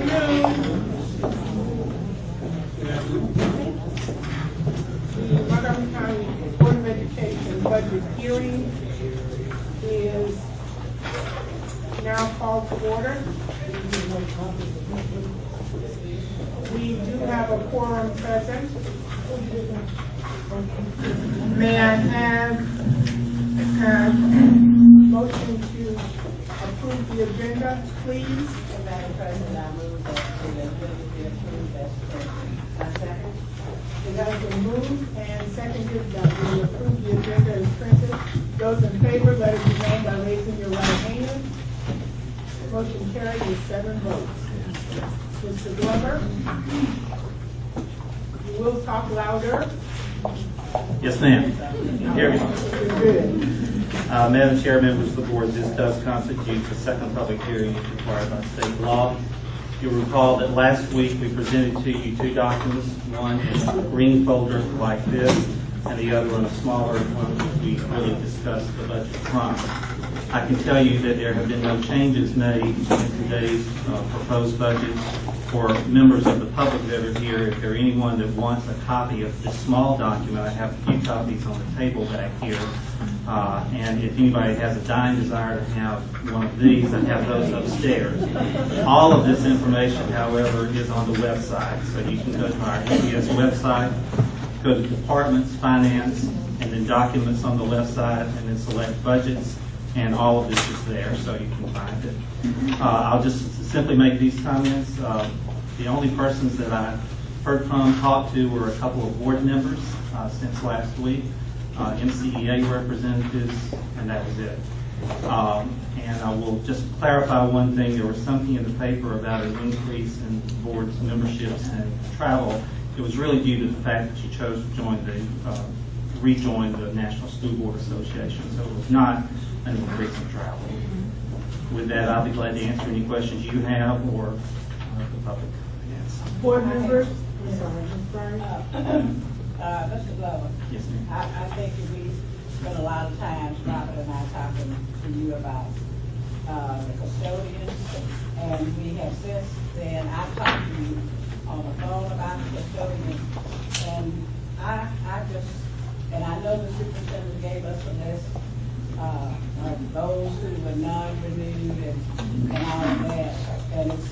The Montgomery County Board of Education budget hearing is now called to order. We do have a quorum present. May I have a motion to approve the agenda, please? Madam President, I move that the agenda be approved as presented. I second. It has been moved and seconded that we approve the agenda as printed. Those in favor, let it be known by raising your right hand. Motion carried with 7 votes. Mr. Glover, you will talk louder. Yes, ma'am. Hear me. You're good. Madam Chair, members of the board, this does constitute the second public hearing as required by state law. You'll recall that last week we presented to you 2 documents, one in a green folder like this, and the other in a smaller one which we really discussed the budget from. I can tell you that there have been no changes made in today's proposed budget. For members of the public that are here, if there are anyone that wants a copy of this small document, I have a few copies on the table back here. And if anybody has a dying desire to have one of these, I have those upstairs. All of this information, however, is on the website. So you can go to our MPS website, go to Departments, Finance, and then Documents on the left side, and then select Budgets, and all of this is there, so you can find it. I'll just simply make these comments. The only persons that I heard from, talked to, were a couple of board members since last week. MCEA representatives, and that was it. And I will just clarify one thing. There was something in the paper about an increase in the board's memberships and travel. It was really due to the fact that you chose to join rejoin the National School Board Association, so it was not an increase in travel. With that, I'll be glad to answer any questions you have or the public has. Board members? I'm sorry, Ms. Burns? Mr. Glover, Yes, ma'am. I think that we spent a lot of time, Robert and I, talking to you about the custodians, and we have since then, I've talked to you on the phone about the custodians, and I know the superintendent gave us a list of those who were non-renewed and all of that, and it's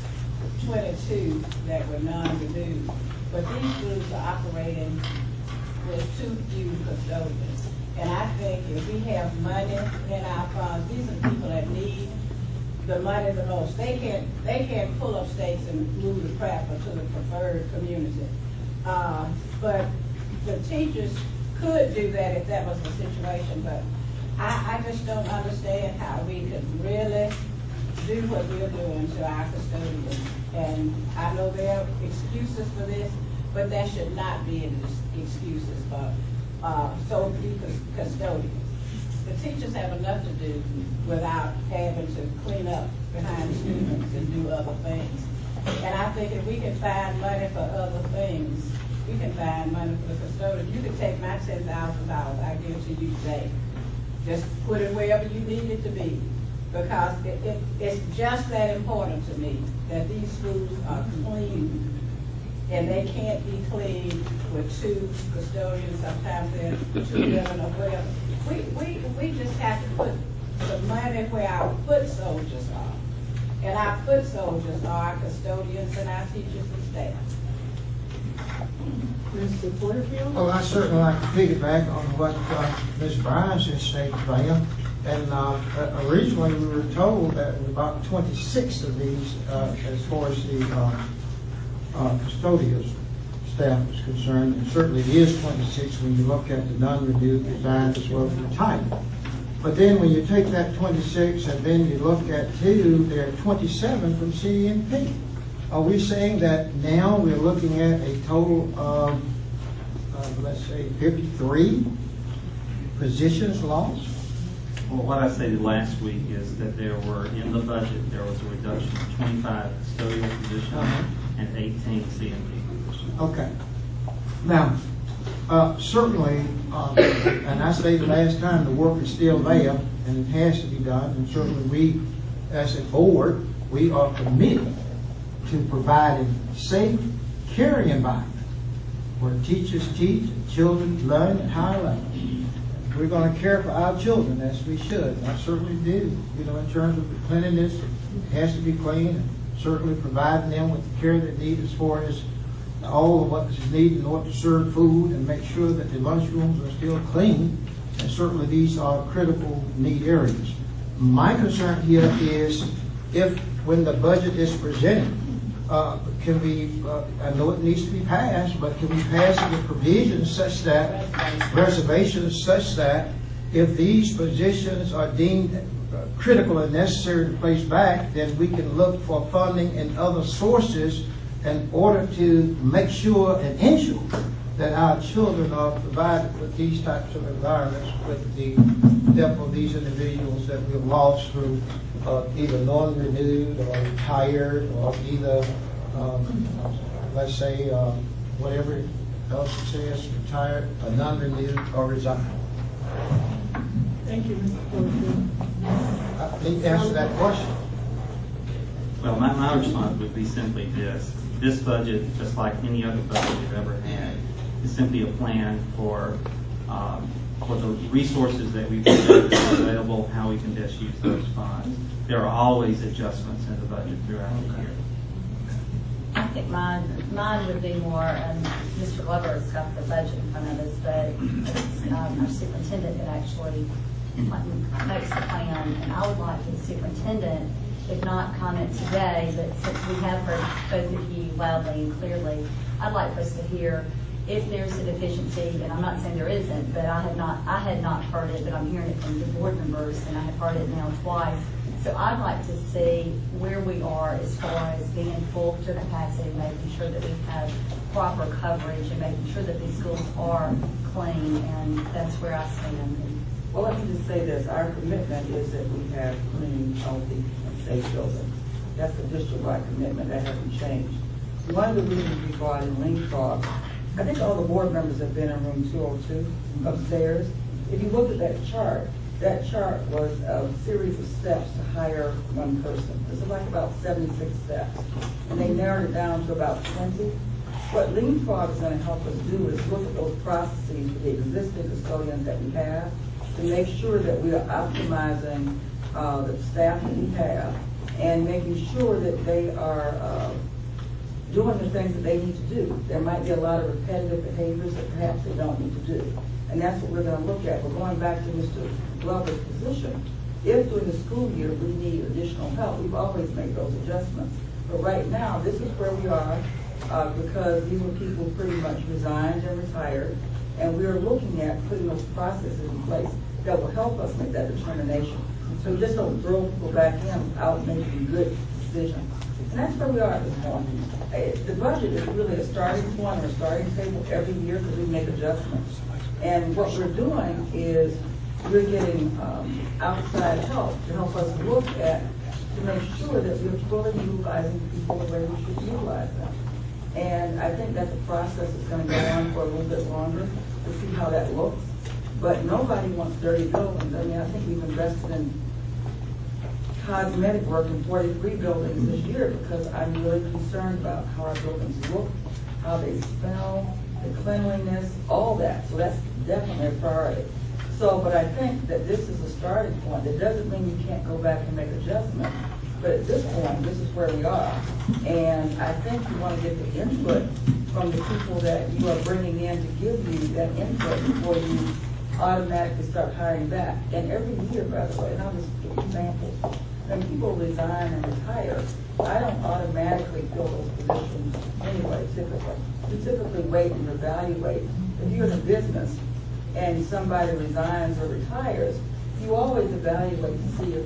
22 that were non-renewed. But these groups are operating with too few custodians. And I think if we have money in our funds, these are people that need the money the most. They can't pull up stakes and move the crapper to the preferred community. But the teachers could do that if that was the situation, but I just don't understand how we could really do what we're doing to our custodians. And I know there are excuses for this, but that should not be excuses for so few custodians. The teachers have enough to do without having to clean up behind the students and do other things. And I think if we can find money for other things, we can find money for the custodian. You can take my $10,000, I give it to you today. Just put it wherever you need it to be. Because it's just that important to me that these schools are clean. And they can't be clean with 2 custodians, sometimes they're 2 women or whatever. We just have to put the money where our foot soldiers are. And our foot soldiers are our custodians and our teachers and staff. Mr. Porterfield? Well, I certainly like to piggyback on what Ms. Bryan just stated there. And originally we were told that about 26 of these, as far as the custodial staff is concerned, and certainly it is 26 when you look at the non-renewed, resigned, as well as retired. But then when you take that 26 and then you look at 2, there are 27 from CNP. Are we saying that now we're looking at a total of, let's say, 53 positions lost? Well, what I stated last week is that there were, in the budget, there was a reduction of 25 custodial positions and 18 CNP positions. Okay. Now, certainly, and I stated last time, the work is still there and it has to be done. And certainly we, as a board, we are committed to provide a safe, caring environment where teachers teach and children learn at higher levels. We're going to care for our children as we should. I certainly do. You know, in terms of the cleanliness, it has to be clean, and certainly providing them with the care they need as far as all of what is needed in order to serve food and make sure that the lunchrooms are still clean. And certainly these are critical need areas. My concern here is if, when the budget is presented, can we, I know it needs to be passed, but can we pass the provisions such that, reservations such that, if these positions are deemed critical and necessary to place back, then we can look for funding in other sources in order to make sure and ensure that our children are provided with these types of environments with the depth of these individuals that we've lost through either non-renewed or retired or either, let's say, whatever else it says, retired, or non-renewed, or resigned. Thank you, Mr. Porter. I need to answer that question. Well, my response would be simply this. This budget, just like any other budget we've ever had, is simply a plan for the resources that we've available, how we can best use those funds. There are always adjustments in the budget throughout the year. I think mine would be more, Mr. Glover has got the budget in front of us, but it's our superintendent that actually makes the plan, and I would like the superintendent, if not comment today, but since we have heard both of you loudly and clearly, I'd like for us to hear if there's a deficiency, and I'm not saying there isn't, but I had not heard it, but I'm hearing it from the board members, and I have heard it now twice. So I'd like to see where we are as far as being full to capacity, making sure that we have proper coverage and making sure that these schools are clean, and that's where I stand. Well, let me just say this. Our commitment is that we have clean, healthy, and safe buildings. That's the district-wide commitment. That hasn't changed. One of the reasons we brought in leapfrog, I think all the board members have been in room 202 upstairs. If you look at that chart was a series of steps to hire one person. This is like about 76 steps. And they narrowed it down to about 20. What leapfrog is going to help us do is look at those processes for the existing custodians that we have to make sure that we are optimizing the staff that we have and making sure that they are doing the things that they need to do. There might be a lot of repetitive behaviors that perhaps they don't need to do. And that's what we're going to look at. We're going back to Mr. Glover's position. If during the school year we need additional help, we've always made those adjustments. But right now, this is where we are because these were people pretty much resigned and retired. And we are looking at putting those processes in place that will help us make that determination. So we just don't throw people back in without making good decisions. And that's where we are at this point. The budget is really a starting point or a starting table every year because we make adjustments. And what we're doing is we're getting outside help to help us look at, to make sure that we're fully utilizing people the way we should utilize them. And I think that's a process that's going to go on for a little bit longer to see how that looks. But nobody wants dirty buildings. I mean, I think we've invested in cosmetic work in 43 buildings this year because I'm really concerned about how our buildings look, how they smell, the cleanliness, all that. So that's definitely a priority. So, but I think that this is a starting point. It doesn't mean you can't go back and make adjustments. But at this point, this is where we are. And I think you want to get the input from the people that you are bringing in to give you that input before you automatically start hiring back. And every year, by the way, and I'll just give examples. When people resign and retire, I don't automatically fill those positions anyway, typically. You typically wait and evaluate. If you're in a business and somebody resigns or retires, you always evaluate to see if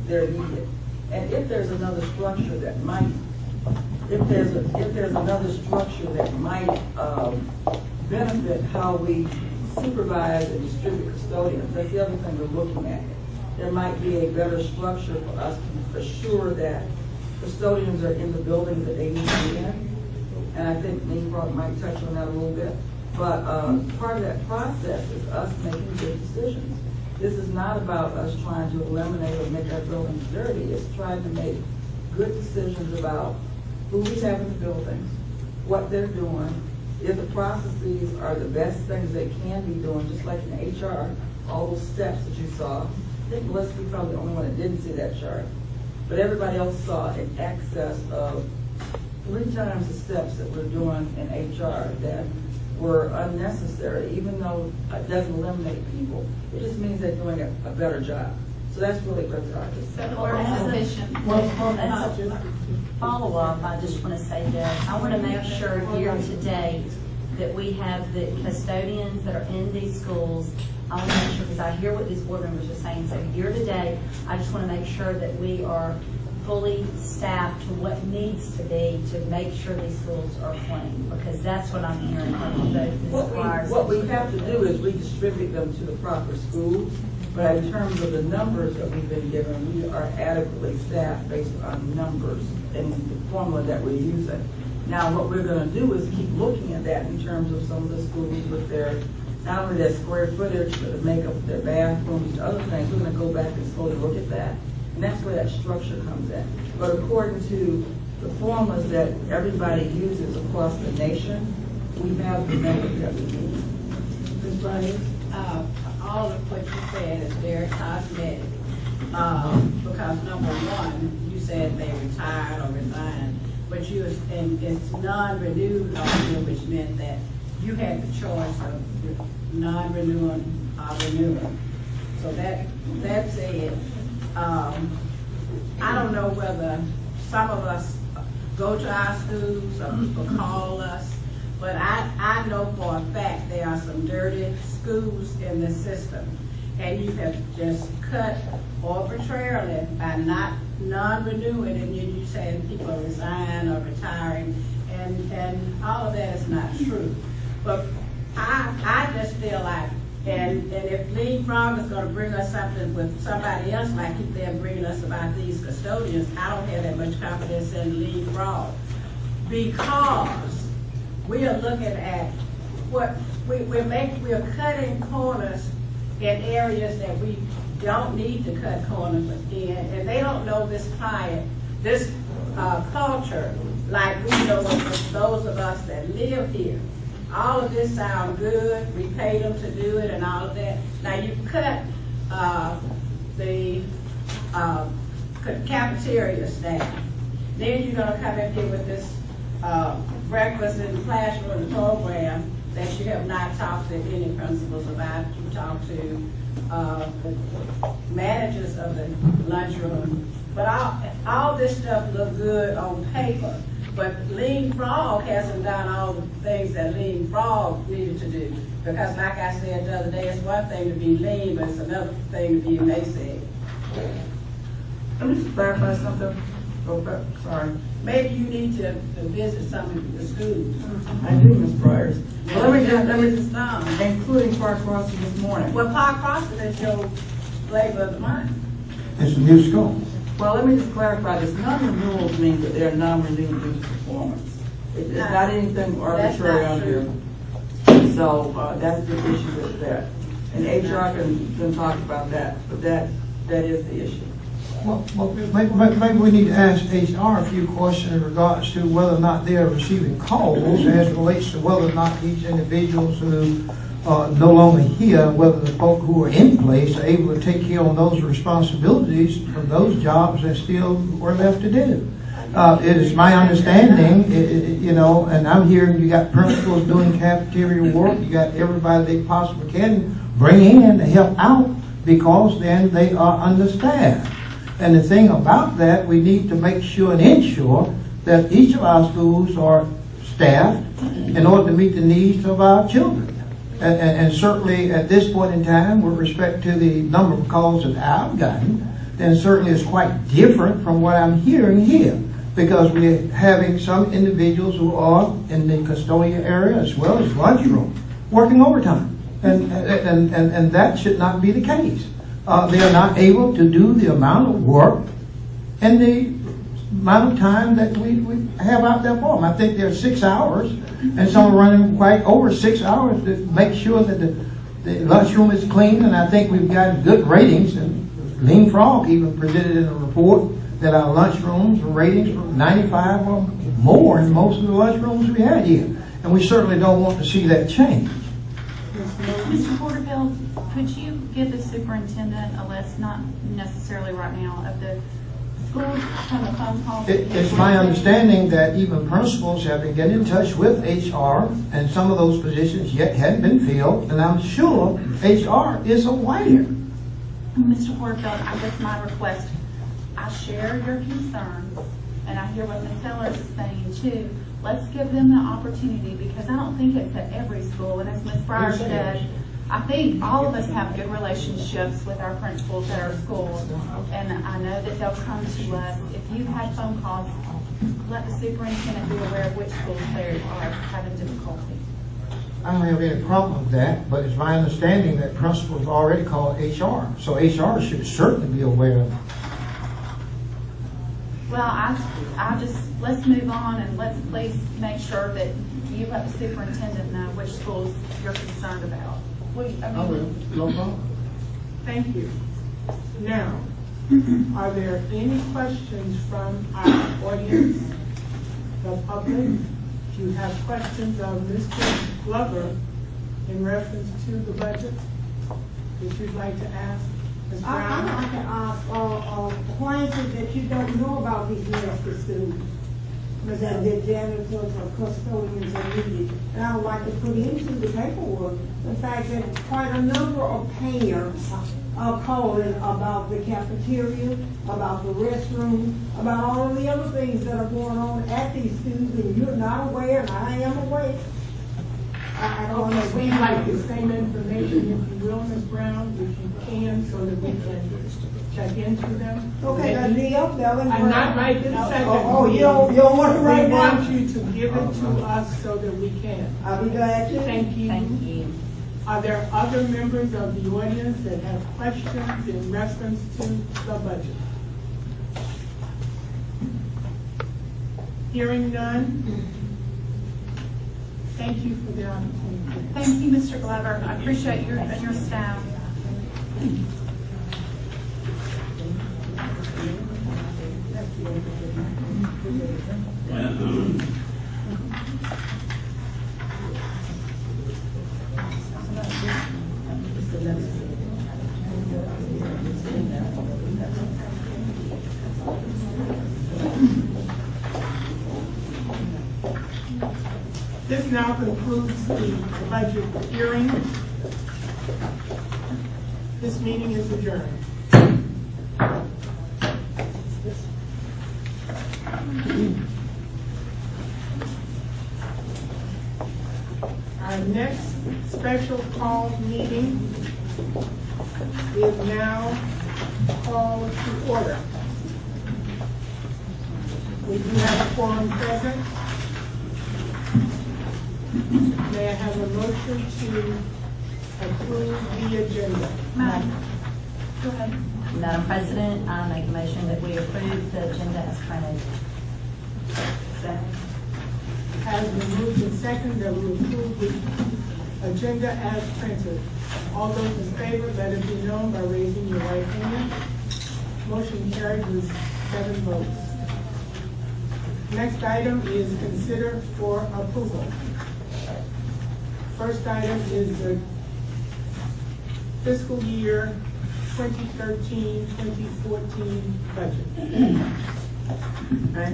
they're needed. And if there's another structure that might, benefit how we supervise and distribute custodians, that's the other thing we're looking at. There might be a better structure for us to assure that custodians are in the building that they need to be in. And I think Nate might touch on that a little bit. But part of that process is us making good decisions. This is not about us trying to eliminate or make our buildings dirty. It's trying to make good decisions about who we have in the buildings, what they're doing, if the processes are the best things they can be doing, just like in HR, all those steps that you saw. I think Melissa, you probably the only one that didn't see that chart. But everybody else saw in excess of 3 times the steps that we're doing in HR that were unnecessary, even though it doesn't eliminate people. It just means they're doing a better job. So that's really what we're talking about. Follow up, I just want to say this. I want to make sure year to date that we have the custodians that are in these schools. I want to make sure, because I hear what these board members are saying, so year to date, I just want to make sure that we are fully staffed to what needs to be to make sure these schools are clean, because that's what I'm hearing from the suppliers. What we have to do is redistribute them to the proper schools, but in terms of the numbers that we've been given, we are adequately staffed based on numbers and the formula that we're using. Now, what we're going to do is keep looking at that in terms of some of the schools with their, not only their square footage, but the makeup of their bathrooms, other things. We're going to go back and slowly look at that. And that's where that structure comes in. But according to the formulas that everybody uses across the nation, we have the number that we need. Ms. Bryant? All of what you said is very cosmetic. Because number one, you said they retired or resigned, but and it's non-renewed on here, which meant that you had the choice of non-renewing or renewing. So that's it. I don't know whether some of us go to our schools or people call us, but I know for a fact there are some dirty schools in the system, and you have just cut arbitrarily by not non-renewing, and you saying people resign or retiring, and all of that is not true. But I just feel like, and if Lee Frog is going to bring us something with somebody else, like they're bringing us about these custodians, I don't have that much confidence in Lee Frog, because we are looking at what we're cutting corners in areas that we don't need to cut corners in, and they don't know this client, this culture, like we know of those of us that live here. All of this sounds good. We paid them to do it and all of that. Now you cut the cafeteria staff. Then you're going to come in here with this breakfast in the classroom program that you have not talked to any principals about. You talk to the managers of the lunchroom. But all this stuff looks good on paper. But Lean Frog hasn't done all the things that Lean Frog needed to do. Because like I said the other day, it's one thing to be lean, but it's another thing to be emaciated. Let me just clarify something. Sorry. Maybe you need to visit some of the schools. I do, Ms. Bryers. Well, let me just, some. including Park Crossing this morning. Well, Park Crossing is your flavor of the month. It's a new school. Well, let me just clarify this. Non-renewals means that they're non-renewed due to performance. It's not anything arbitrary on here. So that's the issue with that. And HR can talk about that, but that is the issue. Well, maybe we need to ask HR a few questions in regards to whether or not they are receiving calls as relates to whether or not these individuals who are no longer here, whether the folk who are in place are able to take care of those responsibilities from those jobs that still were left to do. It is my understanding, and I'm hearing you got principals doing cafeteria work, you got everybody they possibly can bring in to help out, because then they are understaffed. And the thing about that, we need to make sure and ensure that each of our schools are staffed in order to meet the needs of our children. And certainly at this point in time, with respect to the number of calls that I've gotten, then certainly it's quite different from what I'm hearing here, because we're having some individuals who are in the custodial area as well as lunchroom working overtime. And that should not be the case. They are not able to do the amount of work and the amount of time that we have out there for them. I think there are 6 hours, and some are running quite over 6 hours to make sure that the lunchroom is clean, and I think we've got good ratings, and Lean Frog even presented in a report that our lunchrooms ratings were 95 or more in most of the lunchrooms we had here. And we certainly don't want to see that change. Mr. Porterfield, could you give the superintendent a list, not necessarily right now, of the schools from the phone calls? It's my understanding that even principals have been getting in touch with HR, and some of those positions yet hadn't been filled, and I'm sure HR is aware. Mr. Porterfield, I guess my request, I share your concerns, and I hear what Ms. Sellers is saying too. Let's give them the opportunity, because I don't think it's at every school, and as Ms. Breyer said, I think all of us have good relationships with our principals at our schools, and I know that they'll come to us. If you've had phone calls, let the superintendent be aware of which schools they are having difficulty. I don't have any problem with that, but it's my understanding that principals already called HR, so HR should certainly be aware of it. Well, I just, let's move on, and let's please make sure that you let the superintendent know which schools you're concerned about. I will, no problem. Thank you. Now, are there any questions from our audience, the public? Do you have questions of Mr. Glover in reference to the budget that you'd like to ask? Ms. I'd Brown? like to ask, why is it that you don't know about these nasty students? That the janitors or custodians are needed. And I would like to put into the paperwork the fact that quite a number of parents are calling about the cafeteria, about the restroom, about all of the other things that are going on at these schools, and you're not aware, and I am aware. I don't Okay, we'd understand. like the same information, if you will, Ms. Brown, if you can, so that we can check into them. Okay, now, be up there. I'm not right this second. Oh, you don't want it right We now? want you to give it to us so that we can. I'll be glad to. Thank you. Thank you. Are there other members of the audience that have questions in reference to the budget? Hearing none? Thank you for the opportunity. Thank you, Mr. Glover. I appreciate you and your staff. This now concludes the budget hearing. This meeting is adjourned. Our next special call meeting is now called to order. We do have a quorum present. May I have a motion to approve the agenda? Madam, go ahead. Madam President, I make a motion that we approve the agenda as printed. Has been moved and seconded that we approve the agenda as printed. All those in favor, let it be known by raising your right hand. Motion carried with 7 votes. Next item is consider for approval. First item is the fiscal year 2013-2014 budget.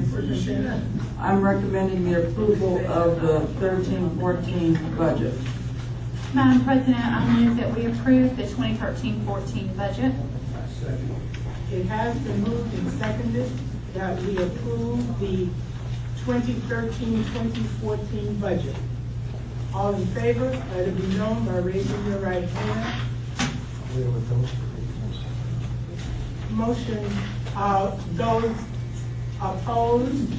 Superintendent. I'm recommending the approval of the 13-14 budget. Madam President, I move that we approve the 2013-14 budget. It has been moved and seconded that we approve the 2013-2014 budget. All in favor, let it be known by raising your right hand. Motion, those opposed,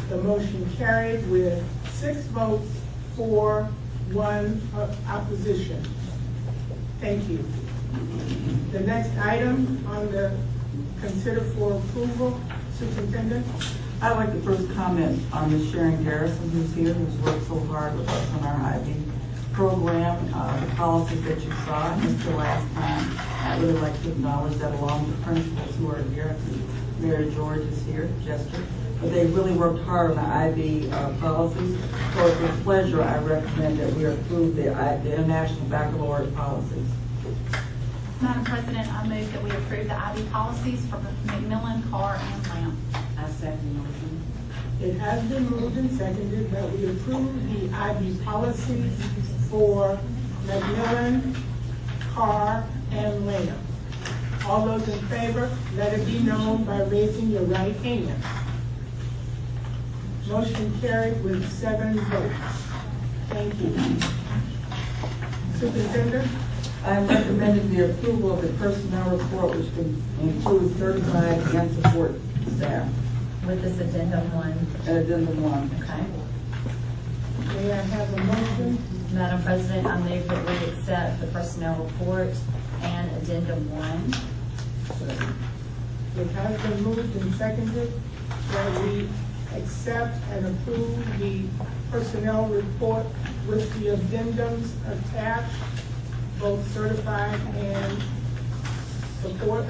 the motion carried with 6 votes for, 1 opposition. Thank you. The next item on the consider for approval, Superintendent. I'd like to first comment on Ms. Sharon Garrison, who's here, who's worked so hard with us on our IB program, the policies that you saw, and this is the last time. I really like to acknowledge that along with the principals who are here. Mary George is here, Jester. But they really worked hard on the IB policies. So it's with pleasure I recommend that we approve the International Baccalaureate policies. Madam President, I move that we approve the IB policies for McMillan, Carr, and Lamb. I second the motion. It has been moved and seconded that we approve the IB policies for Macmillan, Carr, and Lamb. All those in favor, let it be known by raising your right hand. Motion carried with 7 votes. Thank you. Superintendent? I am recommending the approval of the personnel report, which includes certified and support staff. With this addendum one. Addendum 1. Okay. May I have a motion? Madam President, I move that we accept the personnel report and addendum 1. It has been moved and seconded that we accept and approve the personnel report with the addendums attached, both certified and support.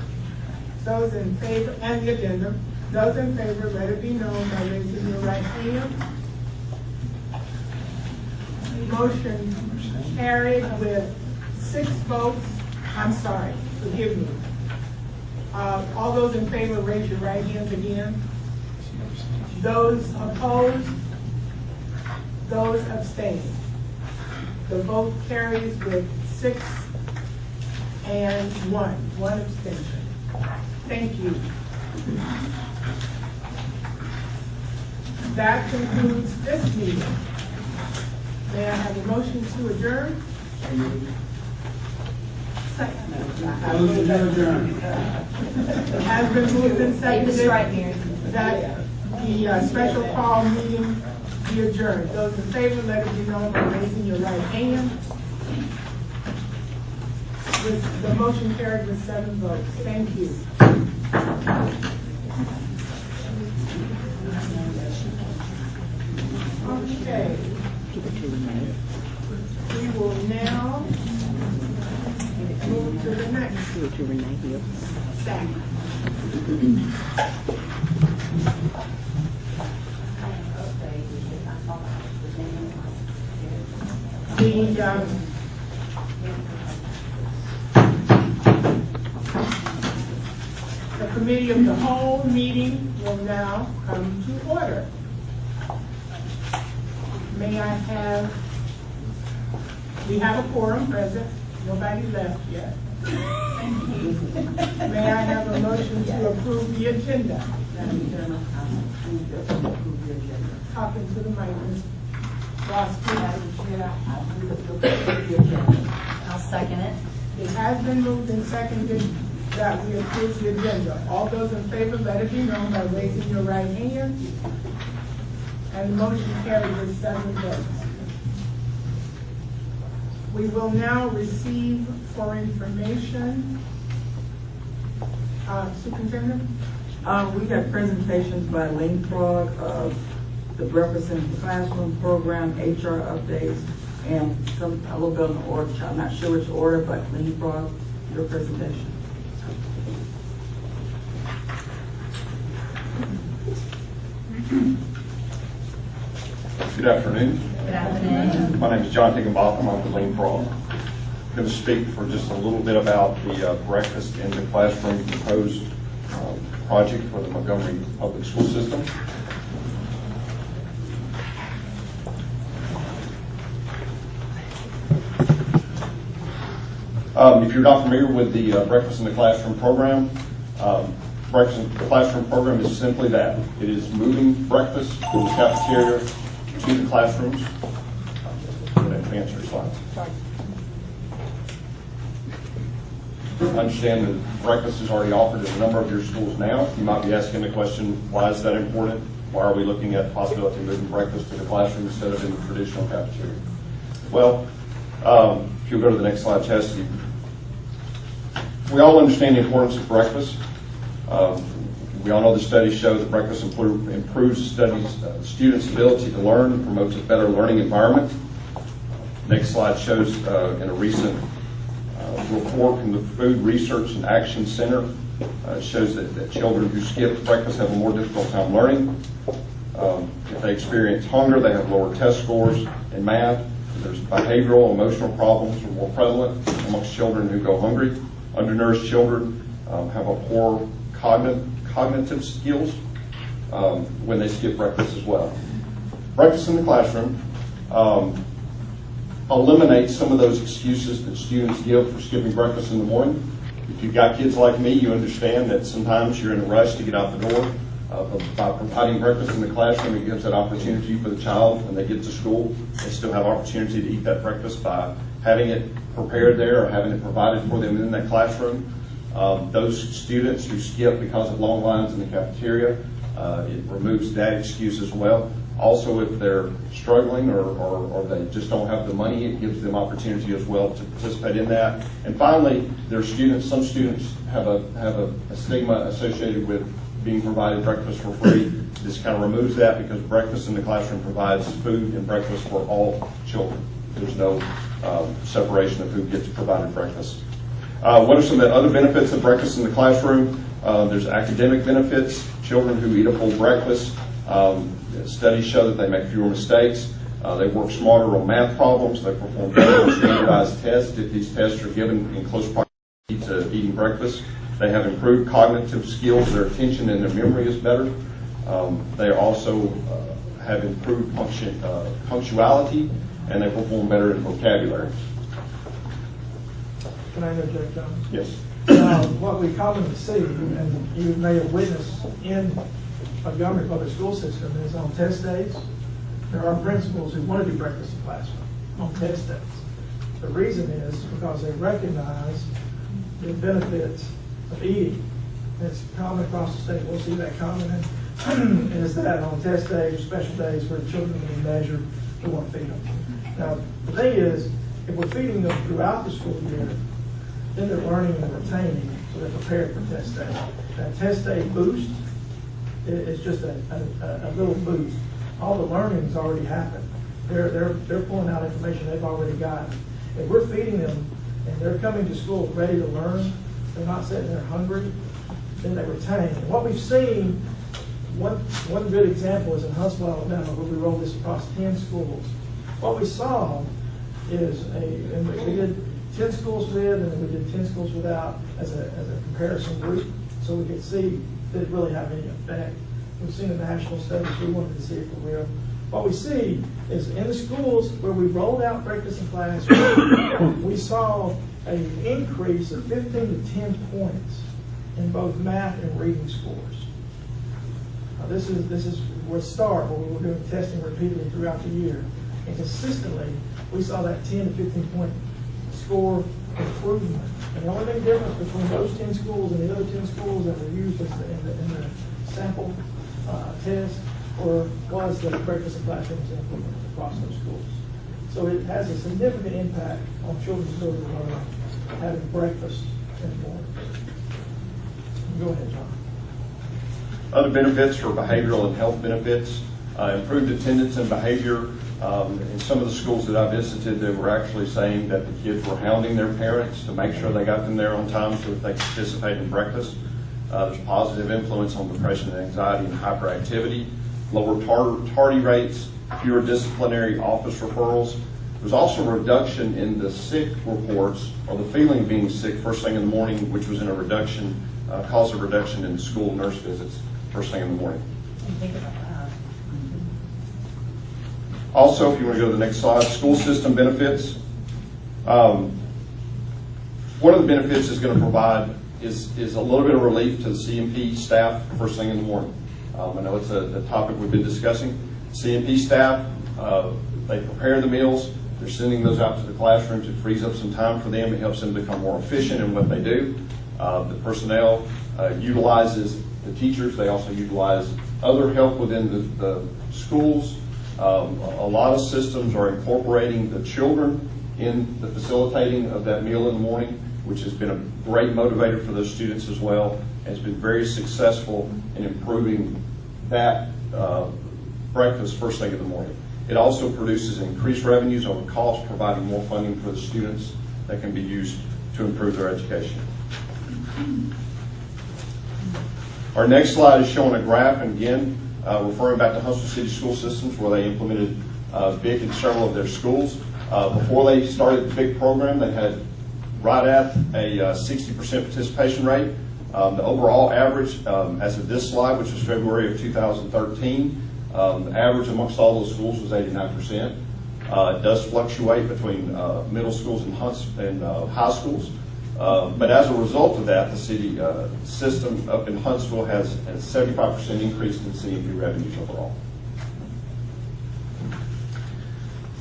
Those in favor, and the addendum, those in favor, let it be known by raising your right hand. Motion carried with 6 votes. I'm sorry, forgive me. All those in favor, raise your right hands again. Those opposed, those abstaining. The vote carries with 6 and 1 abstention. Thank you. That concludes this meeting. May I have a motion to adjourn? Motion to adjourn. It has been moved and seconded Davis right here. that the special call meeting be adjourned. Those in favor, let it be known by raising your right hand. With the motion carried with 7 votes. Thank you. Okay. We will now move to the next stack. The committee of the whole meeting will now come to order. May I have, we have a quorum present, nobody left yet. May I have a motion to approve the agenda? Madam Chairman, I move that we approve the agenda. Talking to the mic, Ms. Ross, please. Madam Chair, I move that we approve the agenda. I'll second it. It has been moved and seconded that we approve the agenda. All those in favor, let it be known by raising your right hand. And the motion carried with 7 votes. We will now receive for information. Superintendent? We have presentations by Leapfrog of the Breakfast in the Classroom program, HR updates, and a little bit on the order. I'm not sure which order, but Leapfrog, your presentation. Good afternoon. Good afternoon. My name is John Higginbotham. I'm with Lean Frog. I'm going to speak for just a little bit about the Breakfast in the Classroom proposed project for the Montgomery Public School System. If you're not familiar with the Breakfast in the Classroom program, Breakfast in the Classroom program is simply that. It is moving breakfast from the cafeteria to the classrooms. Advance your slides. I understand that breakfast is already offered in a number of your schools now. You might be asking the question, why is that important? Why are we looking at the possibility of moving breakfast to the classroom instead of in the traditional cafeteria? Well, if you'll go to the next slide, Chastity. We all understand the importance of breakfast. We all know the studies show that breakfast improves the students' ability to learn and promotes a better learning environment. Next slide shows in a recent report from the Food Research and Action Center, shows that children who skip breakfast have a more difficult time learning. If they experience hunger, they have lower test scores in math. There's behavioral, emotional problems are more prevalent amongst children who go hungry. Undernourished children have a poor cognitive skills when they skip breakfast as well. Breakfast in the classroom eliminates some of those excuses that students give for skipping breakfast in the morning. If you've got kids like me, you understand that sometimes you're in a rush to get out the door. By providing breakfast in the classroom, it gives that opportunity for the child when they get to school. They still have opportunity to eat that breakfast by having it prepared there or having it provided for them in that classroom. Those students who skip because of long lines in the cafeteria, it removes that excuse as well. Also, if they're struggling or they just don't have the money, it gives them opportunity as well to participate in that. And finally, some students have a stigma associated with being provided breakfast for free. This kind of removes that because breakfast in the classroom provides food and breakfast for all children. There's no separation of who gets provided breakfast. What are some of the other benefits of breakfast in the classroom? There's academic benefits. Children who eat a full breakfast, studies show that they make fewer mistakes. They work smarter on math problems. They perform better on standardized tests if these tests are given in close proximity to eating breakfast. They have improved cognitive skills. Their attention and their memory is better. They also have improved punctuality, and they perform better in vocabulary. Can I interject, John? Yes. What we commonly see, and you may have witnessed in Montgomery public school system, is on test days, there are principals who want to do breakfast in classroom on test days. The reason is because they recognize the benefits of eating. It's common across the state. We'll see that common is that on test days or special days where the children can be measured, we want to feed them. Now, the thing is, if we're feeding them throughout the school year, then they're learning and retaining, so they're prepared for test day. That test day boost is just a little boost. All the learning's already happened. They're pulling out information they've already got. If we're feeding them and they're coming to school ready to learn, they're not sitting there hungry, then they retain. And what we've seen, one good example is in Huntsville, Alabama, where we rolled this across 10 schools. What we saw is and we did 10 schools with, and then we did 10 schools without as a comparison group, so we could see did it really have any effect. We've seen the national studies, we wanted to see it for real. What we see is in the schools where we rolled out breakfast in class, we saw an increase of 15 to 10 points in both math and reading scores. Now this is where it started, where we were doing testing repeatedly throughout the year. And consistently, we saw that 10 to 15 point score improvement. And the only thing difference between those 10 schools and the other 10 schools that were used in the sample test was the breakfast in classrooms implemented across those schools. So it has a significant impact on children's ability to learn having breakfast in the morning. Go ahead, John. Other benefits are behavioral and health benefits, improved attendance and behavior. In some of the schools that I visited, they were actually saying that the kids were hounding their parents to make sure they got them there on time so that they could participate in breakfast. There's positive influence on depression and anxiety and hyperactivity, lower tardy rates, fewer disciplinary office referrals. There's also a reduction in the sick reports, or the feeling of being sick first thing in the morning, which was in a reduction, caused a reduction in school nurse visits first thing in the morning. Also, if you want to go to the next slide, school system benefits. One of the benefits is going to provide is a little bit of relief to the CMP staff first thing in the morning. I know it's a topic we've been discussing. CMP staff, they prepare the meals. They're sending those out to the classrooms. It frees up some time for them. It helps them become more efficient in what they do. The personnel utilizes the teachers. They also utilize other help within the schools. A lot of systems are incorporating the children in the facilitating of that meal in the morning, which has been a great motivator for those students as well, and has been very successful in improving that breakfast first thing in the morning. It also produces increased revenues over costs, providing more funding for the students that can be used to improve their education. Our next slide is showing a graph, and again, referring back to Huntsville City School Systems, where they implemented BIC in several of their schools. Before they started the BIC program, they had right at a 60% participation rate. The overall average, as of this slide, which was February of 2013, the average amongst all those schools was 89%. It does fluctuate between middle schools and high schools. But as a result of that, the city system up in Huntsville has a 75% increase in CMP revenues overall.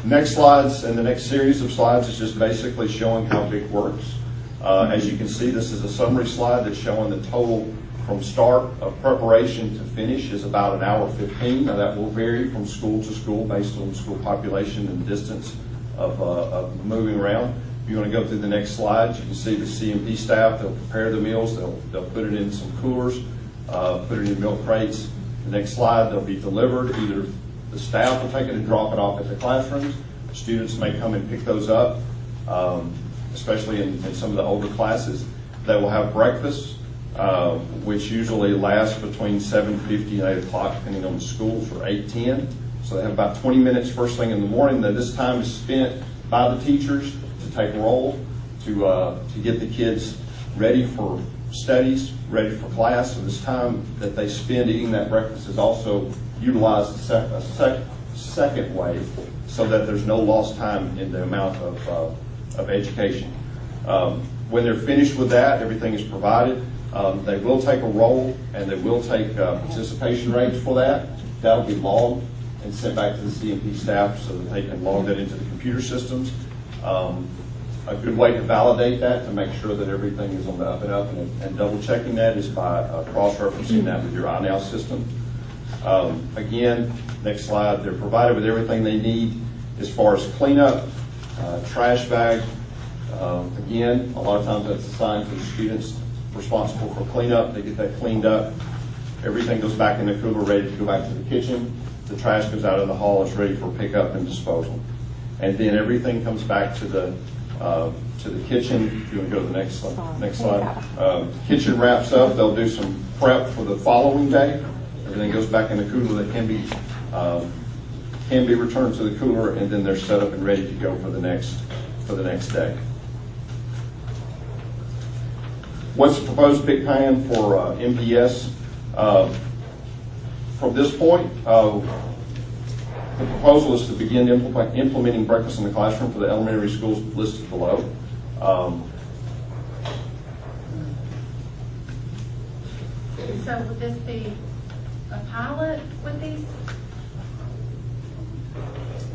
Next slides, and the next series of slides is just basically showing how BIC works. As you can see, this is a summary slide that's showing the total from start of preparation to finish is about 1 hour 15. Now that will vary from school to school based on school population and distance of moving around. If you want to go through the next slides, you can see the CMP staff. They'll prepare the meals. They'll put it in some coolers, put it in milk crates. The next slide, they'll be delivered. Either the staff will take it and drop it off at the classrooms. Students may come and pick those up, especially in some of the older classes. They will have breakfast, which usually lasts between 7:50 and 8 o'clock, depending on the schools, or 8:10. So they have about 20 minutes first thing in the morning. Now this time is spent by the teachers to take roll, to get the kids ready for studies, ready for class. So this time that they spend eating that breakfast is also utilized a second way, so that there's no lost time in the amount of education. When they're finished with that, everything is provided. They will take a roll, and they will take participation rates for that. That'll be logged and sent back to the CMP staff so that they can log that into the computer systems. A good way to validate that, to make sure that everything is on the up and up, and double checking that, is by cross-referencing that with your iNow system. Again, next slide, they're provided with everything they need as far as cleanup, trash bag. Again, a lot of times that's assigned to the students responsible for cleanup. They get that cleaned up. Everything goes back in the cooler, ready to go back to the kitchen. The trash goes out of the hall, it's ready for pickup and disposal. And then everything comes back to the kitchen. If you want to go to the next slide. Kitchen wraps up. They'll do some prep for the following day. Everything goes back in the cooler. That can be returned to the cooler, and then they're set up and ready to go for the next day. What's the proposed BIC plan for MPS? From this point, the proposal is to begin implementing breakfast in the classroom for the elementary schools listed below. So would this be a pilot with these?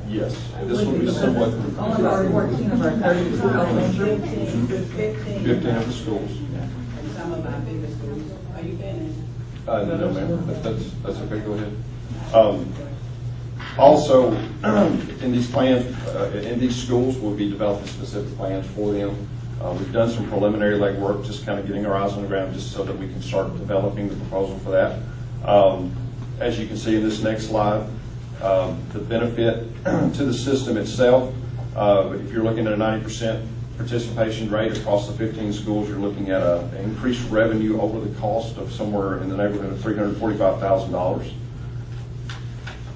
Yes, this will be somewhat. Only about 14 of our 30 elementary. 15 of the schools. And some of our bigger schools. Are you finished? No, ma'am. That's okay. Go ahead. Also, in these plans, in these schools, we'll be developing specific plans for them. We've done some preliminary legwork, just kind of getting our eyes on the ground, just so that we can start developing the proposal for that. As you can see in this next slide, the benefit to the system itself, if you're looking at a 90% participation rate across the 15 schools, you're looking at an increased revenue over the cost of somewhere in the neighborhood of $345,000.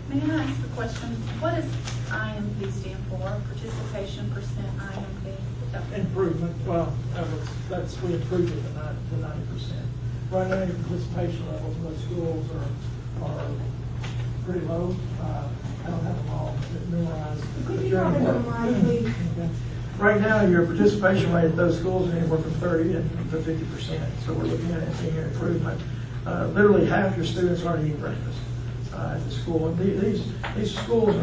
May I ask a question? What does IMP stand for? Participation percent IMP? Improvement, well, we improved it to 90%. Right now, your participation levels in those schools are pretty low. I don't have them all memorized. Could you comment on mine, please? Okay. Right now, your participation rate at those schools is anywhere from 30 to 50%. So we're looking at seeing an improvement. Literally half your students aren't eating breakfast at the school. And these schools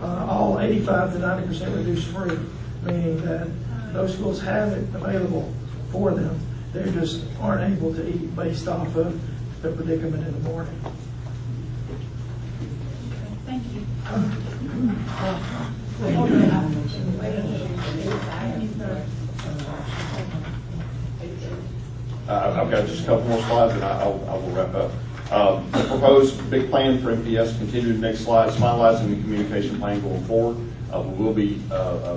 are all 85 to 90% reduced free, meaning that those schools have it available for them. They just aren't able to eat based off of the predicament in the morning. Thank you. I've got just a couple more slides, and I will wrap up. The proposed big plan for MPS, continued next slide, is finalizing the communication plan going forward. We will be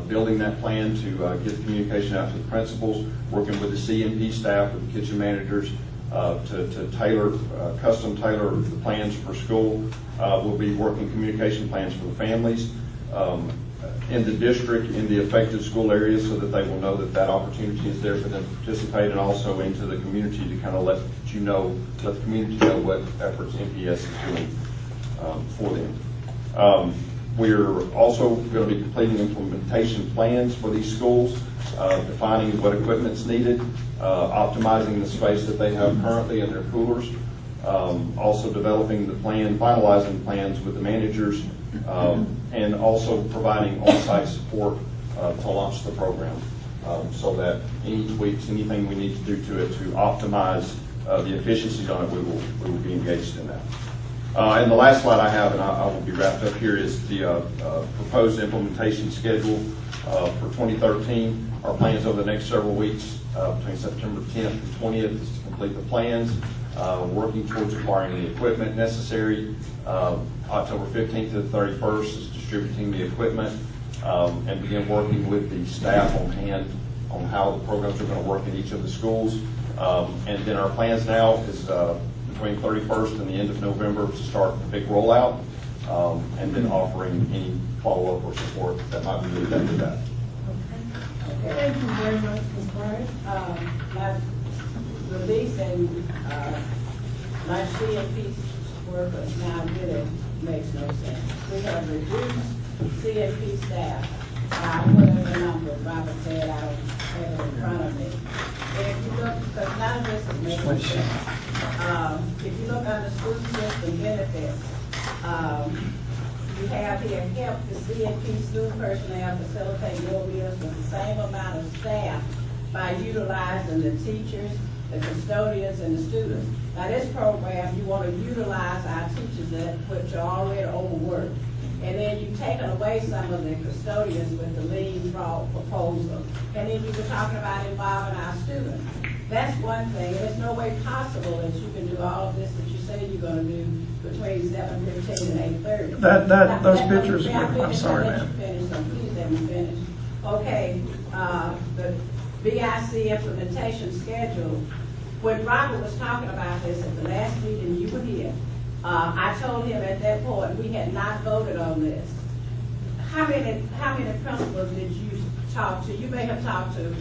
building that plan to get the communication out to the principals, working with the CMP staff, with the kitchen managers, to tailor, custom tailor the plans for school. We'll be working communication plans for the families in the district, in the affected school areas, so that they will know that that opportunity is there for them to participate, and also into the community to kind of let the community know what efforts MPS is doing for them. We're also going to be completing implementation plans for these schools, defining what equipment's needed, optimizing the space that they have currently in their coolers, also developing the plan, finalizing plans with the managers, and also providing on-site support to launch the program, so that any tweaks, anything we need to do to it to optimize the efficiencies on it, we will be engaged in that. And the last slide I have, and I will be wrapped up here, is the proposed implementation schedule for 2013. Our plans over the next several weeks, between September 10th and 20th, is to complete the plans, working towards acquiring the equipment necessary. October 15th to the 31st is distributing the equipment, and begin working with the staff on hand on how the programs are going to work in each of the schools. And then our plans now is between 31st and the end of November to start the big rollout, and then offering any follow-up or support that might be needed after that. Thank you very much, Ms. Bryant. My release and my CFP workers now really makes no sense. We have reduced CFP staff, whatever number Robert said, I don't have it in front of me. And if you look, because none of this is making sense. If you look under school system benefits, you have here help the CFP school personnel facilitate more meals with the same amount of staff by utilizing the teachers, the custodians, and the students. Now this program, you want to utilize our teachers which are already overworked. And then you've taken away some of the custodians with the lean fraud proposal. And then you were talking about involving our students. That's one thing. There's no way possible that you can do all of this that you say you're going to do between 7:15 and 8:30. Those pictures, I'm sorry, ma'am. Please let me finish. Okay, the BIC implementation schedule. When Robert was talking about this at the last meeting, you were here. I told him at that point we had not voted on this. How many principals did you talk to? You may have talked to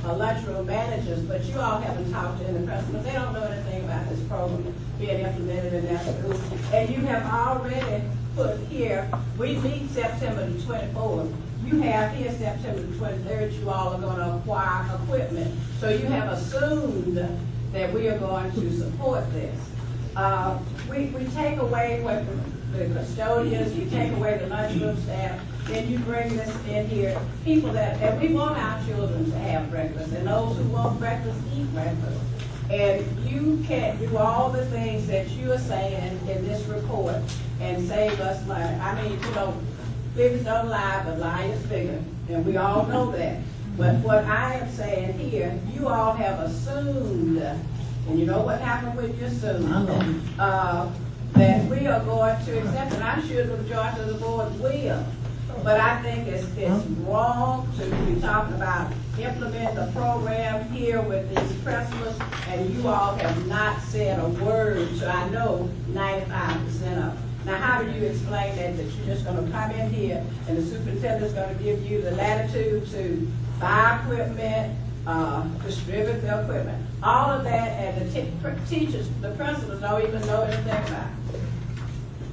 lunchroom managers, but you all haven't talked to any principals. They don't know anything about this program being implemented in their school. And you have already put here, we meet September the 24th. You have here September the 23rd, you all are going to acquire equipment. So you have assumed that we are going to support this. We take away what the custodians, you take away the lunchroom staff, then you bring this in here, people that we want our children to have breakfast, and those who want breakfast eat breakfast. And you can't do all the things that you are saying in this report and save us money. I mean, figures don't lie, but lying is bigger, and we all know that. But what I am saying here, you all have assumed, and you know what happened when you assume, that we are going to accept it. I'm sure the majority of the board will. But I think it's wrong to be talking about implement the program here with these principals, and you all have not said a word to, I know, 95% of them. Now, how do you explain that you're just going to come in here and the superintendent's going to give you the latitude to buy equipment, distribute the equipment, all of that, and the teachers, the principals don't even know anything about it?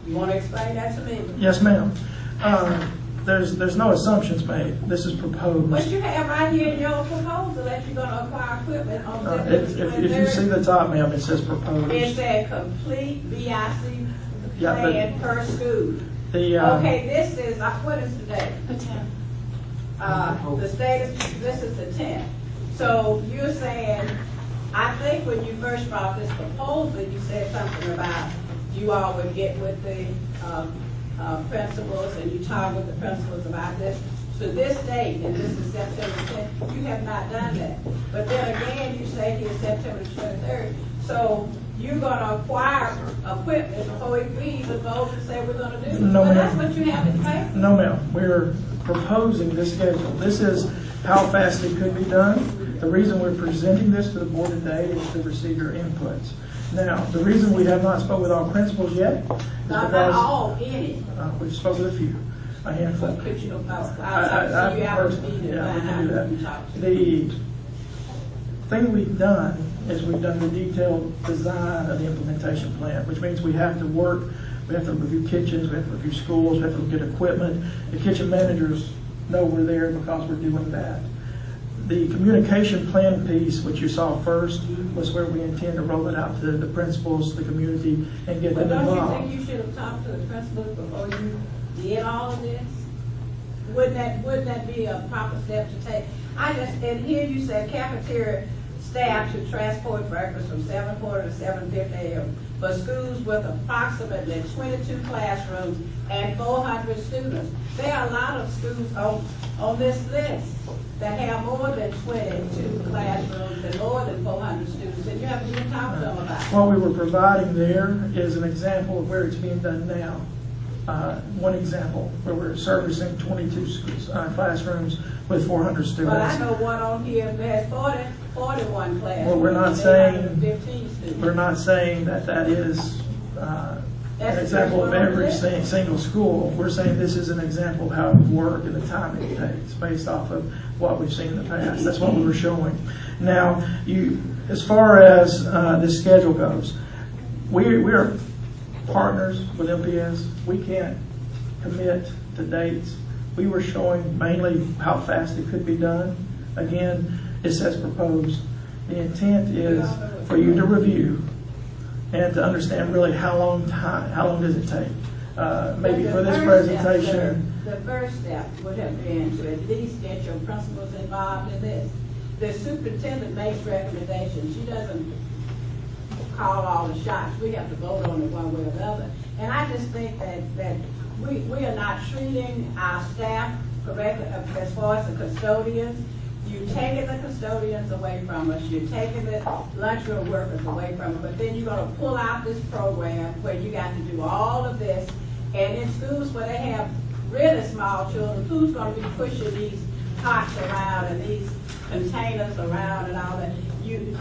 You want to explain that to me? Yes, ma'am. There's no assumptions made. This is proposed. But you have right here in your proposal that you're going to acquire equipment on If you see the top, ma'am, it says proposed. It's a complete BIC plan per school. Okay, this is, what is today? The 10th. The status, this is the 10th. So you're saying, I think when you first brought this proposal, you said something about you all would get with the principals and you talk with the principals about this. To this date, and this is September 10th, you have not done that. But then again, you say here September 23rd. So you're gonna acquire equipment before we even vote and say we're gonna do it. No, Well, ma'am. that's what you have in paper. No, ma'am, we're proposing this schedule. This is how fast it could be done. The reason we're presenting this to the board today is to receive your inputs. Now, the reason we have not spoken with all principals yet is Not because all in it. we've spoken with a few, a handful. But could you, I'll see you out to meet Yeah, we and can find do out who you that. talk to. The thing we've done is we've done the detailed design of the implementation plan, which means we have to work, we have to review kitchens, we have to review schools, we have to look at equipment. The kitchen managers know we're there because we're doing that. The communication plan piece, which you saw first, was where we intend to roll it out to the principals, the community, and get But them don't you involved. think you should have talked to the principals before you did all of this? Wouldn't that be a proper step to take? And here you said cafeteria staff should transport breakfast from 7:40 to 7:50 a.m. for schools with approximately 22 classrooms and 400 students. There are a lot of schools on this list that have more than 22 classrooms and more than 400 students, and you haven't even talked to them about it. What we were providing there is an example of where it's being done now. One example where we're servicing 22 classrooms with 400 students. But I know one on here that has 41 classrooms. Well, we're not and saying- 815 students. We're not saying that that is an That's example of the first one every on the list. single school. We're saying this is an example of how it would work and the time it takes based off of what we've seen in the past. That's what we were showing. Now, as far as this schedule goes, we are partners with MPS. We can't commit to dates. We were showing mainly how fast it could be done. Again, it's as proposed. The intent is for you to review and to understand really how long does it take. Maybe But for the this first step, presentation. The first step would have been to at least get your principals involved in this. The superintendent makes recommendations. She doesn't call all the shots. We have to vote on it one way or the other. And I just think that we are not treating our staff correctly as far as the custodians. You're taking the custodians away from us. You're taking the lunchroom workers away from us. But then you're going to pull out this program where you got to do all of this. And in schools where they have really small children, who's going to be pushing these pots around and these containers around and all that? You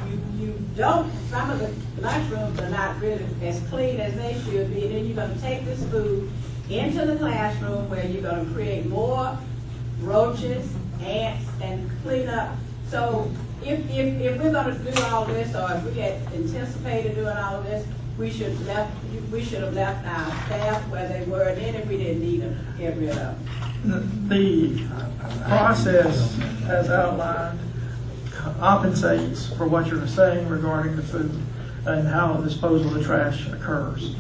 don't, some of the lunchrooms are not really as clean as they should be. And then you're going to take this food into the classroom where you're going to create more roaches, ants, and clean up. So if we're going to do all this, or if we had anticipated doing all of this, we should have left our staff where they were, and then if we didn't need them, get rid of them. The process, as outlined, compensates for what you're saying regarding the food and how the disposal of the trash occurs.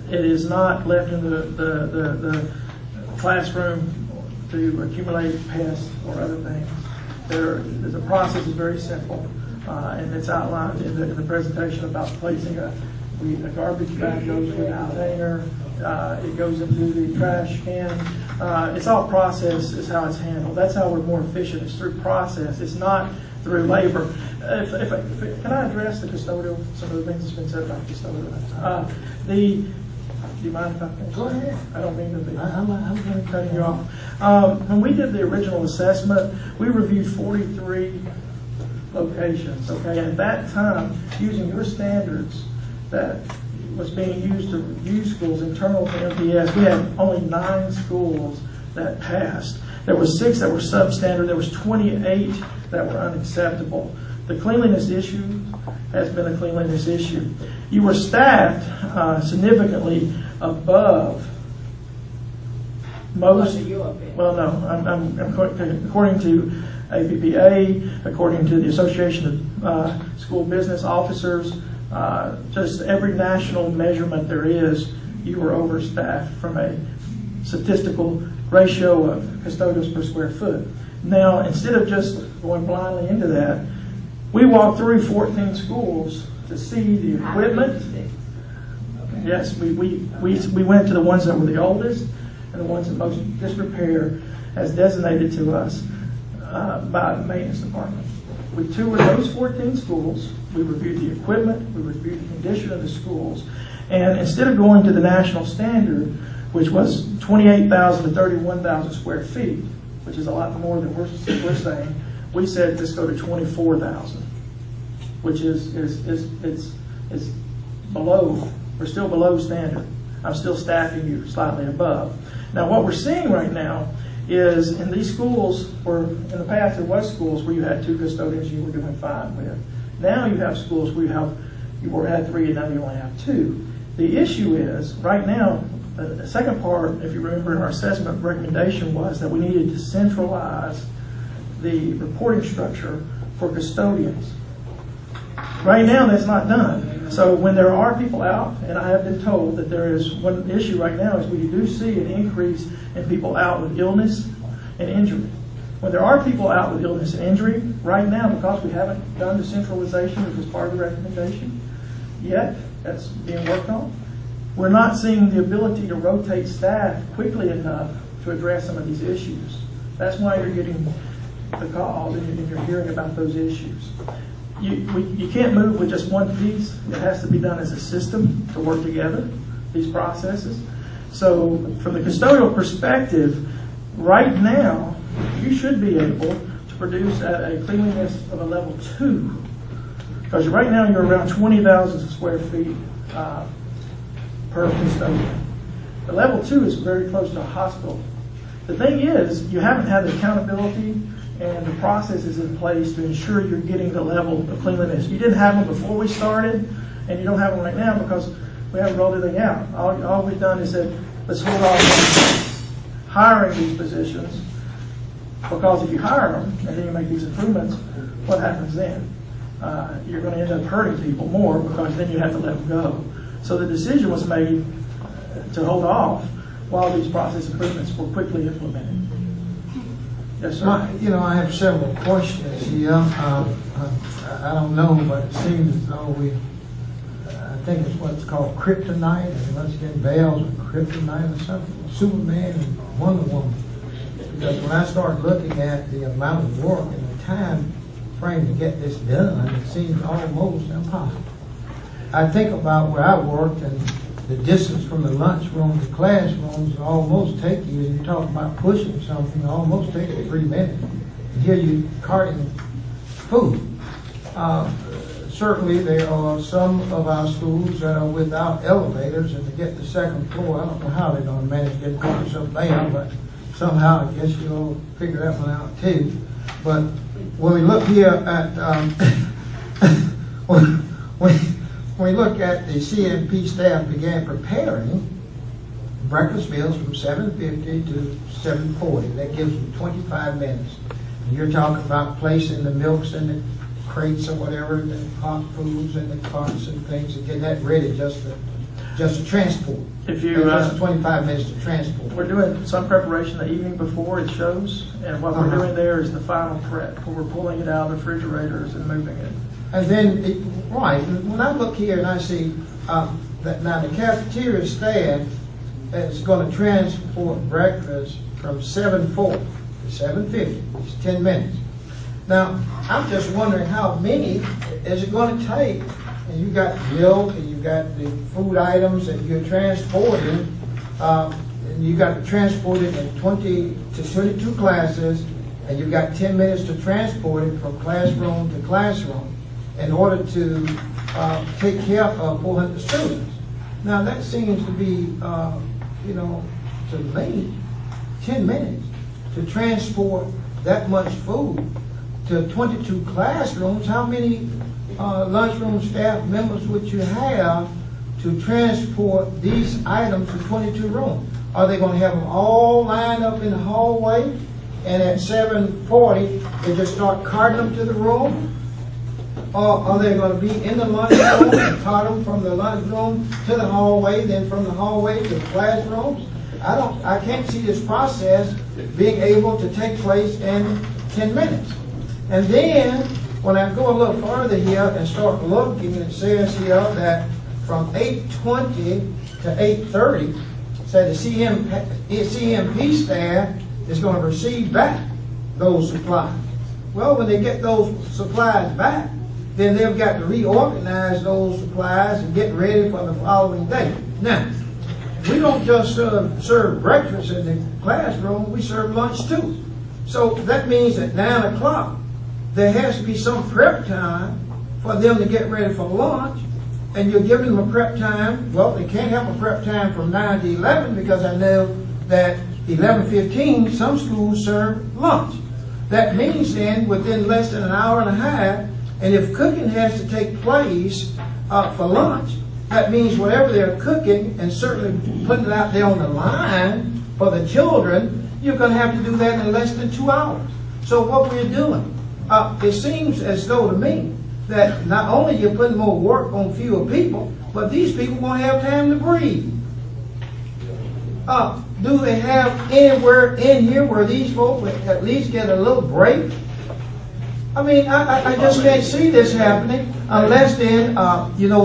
It is not left in the classroom to accumulate pests or other things. The process is very simple, and it's outlined in the presentation about placing a garbage bag goes in a container, it goes into the trash can. It's all process is how it's handled. That's how we're more efficient. It's through process. It's not through labor. Can I address the custodial, some of the things that's been said about custodial? Do you mind if I finish? Go ahead. I don't mean to be. I'm going to Cutting you off. When we did the original assessment, we reviewed 43 locations, okay? At that time, using your standards that was being used to review schools internal to MPS, we had only 9 schools that passed. There were 6 that were substandard. There was 28 that were unacceptable. The cleanliness issue has been a cleanliness issue. You were staffed significantly above most. Well, no. According to APPA, according to the Association of School Business Officers, just every national measurement there is, you were overstaffed from a statistical ratio of custodials per square foot. Now, instead of just going blindly into that, we walked through 14 schools to see the equipment. Yes, we went to the ones that were the oldest and the ones in most disrepair as designated to us by the maintenance department. We toured those 14 schools, we reviewed the equipment, we reviewed the condition of the schools, and instead of going to the national standard, which was 28,000 to 31,000 square feet, which is a lot more than we're saying, we said let's go to 24,000, which is below, we're still below standard. I'm still staffing you slightly above. Now what we're seeing right now is in these schools, where in the past there was schools where you had 2 custodians you were doing fine with. Now you have schools where you were at 3 and now you only have 2. The issue is, right now, the second part, if you remember in our assessment recommendation, was that we needed to centralize the reporting structure for custodians. Right now, that's not done. So when there are people out, and I have been told that there is one issue right now, is we do see an increase in people out with illness and injury. When there are people out with illness and injury, right now, because we haven't done the centralization, which was part of the recommendation yet, that's being worked on, we're not seeing the ability to rotate staff quickly enough to address some of these issues. That's why you're getting the calls and you're hearing about those issues. You can't move with just one piece. It has to be done as a system to work together, these processes. So from the custodial perspective, right now, you should be able to produce a cleanliness of a level 2. Because right now you're around 20,000 square feet per custodian. The level 2 is very close to a hospital. The thing is, you haven't had the accountability and the processes in place to ensure you're getting the level of cleanliness. You didn't have them before we started, and you don't have them right now because we haven't rolled anything out. All we've done is said, let's hold off on hiring these positions, because if you hire them and then you make these improvements, what happens then? You're going to end up hurting people more because then you have to let them go. So the decision was made to hold off while these process improvements were quickly implemented. Yes, sir. I have several questions here. I don't know, but it seems as though I think it's what's called kryptonite, and let's get bells with kryptonite or something, Superman and Wonder Woman. Because when I started looking at the amount of work and the time frame to get this done, it seems almost impossible. I think about where I worked, and the distance from the lunchroom to classrooms almost take you, and you talk about pushing something, almost take you 3 minutes. And here you carting food. Certainly there are some of our schools that are without elevators, and to get the second floor, I don't know how they're going to manage to get cars up there, but somehow I guess you'll figure that one out too. But when we look here at when we look at the CMP staff began preparing breakfast meals from 7:50 to 7:40. That gives them 25 minutes. And you're talking about placing the milks in the crates or whatever, the hot foods and the carts and things, and getting that ready just to transport. If you just 25 minutes to transport. We're doing some preparation the evening before it shows, and what we're doing there is the final prep, where we're pulling it out of the refrigerators and moving it. And then, when I look here and I see that now the cafeteria staff is going to transport breakfast from 7:40 to 7:50. It's 10 minutes. Now, I'm just wondering how many is it going to take? And you got milk, and you got the food items that you're transporting, and you got to transport it in 20 to 22 classes, and you've got 10 minutes to transport it from classroom to classroom in order to take care of 400 students. Now that seems to be, to me, 10 minutes to transport that much food to 22 classrooms. How many lunchroom staff members would you have to transport these items to 22 rooms? Are they going to have them all lined up in the hallway, and at 7:40 they just start carting them to the room? Or are they going to be in the lunchroom and cart them from the lunchroom to the hallway, then from the hallway to the classrooms? I can't see this process being able to take place in 10 minutes. And then, when I go a little further here and start looking, it says here that from 8:20 to 8:30, so the CMP staff is going to receive back those supplies. Well, when they get those supplies back, then they've got to reorganize those supplies and get ready for the following day. Now, we don't just serve breakfast in the classroom, we serve lunch too. So that means at 9 o'clock, there has to be some prep time for them to get ready for lunch, and you're giving them a prep time. Well, they can't have a prep time from 9 to 11 because I know that 11:15, some schools serve lunch. That means then within less than an hour and a half, and if cooking has to take place for lunch, that means whatever they're cooking and certainly putting it out there on the line for the children, you're going to have to do that in less than 2 hours. So what we're doing, it seems as though to me that not only you're putting more work on fewer people, but these people won't have time to breathe. Do they have anywhere in here where these folks would at least get a little break? I mean, I just can't see this happening unless then,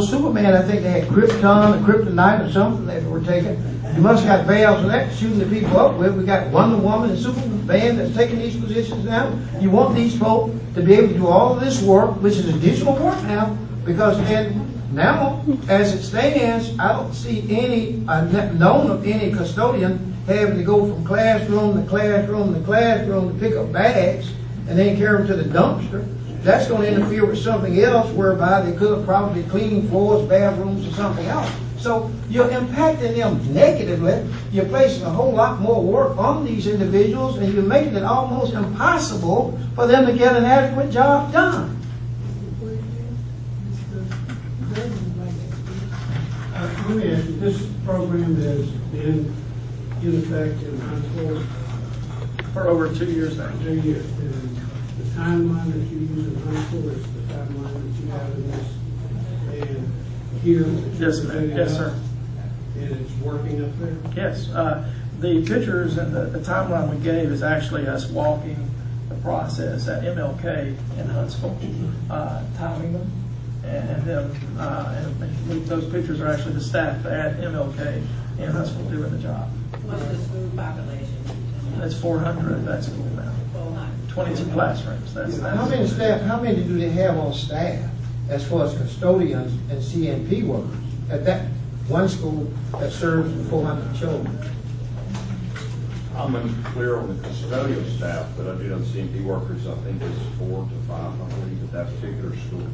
Superman, I think they had Krypton or Kryptonite or something they were taking. You must have got valves and that shooting the people up with. We got Wonder Woman and Superman that's taking these positions now. You want these folks to be able to do all of this work, which is additional work now, because now, as it stands, I don't see any, known of any custodian having to go from classroom to classroom to classroom to pick up bags and then carry them to the dumpster. That's going to interfere with something else whereby they could have probably cleaned floors, bathrooms, or something else. So you're impacting them negatively. You're placing a whole lot more work on these individuals, and you're making it almost impossible for them to get an adequate job done. Let me ask you, this program has been in effect in Huntsville For over 2 years now. 2 years. And the timeline that you use in Huntsville is the timeline that you have in this, and here. that you're Yes, ma'am. presenting Yes, us, sir. And it's working up there? Yes, the pictures and the timeline we gave is actually us walking the process at MLK in Huntsville, timing them, and then those pictures are actually the staff at MLK in Huntsville doing the job. What's the school population? That's 400 at that school now, 22 classrooms. How many staff? How many do they have on staff as far as custodians and CNP workers at that one school that serves 400 children? I'm unclear on the custodial staff, but I do know the CMP workers, I think it's 400 to 500 at that particular school.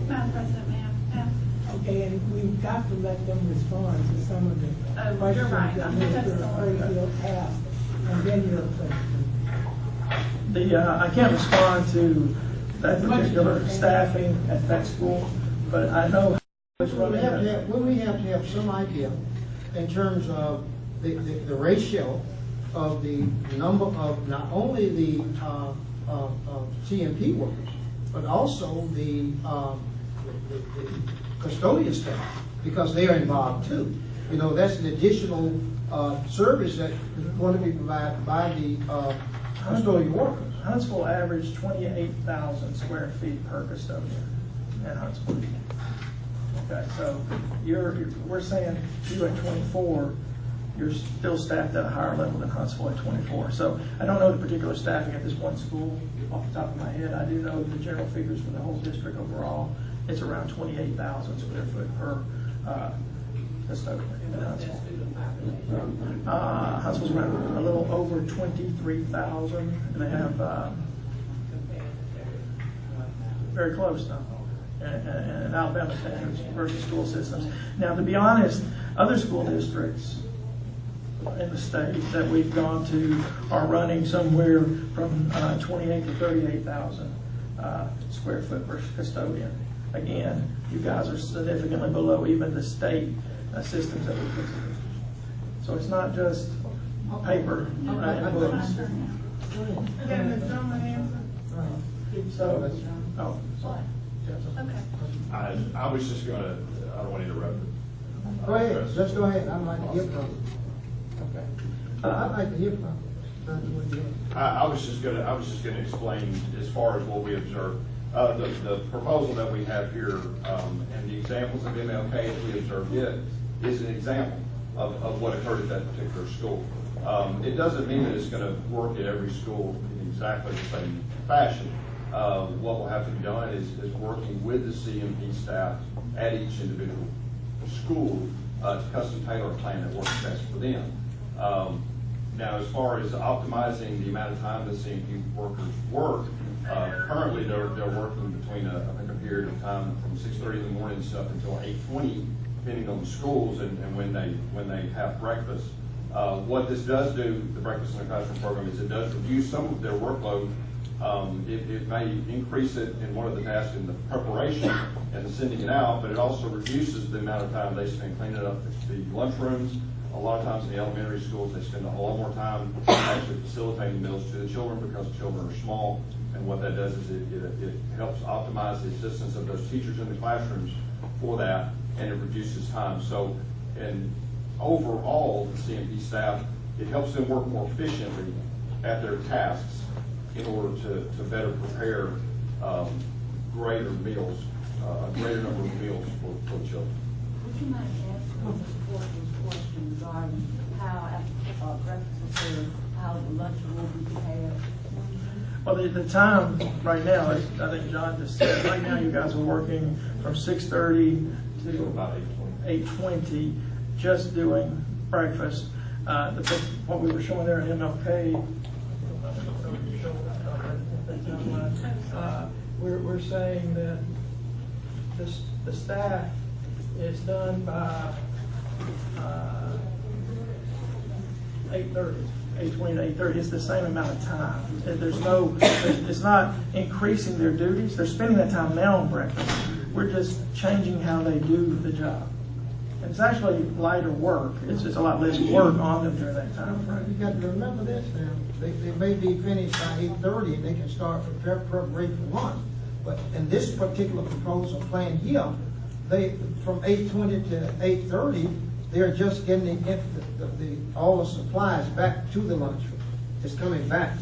Madam President, ma'am. Okay, and we've got to let them respond to some of the Oh, questions you're right. that I think that's Mr. the Frazier asked, and then your question. I can't respond to that particular staffing at that school, but I know it's running. We have to have some idea in terms of the ratio of the number of not only the CMP workers, but also the custodian staff, because they are involved too. That's an additional service that's going to be provided by the custodian workers. Huntsville averaged 28,000 square feet per custodian in Huntsville. Okay, so we're saying you at 24, you're still staffed at a higher level than Huntsville at 24. So I don't know the particular staffing at this one school off the top of my head. I do know the general figures for the whole district overall. It's around 28,000 square foot per custodian in Huntsville. Huntsville's around a little over 23,000, and they have very close now. And Alabama standards versus school systems. Now, to be honest, other school districts in the state that we've gone to are running somewhere from 28 to 38,000 square foot per custodian. Again, you guys are significantly below even the state systems that we put together. So it's not just paper and books. Can Ms. Drummond answer? So, oh, sorry. Okay. I was just gonna, I don't want to interrupt. Go ahead, let's go ahead. I'd like to hear from you. Okay. I'd like to hear from you. I was just gonna explain as far as what we observed. The proposal that we have here, and the examples of MLK that we observed is an example. of what occurred at that particular school. It doesn't mean that it's going to work at every school in exactly the same fashion. What will have to be done is working with the CMP staff at each individual school to custom tailor a plan that works best for them. Now, as far as optimizing the amount of time the CMP workers work, currently they're working between I think a period of time from 6:30 in the morning up until 8:20, depending on the schools and when they have breakfast. What this does do, the Breakfast in the Classroom program, is it does reduce some of their workload. It may increase it in one of the tasks in the preparation and the sending it out, but it also reduces the amount of time they spend cleaning up the lunchrooms. A lot of times in the elementary schools, they spend a lot more time actually facilitating meals to the children because the children are small. And what that does is it helps optimize the assistance of those teachers in the classrooms for that, and it reduces time. So, and overall, the CMP staff, it helps them work more efficiently at their tasks in order to better prepare greater meals, a greater number of meals for the children. Would you mind asking Mr. Porter's question regarding how after breakfast is served, how the lunch will be prepared? Well, the time right now, as I think John just said, right now you guys are working from 6:30 to about 8:20, just doing breakfast. What we were showing there in MLK, we're saying that the staff is done by 8:30. 8:20 to 8:30, it's the same amount of time. It's not increasing their duties. They're spending that time now on breakfast. We're just changing how they do the job. And it's actually lighter work. It's just a lot less work on them during that time frame. You got to remember this now. They may be finished by 8:30 and they can start preparation for lunch. But in this particular proposal plan here, they from 8:20 to 8:30, they're just getting all the supplies back to the lunchroom. It's coming back.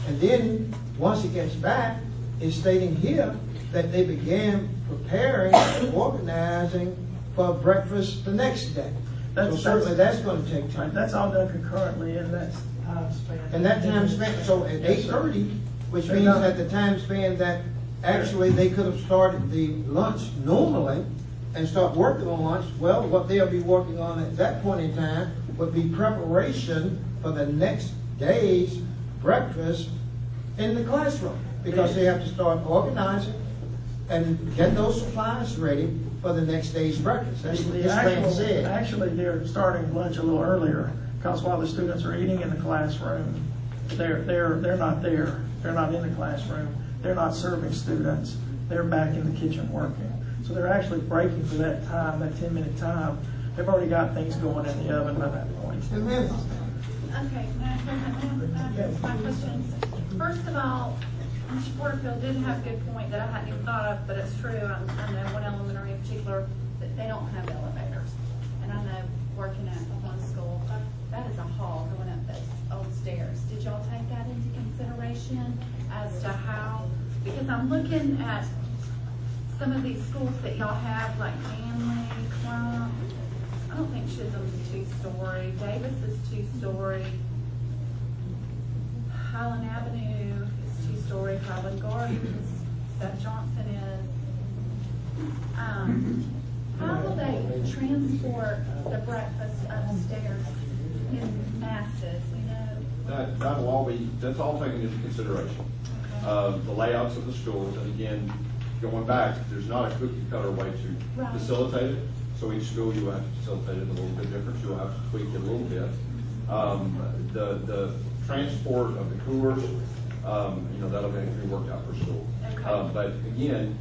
And then, once it gets back, it's stating here that they began preparing and organizing for breakfast the next day. So certainly that's going to take time. Right, that's all done concurrently, and that's time span. And that time spent, so at 8:30, which means that the time span that actually they could have started the lunch normally and start working on lunch, well, what they'll be working on at that point in time would be preparation for the next day's breakfast in the classroom, because they have to start organizing and get those supplies ready for the next day's breakfast. That's what this plan said. Actually, they're starting lunch a little earlier, because while the students are eating in the classroom, they're not there. They're not in the classroom. They're not serving students. They're back in the kitchen working. So they're actually breaking for that time, that 10-minute time. They've already got things going in the oven by that point. Okay, that's my questions. First of all, Mr. Porterfield did have a good point that I hadn't even thought of, but it's true. I know one elementary in particular that they don't have elevators. And I know working at one school, that is a haul going up those old stairs. Did y'all take that into consideration as to how, because I'm looking at some of these schools that y'all have, like Manley, Clump. I don't think Chisholm's 2-story. Davis is 2-story. Highland Avenue is 2-story. Highland Gardens, Seth Johnson is. How will they transport the breakfast upstairs in masses, you know? That will all be, that's all taken into consideration. Okay. The layouts of the schools, and again, going back, there's not a cookie cutter way to Right. facilitate it. So each school, you will have to facilitate it a little bit different. You'll have to tweak it a little bit. The transport of the coolers, that'll be worked out per school. Okay. But again,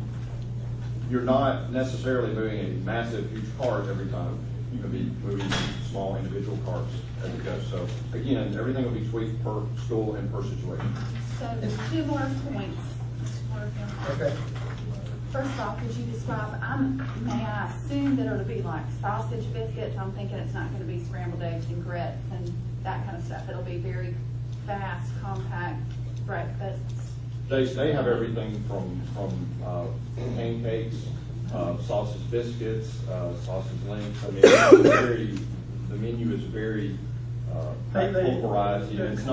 you're not necessarily moving a massive, huge cart every time. You can be moving small individual carts as it goes. So again, everything will be tweaked per school and per situation. So 2 more points, Mr. Porterfield. Okay. First off, could you describe, may I assume that it'll be like sausage biscuits? I'm thinking it's not going to be scrambled eggs and grits and that kind of stuff. It'll be very fast, compact breakfasts. They have everything from pancakes, sausage biscuits, sausage links. I mean, it's very the menu is very They- pulverized. You know, it's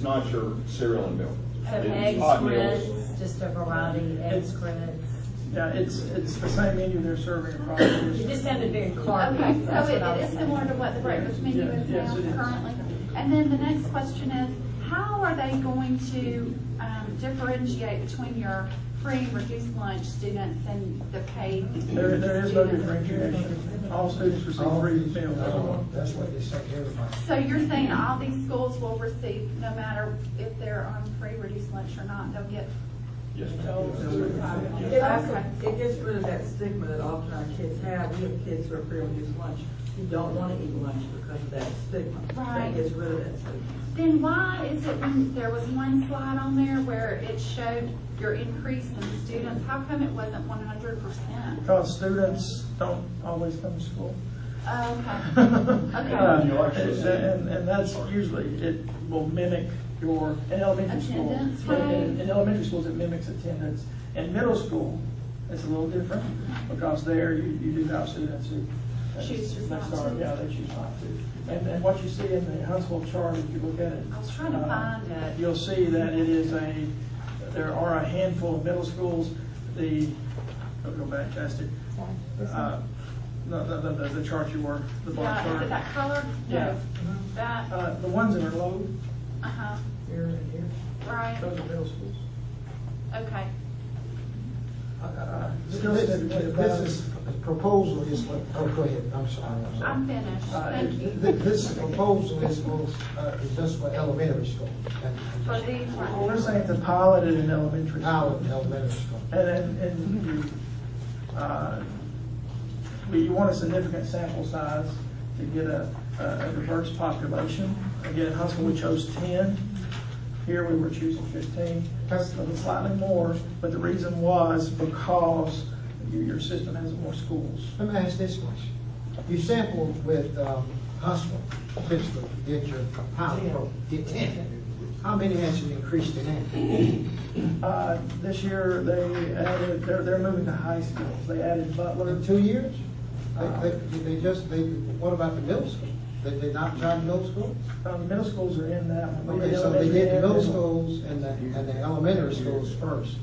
not your cereal and milk. So It's eggs, hot meals. grits, just a variety, eggs, grits. Yeah, it's the same menu they're serving across the It district. just sounded very carby. Okay, so That's what I it was is similar to what the breakfast menu Yeah, is yes, now it is. currently. And then the next question is, how are they going to differentiate between your free and reduced lunch students and the paid There is no students? differentiation. All students receive free meals. That's what they say to everybody. So you're saying all these schools will receive, no matter if they're on free, reduced lunch or not, they'll get? Yes, ma'am. It also, it gets rid of that stigma that often our kids have. We have kids who are pre-reduced lunch, who don't want to eat lunch because of that stigma. Right. That gets rid of that stigma. Then why is it when there was one slide on there where it showed your increase in students, how come it wasn't 100%? Because students don't always come to school. Okay. Okay. And that's usually, it will mimic your, in elementary school. Attendance, right. In elementary schools, it mimics attendance. In middle school, it's a little different, because there you do have students who. Choose just not to. Yeah, they choose not to. And what you see in the Huntsville chart, if you look at it. I was trying to find it. You'll see that there are a handful of middle schools, I'll go back, Chastity. The chart you were, the bar Yeah, is chart. it that color? Yeah. No. That, The ones that are low, uh-huh, here and here, right, those are middle schools. okay. This is, the proposal is what, oh, go ahead, I'm sorry. I'm finished, thank you. This proposal is just for elementary school. For these Well, we're ones. saying to pilot it in elementary. Now, elementary school. And you want a significant sample size to get a diverse population. Again, in Huntsville, we chose 10. Here, we were choosing 15. That's slightly more, but the reason was because your system has more schools. Let me ask this question. You sampled with Huntsville, Pittsburgh, did your pilot program, did 10. How many has it increased in that? This year, they're moving to high schools. They added Butler. In 2 years? What about the middle school? Did they not try the middle school? The middle schools are in that one. Okay, so they did the middle schools and the elementary schools first.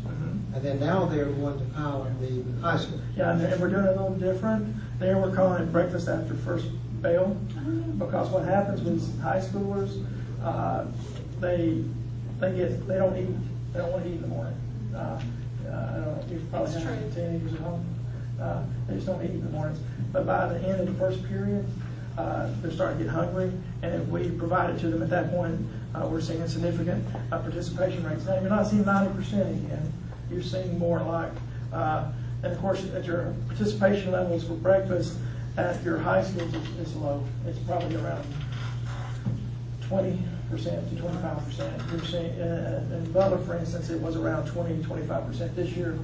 And then now they're going to pilot the high school. Yeah, and we're doing it a little different. There, we're calling it breakfast after first bell, because what happens with high schoolers, they don't eat. They don't want to eat in the morning. I don't know, you've probably had teenagers at home. They just don't eat in the mornings. But by the end of the first period, they're starting to get hungry, and if we provide it to them at that point, we're seeing significant participation rates. Now, you're not seeing 90% again. You're seeing more like, and of course, at your participation levels for breakfast at your high schools is low. It's probably around 20% to 25%. You're seeing, in Butler, for instance, it was around 20 to 25%. This year,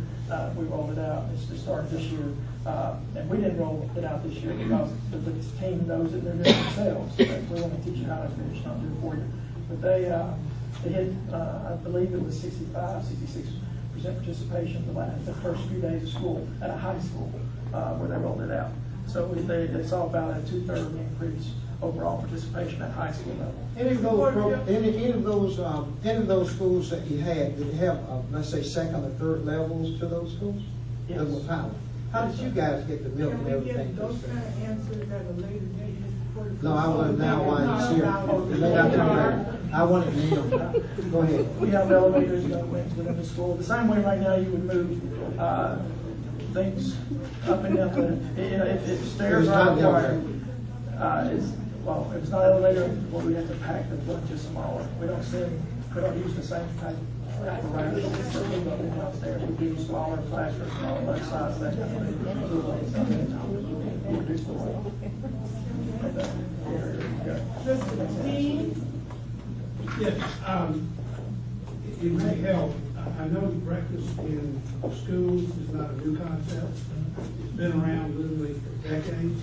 we rolled it out. It started this year. And we didn't roll it out this year because the team knows that they're doing it themselves. We want to teach you how to finish, not do it for you. But they hit, I believe it was 65, 66% participation the first few days of school at a high school where they rolled it out. So they saw about a 2/3 increase overall participation at high school level. Any of those schools that you had, did you have, let's say, second or third levels to those schools? Yes. That were pilot. How did you guys get the milk and Can we everything? get those kind of answers at a later date? No, I want to now while he's here. I want it now. Go ahead. We have elevators that went within the school. The same way right now you would move things up and down. If stairs are required, if it's not elevator, well, we have to pack the lunches smaller. We don't use the same type of apparatus that we go downstairs. We do smaller classrooms, smaller lunch size, that kind of thing. Reduce the weight. Mr. Dean? Yes, it may help. I know breakfast in schools is not a new concept. It's been around literally for decades.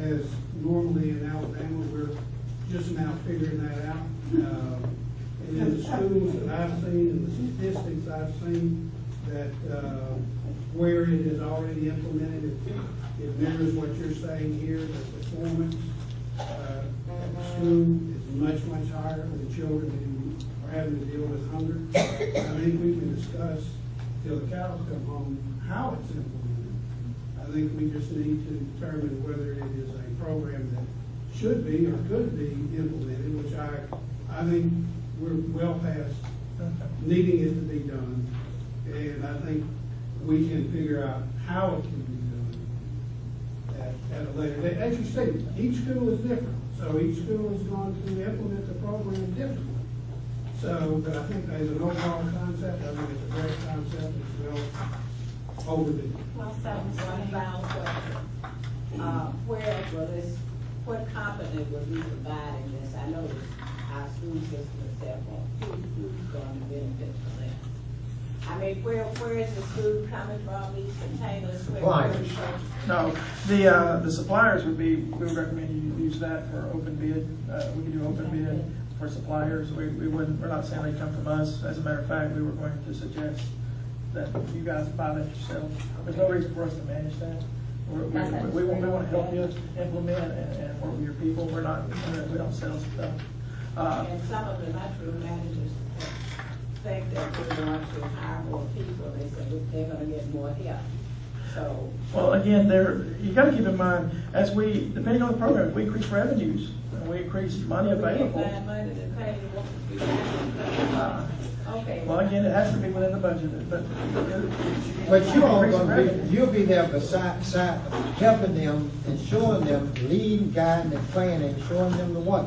As normally in Alabama, we're just now figuring that out. And in the schools that I've seen and the statistics I've seen, that where it is already implemented, it mirrors what you're saying here, the performance at the school is much, much higher for the children who are having to deal with hunger. I think we can discuss till the cows come home how it's implemented. I think we just need to determine whether it is a program that should be or could be implemented, which I think we're well past needing it to be done. And I think we can figure out how it can be done at a later date. As you say, each school is different, so each school is going to implement the program differently. So, but I think as an overall concept, I think it's a great concept, it's well overdue. One final question. Where will this, what company will be providing this? I know our school system itself, who's going to benefit from that? I mean, where is the school coming from, these containers? Suppliers. No, the suppliers would be, we would recommend you use that for open bid. We could do open bid for suppliers. We wouldn't, we're not saying they come from us. As a matter of fact, we were going to suggest that you guys buy that yourself. There's no reason for us to manage that. We want to help you implement and work with your people. We don't sell stuff. And some of the natural managers think that we're going to hire more people. They say they're going to get more help. So. Well, again, you got to keep in mind, as we, depending on the program, we increase revenues and we increase money available. We find money to pay okay. Well, again, it has to be within the budget, but you all gonna be, you'll be there beside, helping them and showing them, leading, guiding, and planning, showing them the way.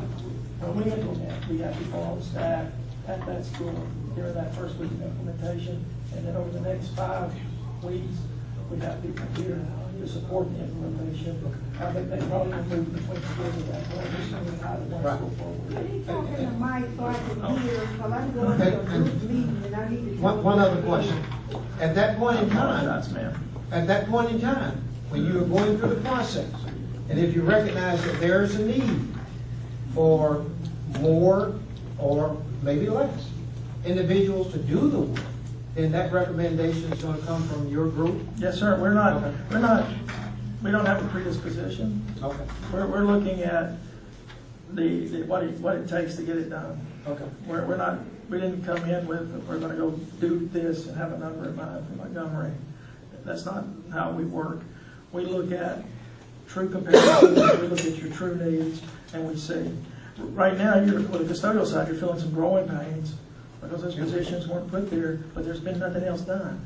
when we implement, we have people on staff at that school during that first week of implementation, and then over the next 5 weeks, we have people here to support the implementation. I think they probably will move between schools at that point, just so we have one school forward. Can you talk in the mic so I can hear, because I'm going to a group meeting and I need to. One other question. At that point in time, Apologize, ma'am. at that point in time, when you are going through the process, and if you recognize that there is a need for more or maybe less individuals to do the work, then that recommendation is going to come from your group? Yes, sir. We don't have a predisposition. Okay. We're looking at what it takes to get it done. Okay. We didn't come in with, we're gonna go do this and have a number in mind for Montgomery. That's not how we work. We look at true comparisons, we look at your true needs, and we see. Right now, with the custodial side, you're feeling some growing pains because those positions weren't put there, but there's been nothing else done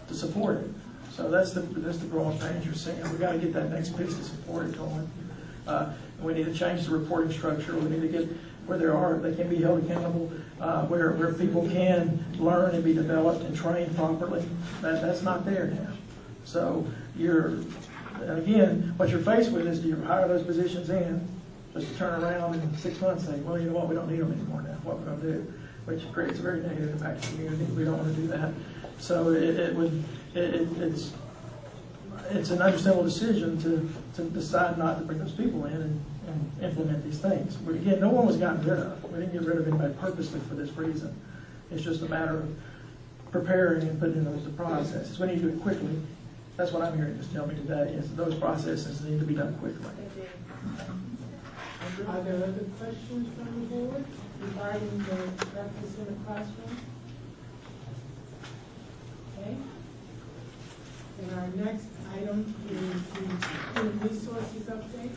to support it. So that's the growing pains you're seeing. We got to get that next piece to support it going. We need to change the reporting structure. We need to get where they can be held accountable, where people can learn and be developed and trained properly. That's not there now. So again, what you're faced with is, do you hire those positions in just to turn around in 6 months and say, well, you know what, we don't need them anymore now. What we're going to do, which creates a very negative impact to the community. We don't want to do that. So it's an understandable decision to decide not to bring those people in and implement these things. But again, no one was gotten rid of. We didn't get rid of anybody purposely for this reason. It's just a matter of preparing and putting in those processes. We need to do it quickly. That's what I'm hearing just tell me today, is that those processes need to be done quickly. Are there other questions from the board regarding the breakfast in the classroom? Okay. And our next item is the human resources update.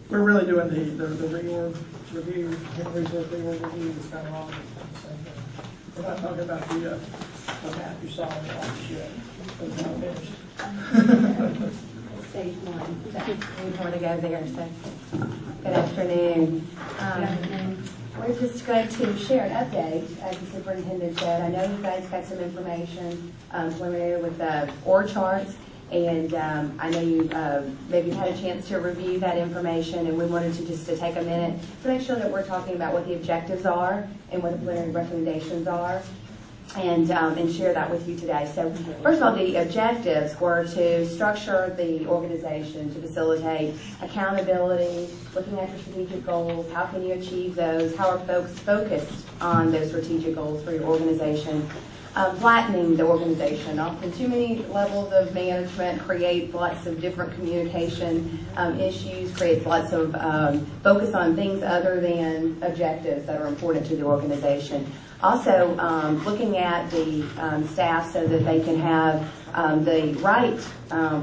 We're really doing the reorg review, human resource reorg review is kind of all the same thing. We're not talking about the map you saw in the office yet. It's not finished. Stage one. We want to go there, so good afternoon. We're just going to share an update, as the superintendent said. I know you guys got some information preliminary with the org charts, and I know you maybe had a chance to review that information, and we wanted to take a minute to make sure that we're talking about what the objectives are and what the preliminary recommendations are, and share that with you today. So first of all, the objectives were to structure the organization to facilitate accountability, looking at your strategic goals, how can you achieve those, how are folks focused on those strategic goals for your organization, flattening the organization. Often too many levels of management create lots of different communication issues, creates lots of focus on things other than objectives that are important to the organization. Also, looking at the staff so that they can have the right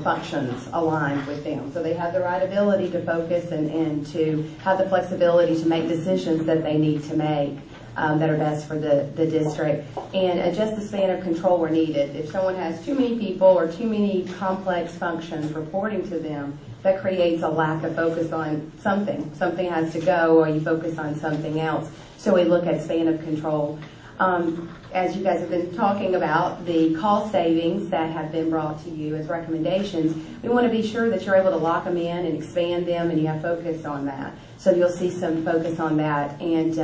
functions aligned with them. So they have the right ability to focus and to have the flexibility to make decisions that they need to make that are best for the district. And adjust the span of control where needed. If someone has too many people or too many complex functions reporting to them, that creates a lack of focus on something. Something has to go, or you focus on something else. So we look at span of control. As you guys have been talking about, the cost savings that have been brought to you as recommendations, we want to be sure that you're able to lock them in and expand them, and you have focus on that. So you'll see some focus on that. And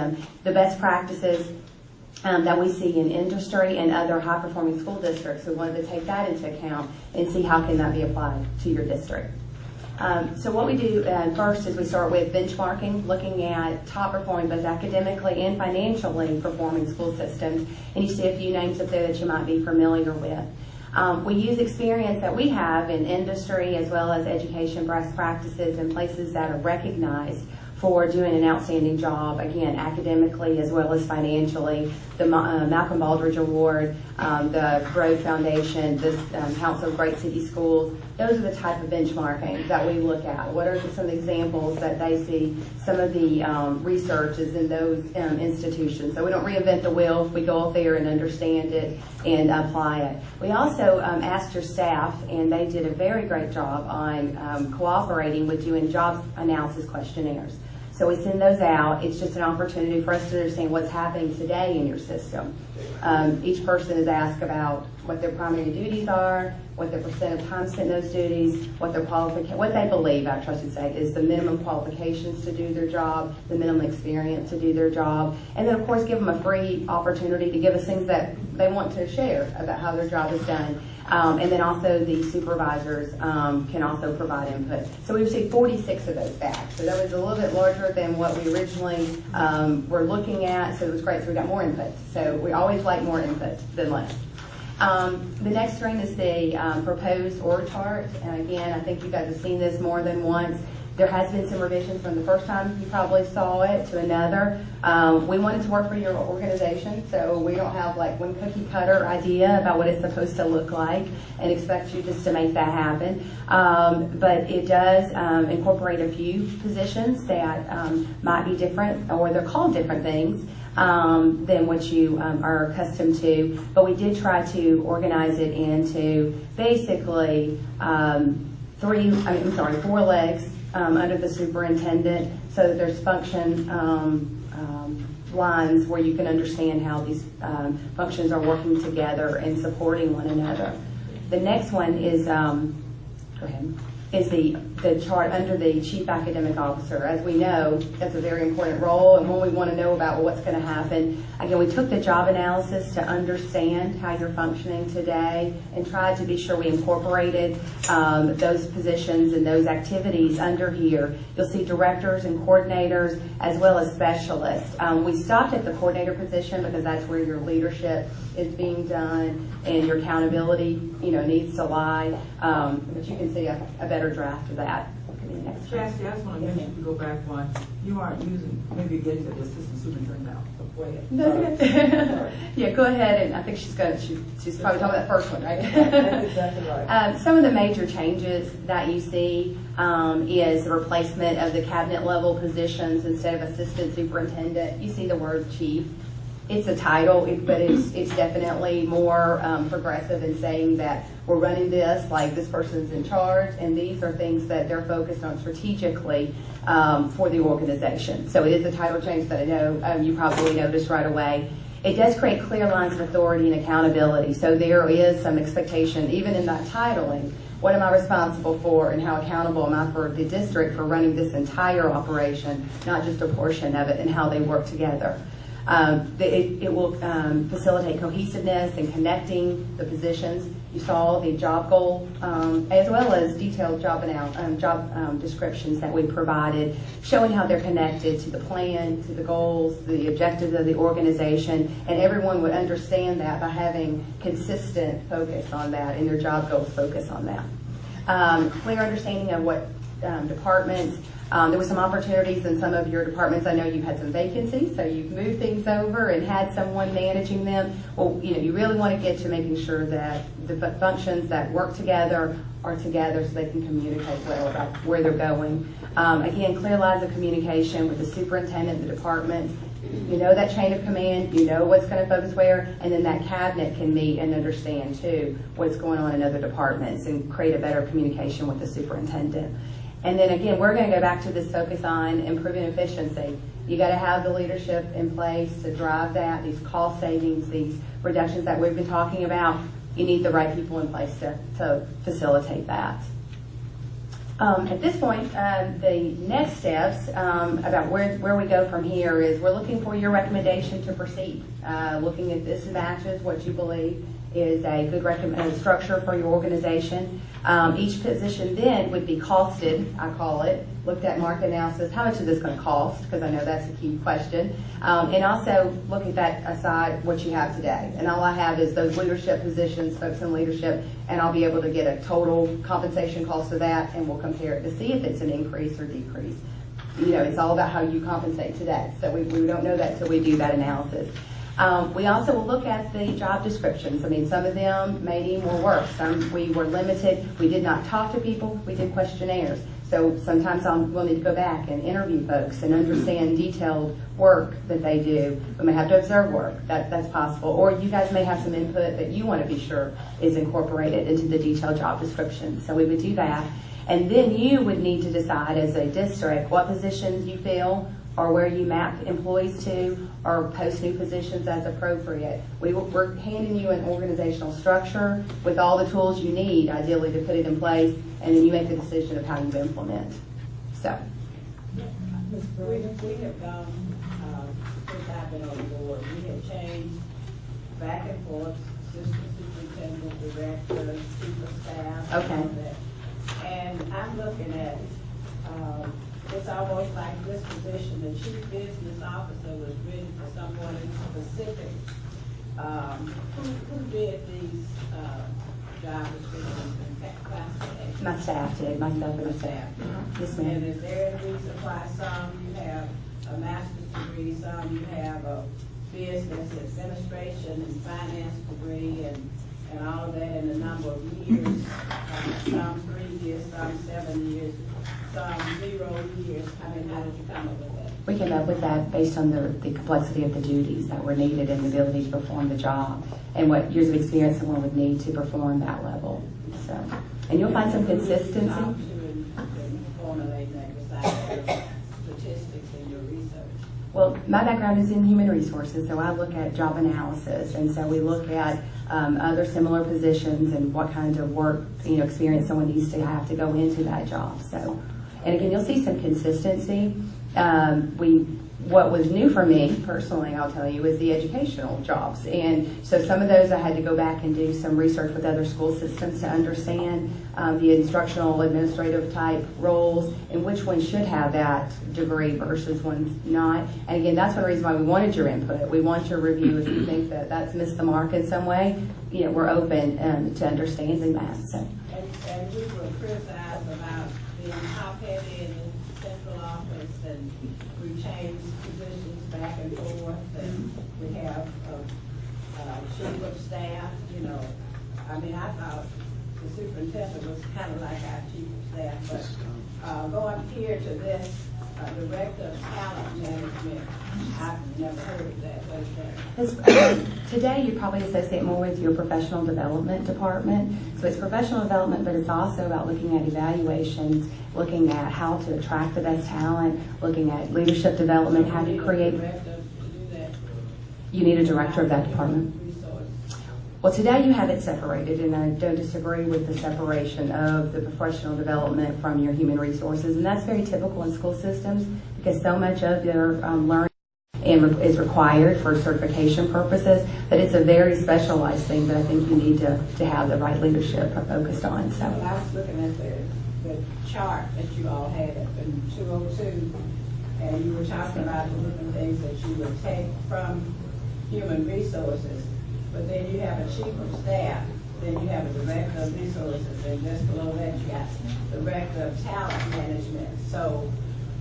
the best practices that we see in industry and other high-performing school districts, we wanted to take that into account and see how can that be applied to your district. So what we do first is we start with benchmarking, looking at top performing both academically and financially performing school systems. And you see a few names up there that you might be familiar with. We use experience that we have in industry as well as education best practices in places that are recognized for doing an outstanding job, again, academically as well as financially. The Malcolm Baldrige Award, the Broad Foundation, the Council of Great City Schools, those are the type of benchmarking that we look at. What are some examples that they see, some of the research is in those institutions. So we don't reinvent the wheel, we go out there and understand it and apply it. We also asked your staff, and they did a very great job on cooperating with doing job analysis questionnaires. So we send those out. It's just an opportunity for us to understand what's happening today in your system. Each person is asked about what their primary duties are, what their percent of time spent in those duties, what their what they believe, actually I should say, is the minimum qualifications to do their job, the minimum experience to do their job, and then of course give them a free opportunity to give us things that they want to share about how their job is done. And then also the supervisors can also provide input. So we received 46 of those back. So that was a little bit larger than what we originally were looking at. So it was great. So we got more input. So we always like more input than less. The next screen is the proposed org chart. And again, I think you guys have seen this more than once. There has been some revisions from the first time you probably saw it to another. We wanted to work for your organization, so we don't have like one cookie cutter idea about what it's supposed to look like and expect you just to make that happen. But it does incorporate a few positions that might be different, or they're called different things than what you are accustomed to. But we did try to organize it into basically 4 legs under the superintendent, so that there's function lines where you can understand how these functions are working together and supporting one another. The next one is, go ahead, is the chart under the Chief Academic Officer. As we know, that's a very important role, and when we want to know about what's going to happen, again, we took the job analysis to understand how you're functioning today and tried to be sure we incorporated those positions and those activities under here. You'll see directors and coordinators as well as specialists. We stopped at the coordinator position because that's where your leadership is being done and your accountability, needs to lie. But you can see a better draft of that. Chastity, I just want to mention, to go back one, you aren't using, maybe getting to the assistant superintendent now. Go ahead. Yeah, go ahead, and I think she's probably talking about that first one, right? That's exactly right. Some of the major changes that you see is the replacement of the cabinet level positions instead of assistant superintendent. You see the word chief. It's a title, but it's definitely more progressive in saying that we're running this, like this person's in charge, and these are things that they're focused on strategically for the organization. So it is a title change that I know you probably noticed right away. It does create clear lines of authority and accountability. So there is some expectation, even in that titling, what am I responsible for and how accountable am I for the district for running this entire operation, not just a portion of it, and how they work together. It will facilitate cohesiveness and connecting the positions. You saw the job goal, as well as detailed job descriptions that we provided, showing how they're connected to the plan, to the goals, the objectives of the organization, and everyone would understand that by having consistent focus on that and their job goals focus on that. Clear understanding of what departments. There were some opportunities in some of your departments. I know you had some vacancies, so you've moved things over and had someone managing them. Well, you really want to get to making sure that the functions that work together are together so they can communicate well about where they're going. Again, clear lines of communication with the superintendent, the department. You know that chain of command, you know what's going to focus where, and then that cabinet can meet and understand too what's going on in other departments and create a better communication with the superintendent. And then again, we're going to go back to this focus on improving efficiency. You got to have the leadership in place to drive that, these cost savings, these reductions that we've been talking about. You need the right people in place to facilitate that. At this point, the next steps about where we go from here is we're looking for your recommendation to proceed. Looking at this matches what you believe is a good structure for your organization. Each position then would be costed, I call it, looked at market analysis, how much is this going to cost, because I know that's a key question, and also look at that aside what you have today. And all I have is those leadership positions, folks in leadership, and I'll be able to get a total compensation cost of that, and we'll compare it to see if it's an increase or decrease. It's all about how you compensate today, so we don't know that until we do that analysis. We also will look at the job descriptions. I mean, some of them may need more work. Some we were limited. We did not talk to people. We did questionnaires. So sometimes we'll need to go back and interview folks and understand detailed work that they do. We may have to observe work. That's possible. Or you guys may have some input that you want to be sure is incorporated into the detailed job description. So we would do that. And then you would need to decide as a district what positions you feel or where you map employees to, or post new positions as appropriate. We're handing you an organizational structure with all the tools you need, ideally, to put it in place, and then you make the decision of how you implement. So. We have gone, since I've been on the board, we have changed back and forth, assistant superintendent, director, chief of staff. Okay. And all that. And I'm looking at, it's almost like this position, the chief business officer was written for someone specific. Who did these job descriptions and classifications? My staff did, myself and my staff. Yes, ma'am. And is there any reason why some you have a master's degree, some you have a business administration and finance degree and all of that in a number of years, some 3 years, some 7 years, some 0 years. I mean, how did you come up with that? We came up with that based on the complexity of the duties that were needed and the ability to perform the job and what years of experience someone would need to perform that level. So, and you'll find some consistency. Formulate that besides statistics in your research. Well, my background is in human resources, so I look at job analysis, and so we look at other similar positions and what kind of work, experience someone needs to have to go into that job. So, and again, you'll see some consistency. What was new for me personally, I'll tell you, is the educational jobs, and so some of those I had to go back and do some research with other school systems to understand the instructional administrative type roles and which ones should have that degree versus ones not. And again, that's one reason why we wanted your input. We want your review. If you think that that's missed the mark in some way, we're open to understanding that. So. And we were criticized about being top-heavy in the central office, and we've changed positions back and forth, and we have chief of staff, I mean, I thought the superintendent was kind of like our chief of staff, but going here to this, director of talent management, I've never heard of that. What is that? Today, you probably associate more with your professional development department. So it's professional development, but it's also about looking at evaluations, looking at how to attract the best talent, looking at leadership development, how to create. You need a director of that department. Well, today you have it separated, and I don't disagree with the separation of the professional development from your human resources, and that's very typical in school systems because so much of their learning and is required for certification purposes, but it's a very specialized thing that I think you need to have the right leadership focused on, so. Well, I was looking at the chart that you all had in 202, and you were talking about the different things that you would take from human resources, but then you have a chief of staff, then you have a director of resources, and just below that you got director of talent management. So,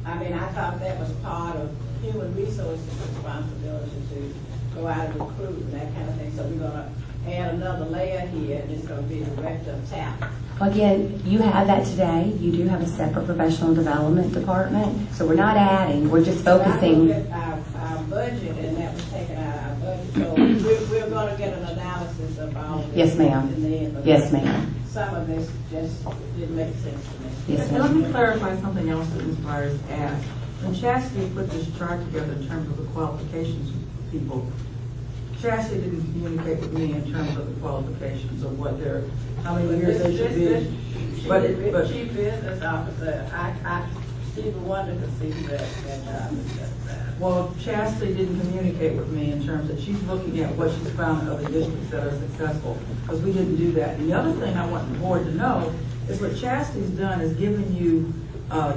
I mean, I thought that was part of human resources responsibility to go out and recruit and that kind of thing. So we're gonna add another layer here, and it's gonna be director of talent. Again, you have that today. You do have a separate professional development department, so we're not adding, we're just focusing. So I looked at our budget, and that was taken out of our budget. So we're gonna get an analysis of all of this. Yes, ma'am. in the end, Yes, ma'am. Some of this just didn't make sense to me. Yes, Let me ma'am. clarify something else that Ms. Byers asked. When Chastity put this chart together in terms of the qualifications of people, Chastity didn't communicate with me in terms of the qualifications of what their, how many years they should be. But Chief business officer, I Stephen Wonder could see that job. well, Chastity didn't communicate with me in terms that she's looking at what she's found in other districts that are successful, because we didn't do that. And the other thing I want the board to know is what Chastity's done is given you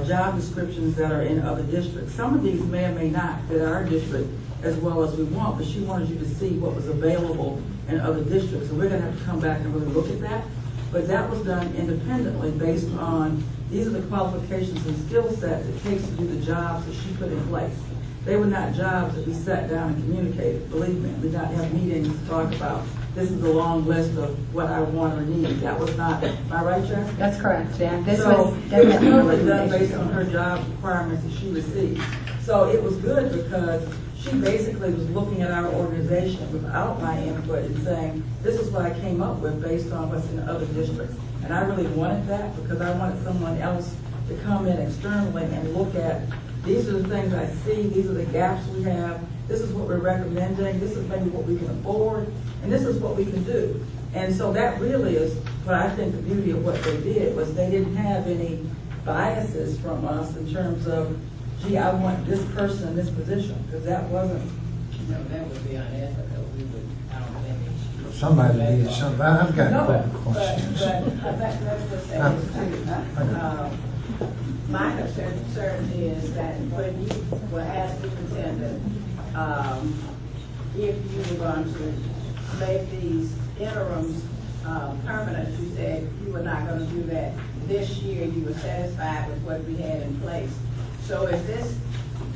job descriptions that are in other districts. Some of these may or may not fit our district as well as we want, but she wanted you to see what was available in other districts. So we're gonna have to come back and really look at that. But that was done independently based on, these are the qualifications and skill sets it takes to do the jobs that she put in place. They were not jobs that we sat down and communicated, believe me. We did not have meetings to talk about, this is a long list of what I want or need. That was not, am I right, Chastity? That's correct, yeah. This So was it was definitely totally done recommendation. based on her job requirements that she received. So it was good because she basically was looking at our organization without my input and saying, this is what I came up with based on what's in other districts. And I really wanted that because I wanted someone else to come in externally and look at, these are the things I see, these are the gaps we have, this is what we're recommending, this is maybe what we can afford, and this is what we can do. And so that really is what I think the beauty of what they did was they didn't have any biases from us in terms of, gee, I want this person in this position, because that wasn't. No, that would be unethical. We would, I don't think. Somebody did something. I've got a No, couple of questions. but let's just say this too. My concern is that when you were asked superintendent, if you were going to make these interims permanent, you said you were not going to do that this year. You were satisfied with what we had in place. So is this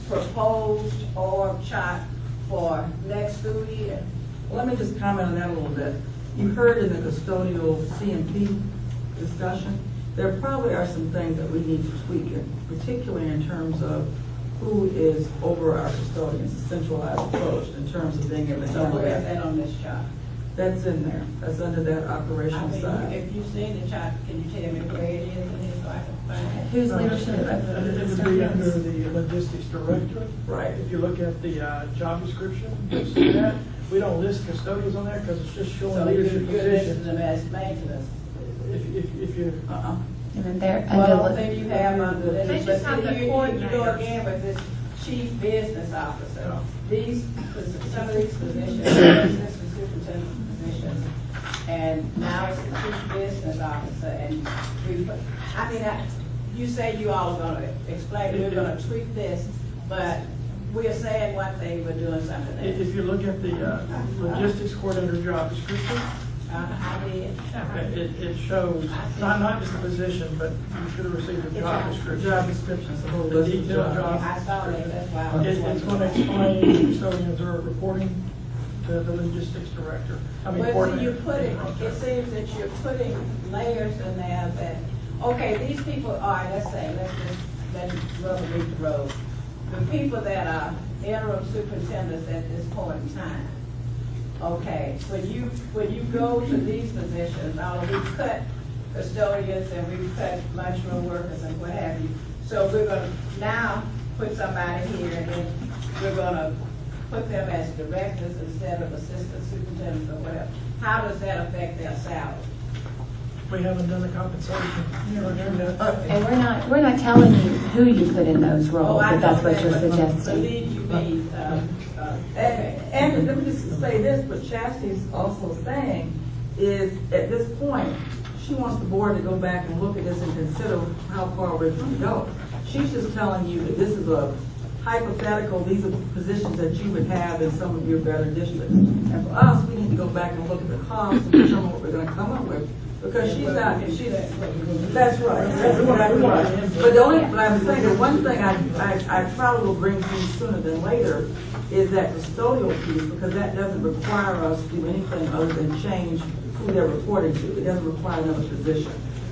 proposed or chart for next school year? Well, let me just comment on that a little bit. You heard in the custodial CMP discussion, there probably are some things that we need to tweak, particularly in terms of who is over our custodians, a centralized approach in terms of being able to So handle where is that. that on this chart? That's in there. That's under that I operational mean, side. if you've seen the chart, can you tell me where it is in here so I can find it? Whose leadership of It the would be under custodians? the logistics director. Right. If you look at the job description, you'll see that. We don't list custodians on there because it's just showing So you're leadership listing positions. them as maintenance. If you, And then there, Well, I don't under, think you have under this. They just have the You go coordinator. again with this chief business officer. These, some of these positions, are assistant superintendent positions, and now it's the chief business officer, and we, I mean, you say you all are gonna explain, we're gonna tweak this, but we're saying one thing, we're doing something else. if you look at the logistics coordinator job description, I did. it shows, not just the position, but you should have received the job description. Job description, it's a whole The list of detailed jobs. job. I saw that, that's why I was It's going to wondering. explain custodians are reporting to the logistics director. I mean, But see, coordinator. you're putting, it seems that you're putting layers in there that, okay, these people, all right, let's just, let rubber meet the road. The people that are interim superintendents at this point in time, okay, when you go to these positions, we've cut custodians and we've cut lunchroom workers and what have you. So we're gonna now put somebody here and then we're gonna put them as directors instead of assistant superintendents or whatever. How does that affect their salary? We haven't done the compensation. And we're not telling you who you put in those roles, if that's what you're suggesting. Believe you me, And let me just say this, what Chastity's also saying is, at this point, she wants the board to go back and look at this and consider how far we're going to go. She's just telling you that this is a hypothetical, these are the positions that you would have in some of your better districts. And for us, we need to go back and look at the costs and determine what we're going to come up with. Because she's not, that's right, that's exactly right. But I'm saying, the one thing I probably will bring to you sooner than later is that custodial piece, because that doesn't require us to do anything other than change who they're reporting to. It doesn't require another position.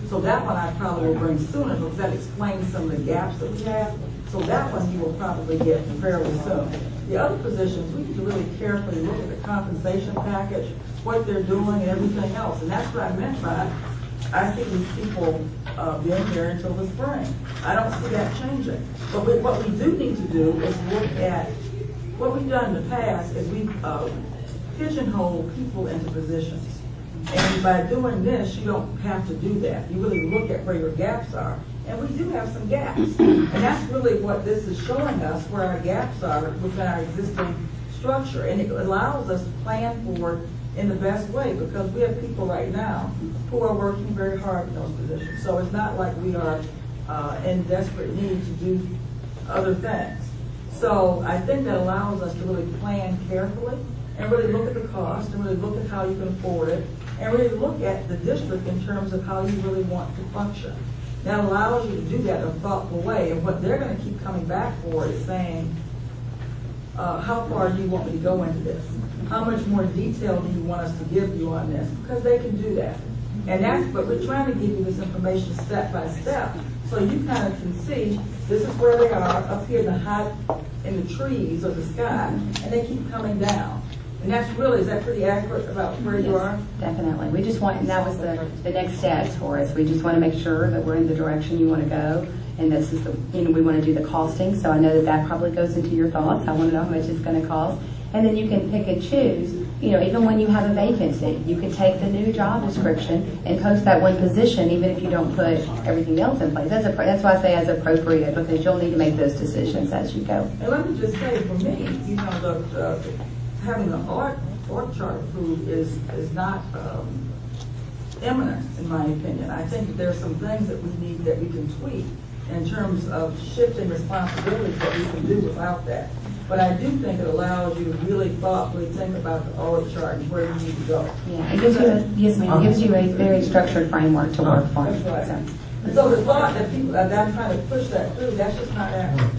So that one I probably will bring sooner, because that explains some of the gaps that we have. So that one you will probably get fairly soon. The other positions, we need to really carefully look at the compensation package, what they're doing and everything else. And that's what I meant by, I see these people being here until the spring. I don't see that changing. But what we do need to do is look at, what we've done in the past is we've pigeonholed people into positions. And by doing this, you don't have to do that. You really look at where your gaps are. And we do have some gaps. And that's really what this is showing us, where our gaps are within our existing structure. And it allows us to plan for it in the best way, because we have people right now who are working very hard in those positions. So it's not like we are in desperate need to do other things. So I think that allows us to really plan carefully and really look at the cost and really look at how you can afford it and really look at the district in terms of how you really want to function. That allows you to do that in a thoughtful way. And what they're going to keep coming back for is saying, how far do you want me to go into this? How much more detail do you want us to give you on this? Because they can do that. And that's what we're trying to give you, this information step by step, so you kind of can see this is where they are up here in the trees or the sky, and they keep coming down. And that's really, is that pretty accurate about where you are? Definitely. We just want, and that was the next steps for us. We just want to make sure that we're in the direction you want to go. And this is we want to do the costing. So I know that probably goes into your thoughts. I want to know how much it's going to cost. And then you can pick and choose, even when you have a vacancy, you can take the new job description and post that one position, even if you don't put everything else in place. That's why I say as appropriate, because you'll need to make those decisions as you go. And let me just say, for me, having an org chart approved is not imminent, in my opinion. I think that there are some things that we need that we can tweak in terms of shifting responsibilities that we can do without that. But I do think it allows you to really thoughtfully think about the org chart and where you need to go. Yeah, it gives you it gives you a very structured framework to work from. That's right. So the thought that people that I'm trying to push that through, that's just not accurate.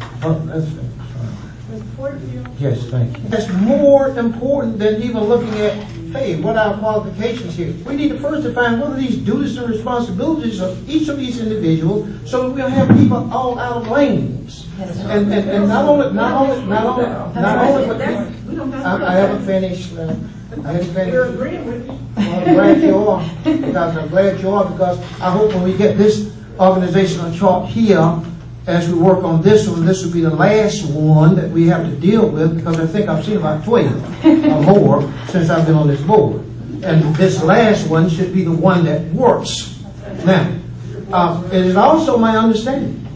Yes, thank you. That's more important than even looking at, hey, what are our qualifications here? We need to first define what are these duties and responsibilities of each of these individuals, so that we'll have people all out of lanes. Yes, sir. And not only, I haven't finished. I haven't finished. We're agreeing with you. Well, I'm glad you are, because I'm glad you are, because I hope when we get this organizational chart here, as we work on this one, this will be the last one that we have to deal with, because I think I've seen about 12 or more since I've been on this board. And this last one should be the one that works. Now, it is also my understanding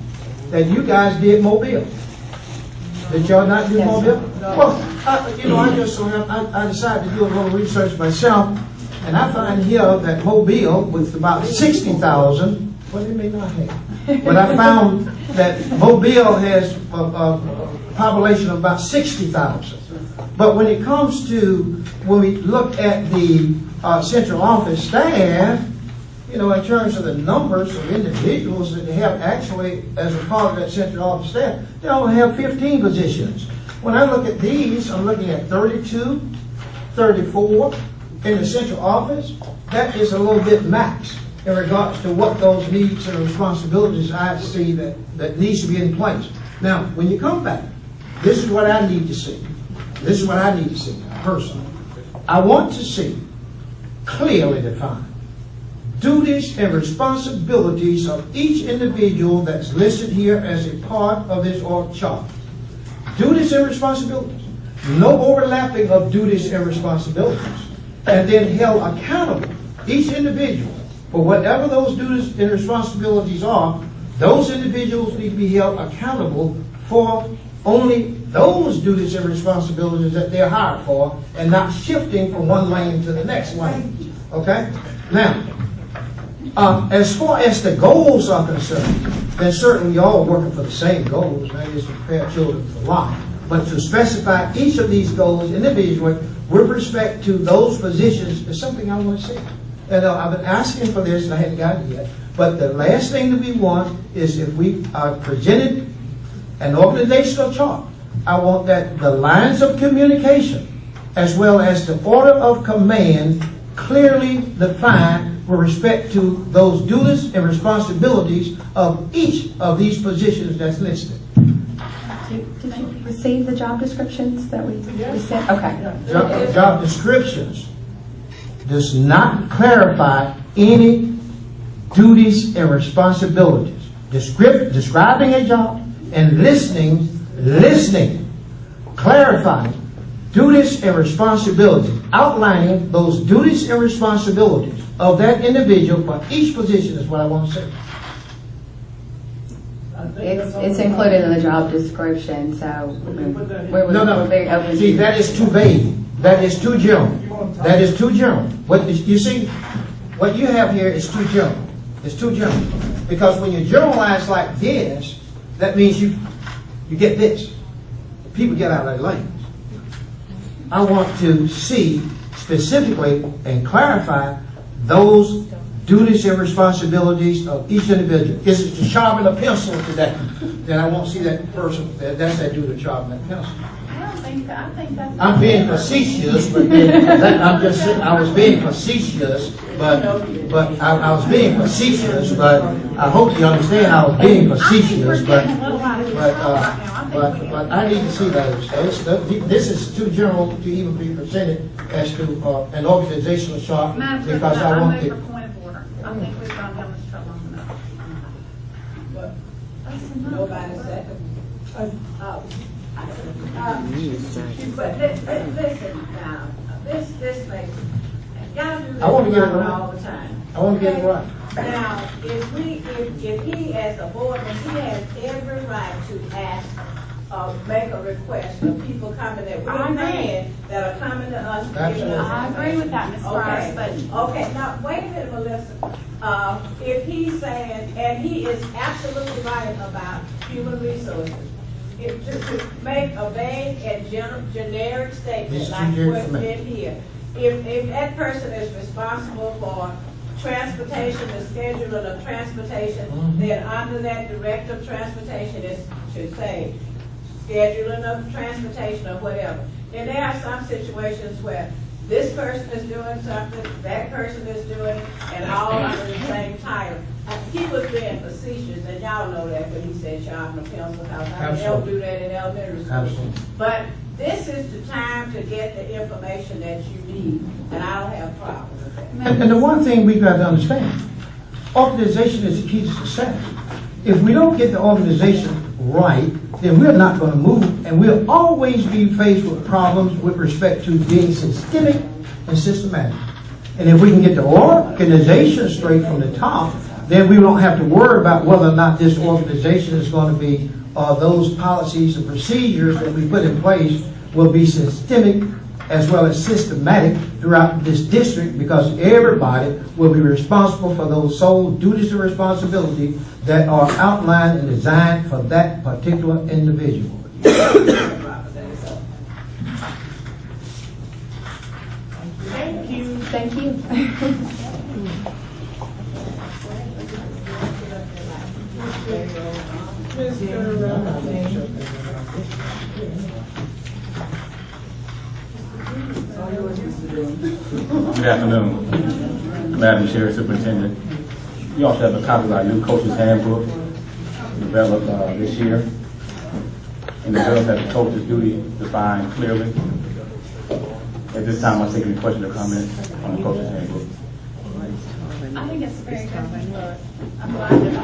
that you guys did Mobile. Did y'all not do Mobile? Well, I decided to do a little research myself, and I find here that Mobile, with about 60,000, well, they may not have. But I found that Mobile has a population of about 60,000. But when it comes to, when we look at the central office staff, in terms of the numbers of individuals that they have actually as a part of that central office staff, they only have 15 positions. When I look at these, I'm looking at 32, 34 in the central office. That is a little bit max in regards to what those needs and responsibilities I see that needs to be in place. Now, when you come back, this is what I need to see. This is what I need to see, personally. I want to see clearly defined duties and responsibilities of each individual that's listed here as a part of this org chart. Duties and responsibilities. No overlapping of duties and responsibilities. And then held accountable, each individual, for whatever those duties and responsibilities are, those individuals need to be held accountable for only those duties and responsibilities that they're hired for, and not shifting from one lane to the next lane. Okay? Now, as far as the goals are concerned, then certainly y'all are working for the same goals, that is to prepare children for life. But to specify each of these goals individually with respect to those positions is something I want to see. And I've been asking for this and I hadn't gotten it yet. But the last thing that we want is, if we are presented an organizational chart, I want that the lines of communication as well as the order of command clearly defined with respect to those duties and responsibilities of each of these positions that's listed. Did you receive the job descriptions that we sent? Okay. Job descriptions does not clarify any duties and responsibilities. Describing a job and listening, clarifying duties and responsibilities, outlining those duties and responsibilities of that individual for each position is what I want to say. It's included in the job description, so we're very open. See, that is too vague. That is too general. That is too general. You see, what you have here is too general. It's too general. Because when you generalize like this, that means you get this. People get out of their lanes. I want to see specifically and clarify those duties and responsibilities of each individual. Is it to sharpen a pencil today? Then I won't see that person. That's that duty to sharpen that pencil. I think that's. I'm being facetious, but I'm just saying, I was being facetious, but I was being facetious, but I hope you understand I was being facetious, but I need to see those. This is too general to even be presented as to an organizational chart, because I want to. Point of order. I think we've gone down this trail long enough. Nobody second. But listen now, this makes, gotta do this I want to get it right. all the time. I want to get it right. Now, if he as a board, he has every right to ask, make a request of people coming that we're paying, that are coming to us. Giving us I agree with that, Ms. Price, but. Okay, now, wait a minute, Melissa. If he's saying, and he is absolutely right about human resources, to make a vague and generic statement like what's in here. If that person is responsible for transportation, the scheduling of transportation, then under that director of transportation, it should say scheduling of transportation or whatever. And there are some situations where this person is doing something, that person is doing it, and all under the same title. He was being facetious, and y'all know that when he said sharpen a pencil, because they don't do that in elementary school. Absolutely. But this is the time to get the information that you need, and I don't have a problem with that. And the one thing we've got to understand, organization is the key to success. If we don't get the organization right, then we're not going to move, and we'll always be faced with problems with respect to being systemic and systematic. And if we can get the organization straight from the top, then we don't have to worry about whether or not this organization is going to be, those policies and procedures that we put in place will be systemic as well as systematic throughout this district, because everybody will be responsible for those sole duties and responsibilities that are outlined and designed for that particular individual. Thank you. Thank you. Good afternoon, Madam Chair, Superintendent. You also have a copy of our new coach's handbook developed this year. And the bill has the coach's duty defined clearly. At this time, I'll take any questions or comments on the coach's handbook. I think it's very good look. I'm glad that I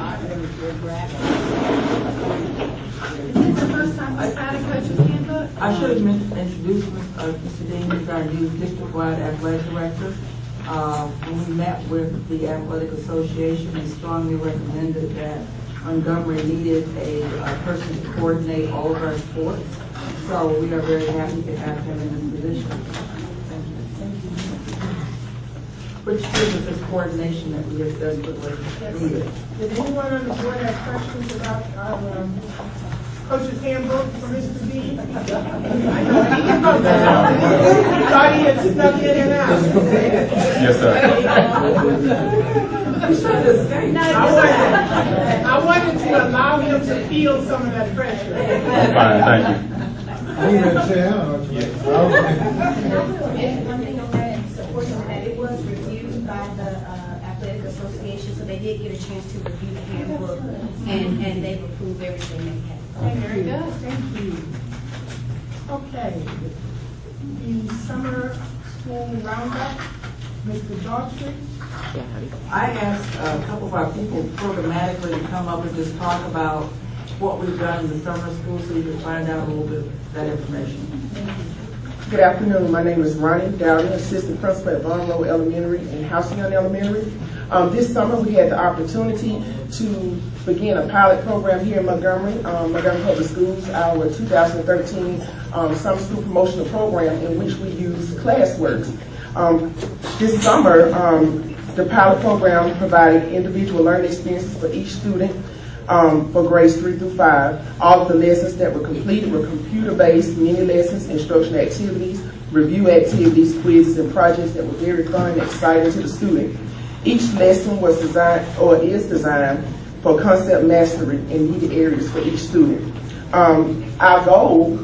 Is this the first time we've had a coach's handbook? I should have introduced Mr. Dean as our new district-wide athletic director. When we met with the Athletic Association, they strongly recommended that Montgomery needed a person to coordinate all of our sports. So we are very happy to have him in this position. Thank you. Which gives us this coordination that we have desperately needed. Did anyone on the board have questions about our coach's handbook for Mr. B? I know he thought he had snuck in and out. Yes, sir. I wanted to allow him to feel some of that pressure. Fine, thank you. I'm going to say, I don't know what to make. One thing on that, and supporting that, it was reviewed by the Athletic Association, so they did get a chance to review the handbook, and they've approved everything they had. Very good, thank you. Okay, the summer school roundup, Mr. Daughtry. I asked a couple of our people programmatically to come up and just talk about what we've done in the summer school so you can find out a little bit of that information. Good afternoon. My name is Ronnie Dowdy, Assistant Principal at Von Rowe Elementary and Halcyon Elementary. This summer we had the opportunity to begin a pilot program here in Montgomery, Montgomery Public Schools, our 2013 Summer School Promotional Program in which we use ClassWorks. This summer, the pilot program provided individual learning experiences for each student for grades 3 through 5. All of the lessons that were completed were computer-based, mini lessons, instructional activities, review activities, quizzes, and projects that were very fun and exciting to the student. Each lesson was designed, or is designed, for concept mastery in needed areas for each student. Our goal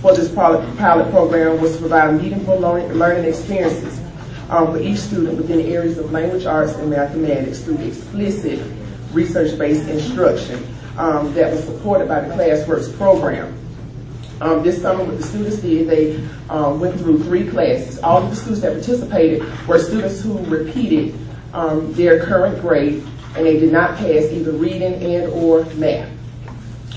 for this pilot program was to provide meaningful learning experiences for each student within areas of language arts and mathematics through explicit research-based instruction that was supported by the ClassWorks program. This summer what the students did, they went through 3 classes. All of the students that participated were students who repeated their current grade and they did not pass either reading and or math.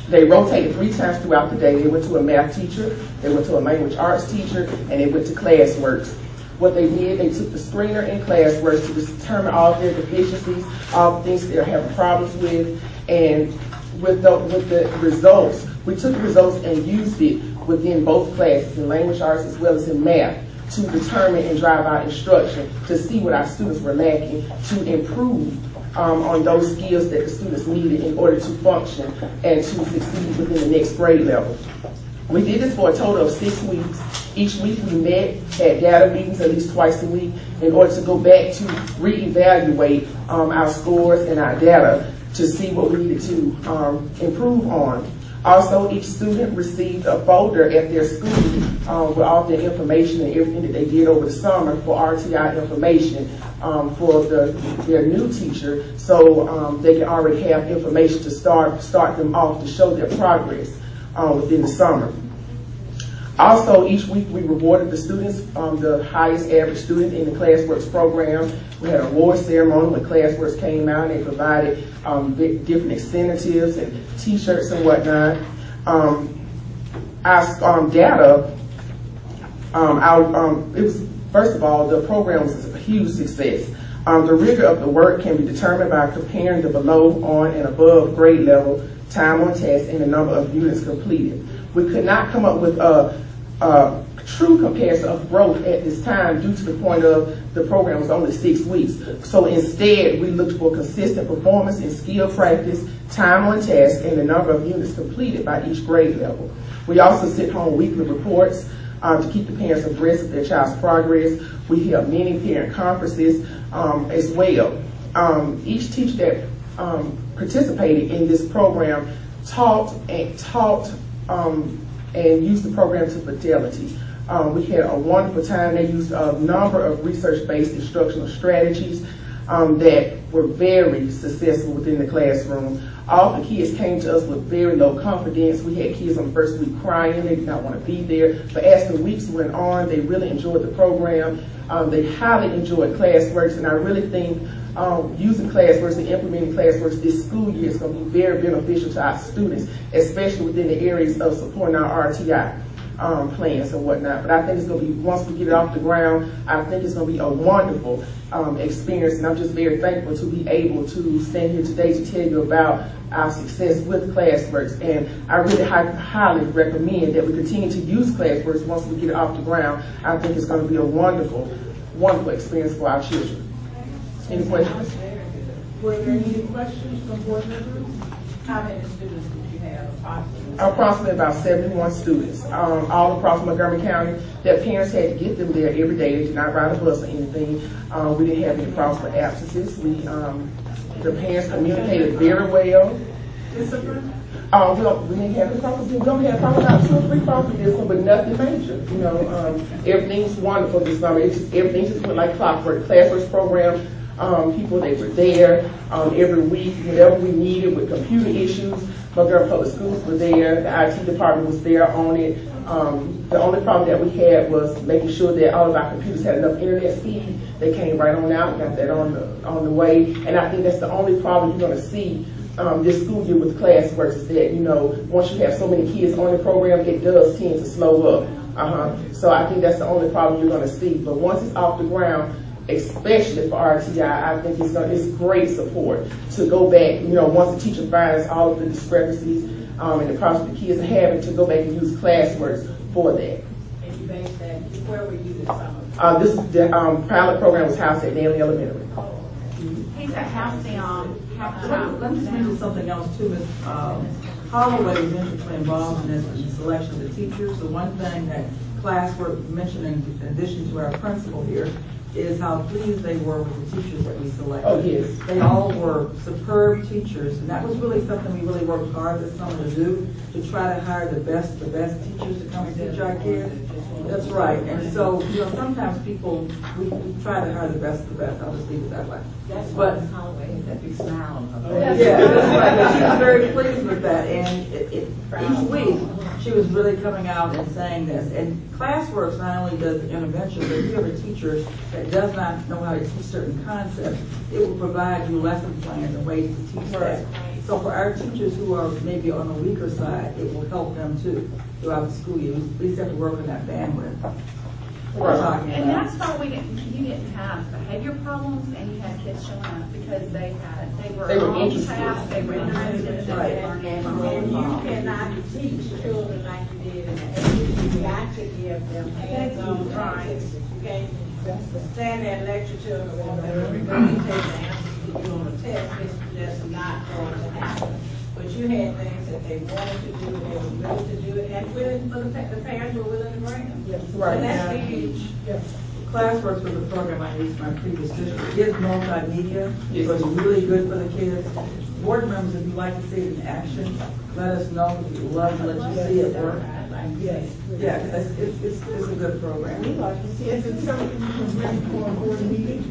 They rotated 3 times throughout the day. They went to a math teacher, they went to a language arts teacher, and they went to ClassWorks. What they did, they took the screener in ClassWorks to determine all of their deficiencies, all the things they're having problems with, and with the results, we took the results and used it within both classes, in language arts as well as in math, to determine and drive our instruction to see what our students were lacking to improve on those skills that the students needed in order to function and to succeed within the next grade level. We did this for a total of 6 weeks. Each week we met, had data meetings at least twice a week in order to go back to reevaluate our scores and our data to see what we needed to improve on. Also, each student received a folder at their school with all their information and everything that they did over the summer for RTI information for their new teacher, so they can already have information to start them off to show their progress within the summer. Also, each week we rewarded the students, the highest average student in the ClassWorks program. We had an award ceremony when ClassWorks came out and they provided different incentives and t-shirts and whatnot. Our data, it was, first of all, the program was a huge success. The rigor of the work can be determined by comparing the below, on, and above grade level, time on task, and the number of units completed. We could not come up with a true comparison of growth at this time due to the point of the program was only 6 weeks. So instead, we looked for consistent performance in skill practice, time on task, and the number of units completed by each grade level. We also sent home weekly reports to keep the parents abreast of their child's progress. We held many parent conferences as well. Each teacher that participated in this program taught and used the program to fidelity. We had a wonderful time. They used a number of research-based instructional strategies that were very successful within the classroom. All the kids came to us with very low confidence. We had kids on the first week crying, they did not want to be there. But as the weeks went on, they really enjoyed the program. They highly enjoyed ClassWorks, and I really think using ClassWorks and implementing ClassWorks this school year is going to be very beneficial to our students, especially within the areas of supporting our RTI. plans and whatnot. But I think it's going to be, once we get it off the ground, I think it's going to be a wonderful experience. And I'm just very thankful to be able to stand here today to tell you about our success with ClassWorks. And I really highly recommend that we continue to use ClassWorks once we get it off the ground. I think it's going to be a wonderful, wonderful experience for our children. Any questions? Were there any questions from board members? How many students did you have approximately? Approximately about 71 students, all across Montgomery County. Their parents had to get them there every day. They did not ride a bus or anything. We didn't have any problems with absences. The parents communicated very well. Discipline? We didn't have any problems. We don't have probably about 2 or 3 problems this one, but nothing major. You know, everything's wonderful this summer. Everything just went like clockwork. ClassWorks program. People, they were there every week, whatever we needed with computer issues. Montgomery Public Schools were there. The IT department was there on it. The only problem that we had was making sure that all of our computers had enough internet speed. They came right on out, got that on the way. And I think that's the only problem you're going to see this school year with ClassWorks is that, you know, once you have so many kids on the program, it does tend to slow up. So I think that's the only problem you're going to see. But once it's off the ground, especially for RTI, I think it's great support to go back, you know, once the teacher finds all of the discrepancies and the problems the kids are having, to go back and use ClassWorks for that. And you based that, where were you this summer? This is the pilot program was housed at Daly Elementary. He's at Halcyon. Let me just mention something else too. Ms. Holloway is intricately involved in this, in the selection of the teachers. The one thing that ClassWorks mentioned in addition to our principal here is how pleased they were with the teachers that we selected. Oh, yes. They all were superb teachers, and that was really something we really worked hard this summer to do, to try to hire the best teachers to come and teach our kids. That's right. And so, you know, sometimes people, we try to hire the best. I'll just leave it that way. That's But Ms. Holloway has that big smile on her face. yeah, that's right. But she was very pleased with that, and each week she was really coming out and saying this. And ClassWorks not only does the intervention, but if you have a teacher that does not know how to teach certain concepts, it will provide you lesson plans and ways to teach that. So for our teachers who are maybe on the weaker side, it will help them too throughout the school year. We at least have to work on that bandwidth. And that's why you didn't have behavior problems, and you had kids showing up because they were on interested. task, they were interested in Right. learning. And you cannot teach children like you did in the 80s. You got to give them hands-on practice. You can't stand there and lecture children when they're regurgitating the answers to you on a test. It's just not going to happen. But you had things that they wanted to do, they were willing to do it, and the parents were willing to bring them. Yes. Right. And that's huge. Yes. ClassWorks was a program I used in my previous district. It is multimedia. It was really good for the kids. Board members, if you'd like to see it in action, let us know. We'd love to let you see it work. Yes. Yeah, it's a good program. We'd like to see, is it something you can bring for a board meeting?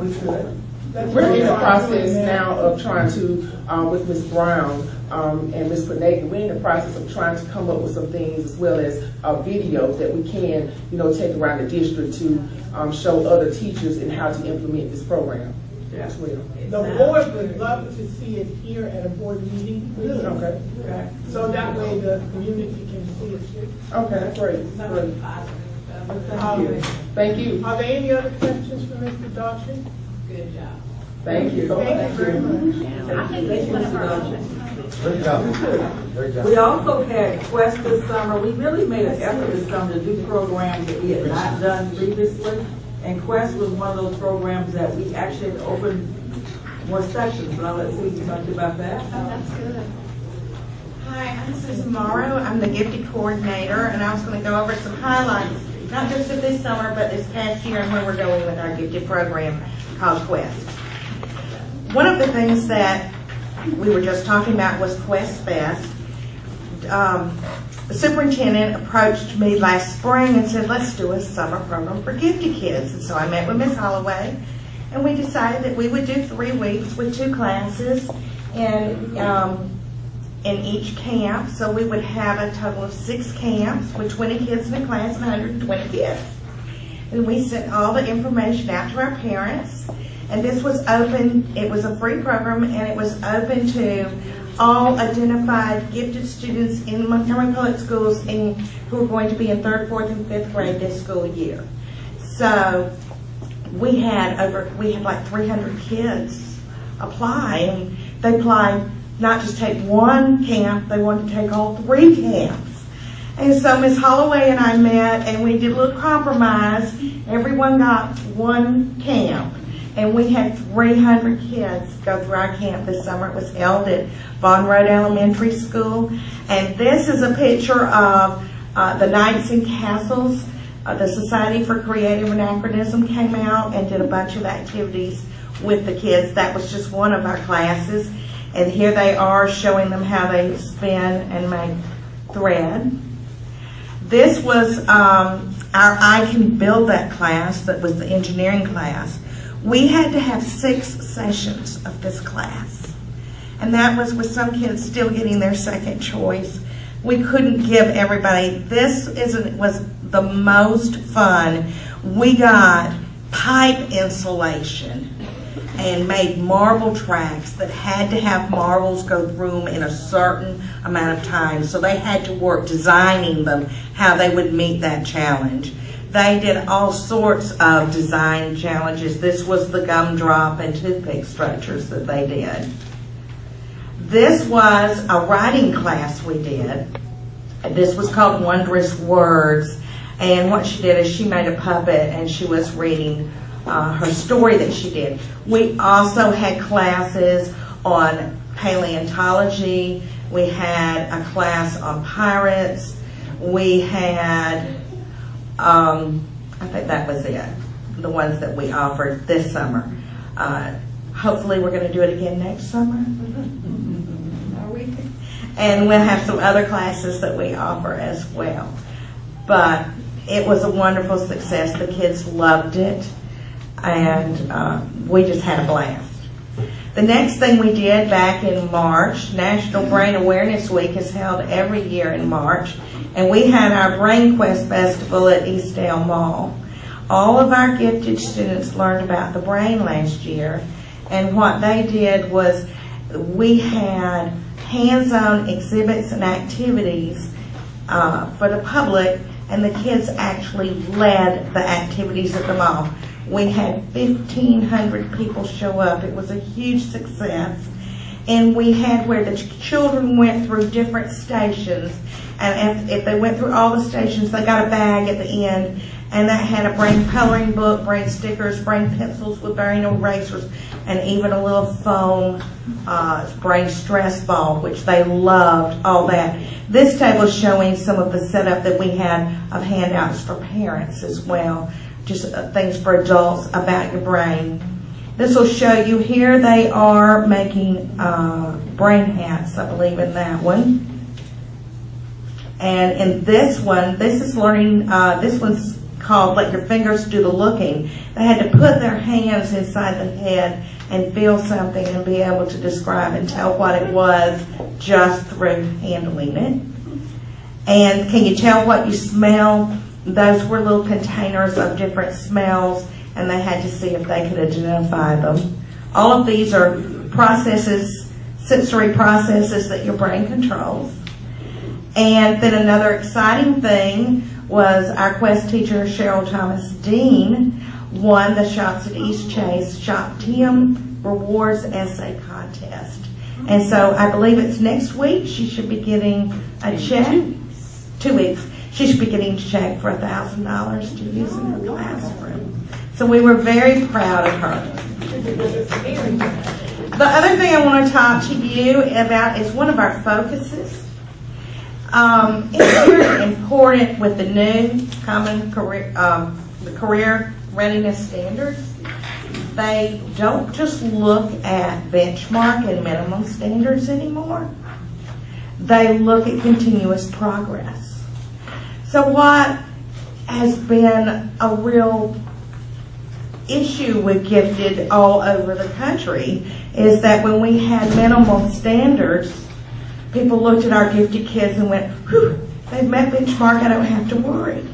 We could. We're in the process now of trying to, with Ms. Brown and Ms. Panagin, we're in the process of trying to come up with some things as well as videos that we can, you know, take around the district to show other teachers in how to implement this program as well. The board would love to see it here at a board meeting. Okay. So that way the community can see it too. Okay, great. Something positive. Thank you. Are there any other questions for Mr. Daughtry? Good job. Thank you. Thank you very much. I think it's one of our. Great job. Great job. We also had Quest this summer. We really made an effort this summer to do programs that we had not done previously. And Quest was one of those programs that we actually had opened more sections, but I'll let Susie talk to you about that. Oh, that's good. Hi, I'm Susan Morrow. I'm the gifted coordinator, and I was going to go over some highlights, not just of this summer, but this past year and where we're going with our gifted program called Quest. One of the things that we were just talking about was Quest Fest. The superintendent approached me last spring and said, let's do a summer program for gifted kids. And so I met with Ms. Holloway, and we decided that we would do 3 weeks with 2 classes in each camp. So we would have a total of 6 camps with 20 kids in a class and 120 kids. And we sent all the information out to our parents. And this was open, it was a free program, and it was open to all identified gifted students in Montgomery Public Schools who are going to be in 3rd, 4th, and 5th grade this school year. So we had like 300 kids apply, and they applied not just take one camp, they wanted to take all 3 camps. And so Ms. Holloway and I met, and we did a little compromise. Everyone got 1 camp, and we had 300 kids go through our camp this summer. It was held at Vaughn Road Elementary School. And this is a picture of the Knights and Castles. The Society for Creative Anachronism came out and did a bunch of activities with the kids. That was just one of our classes. And here they are showing them how they spin and make thread. This was our I Can Build That class, that was the engineering class. We had to have 6 sessions of this class. And that was with some kids still getting their second choice. We couldn't give everybody, was the most fun. We got pipe insulation and made marble tracks that had to have marbles go through them in a certain amount of time. So they had to work designing them, how they would meet that challenge. They did all sorts of design challenges. This was the gumdrop and toothpick structures that they did. This was a writing class we did. This was called Wondrous Words. And what she did is she made a puppet and she was reading her story that she did. We also had classes on paleontology. We had a class on pirates. We had, I think that was it, the ones that we offered this summer. Hopefully we're going to do it again next summer. Are we? And we'll have some other classes that we offer as well. But it was a wonderful success. The kids loved it. And we just had a blast. The next thing we did back in March, National Brain Awareness Week is held every year in March, and we had our Brain Quest Festival at Eastdale Mall. All of our gifted students learned about the brain last year, and what they did was we had hands-on exhibits and activities for the public, and the kids actually led the activities at the mall. We had 1,500 people show up. It was a huge success. And we had where the children went through different stations. And if they went through all the stations, they got a bag at the end. And that had a brain coloring book, brain stickers, brain pencils with brain erasers, and even a little foam brain stress ball, which they loved, all that. This table is showing some of the setup that we had of handouts for parents as well. Just things for adults about your brain. This will show you here they are making brain hats, I believe, in that one. And in this one, this is learning, this one's called Let Your Fingers Do the Looking. They had to put their hands inside the head and feel something and be able to describe and tell what it was just through handling it. And can you tell what you smell? Those were little containers of different smells, and they had to see if they could identify them. All of these are processes, sensory processes that your brain controls. And then another exciting thing was our Quest teacher, Cheryl Thomas Dean, won the Shots at East Chase Shop Team Rewards Essay Contest. And so I believe it's next week. She should be getting a check. 2 weeks. She should be getting a check for $1,000 to use in her classroom. So we were very proud of her. The other thing I want to talk to you about is one of our focuses. It's very important with the new common career, the career readiness standards. They don't just look at benchmark and minimum standards anymore. They look at continuous progress. So what has been a real issue with gifted all over the country is that when we had minimal standards, people looked at our gifted kids and went, whew, they've met benchmark, I don't have to worry.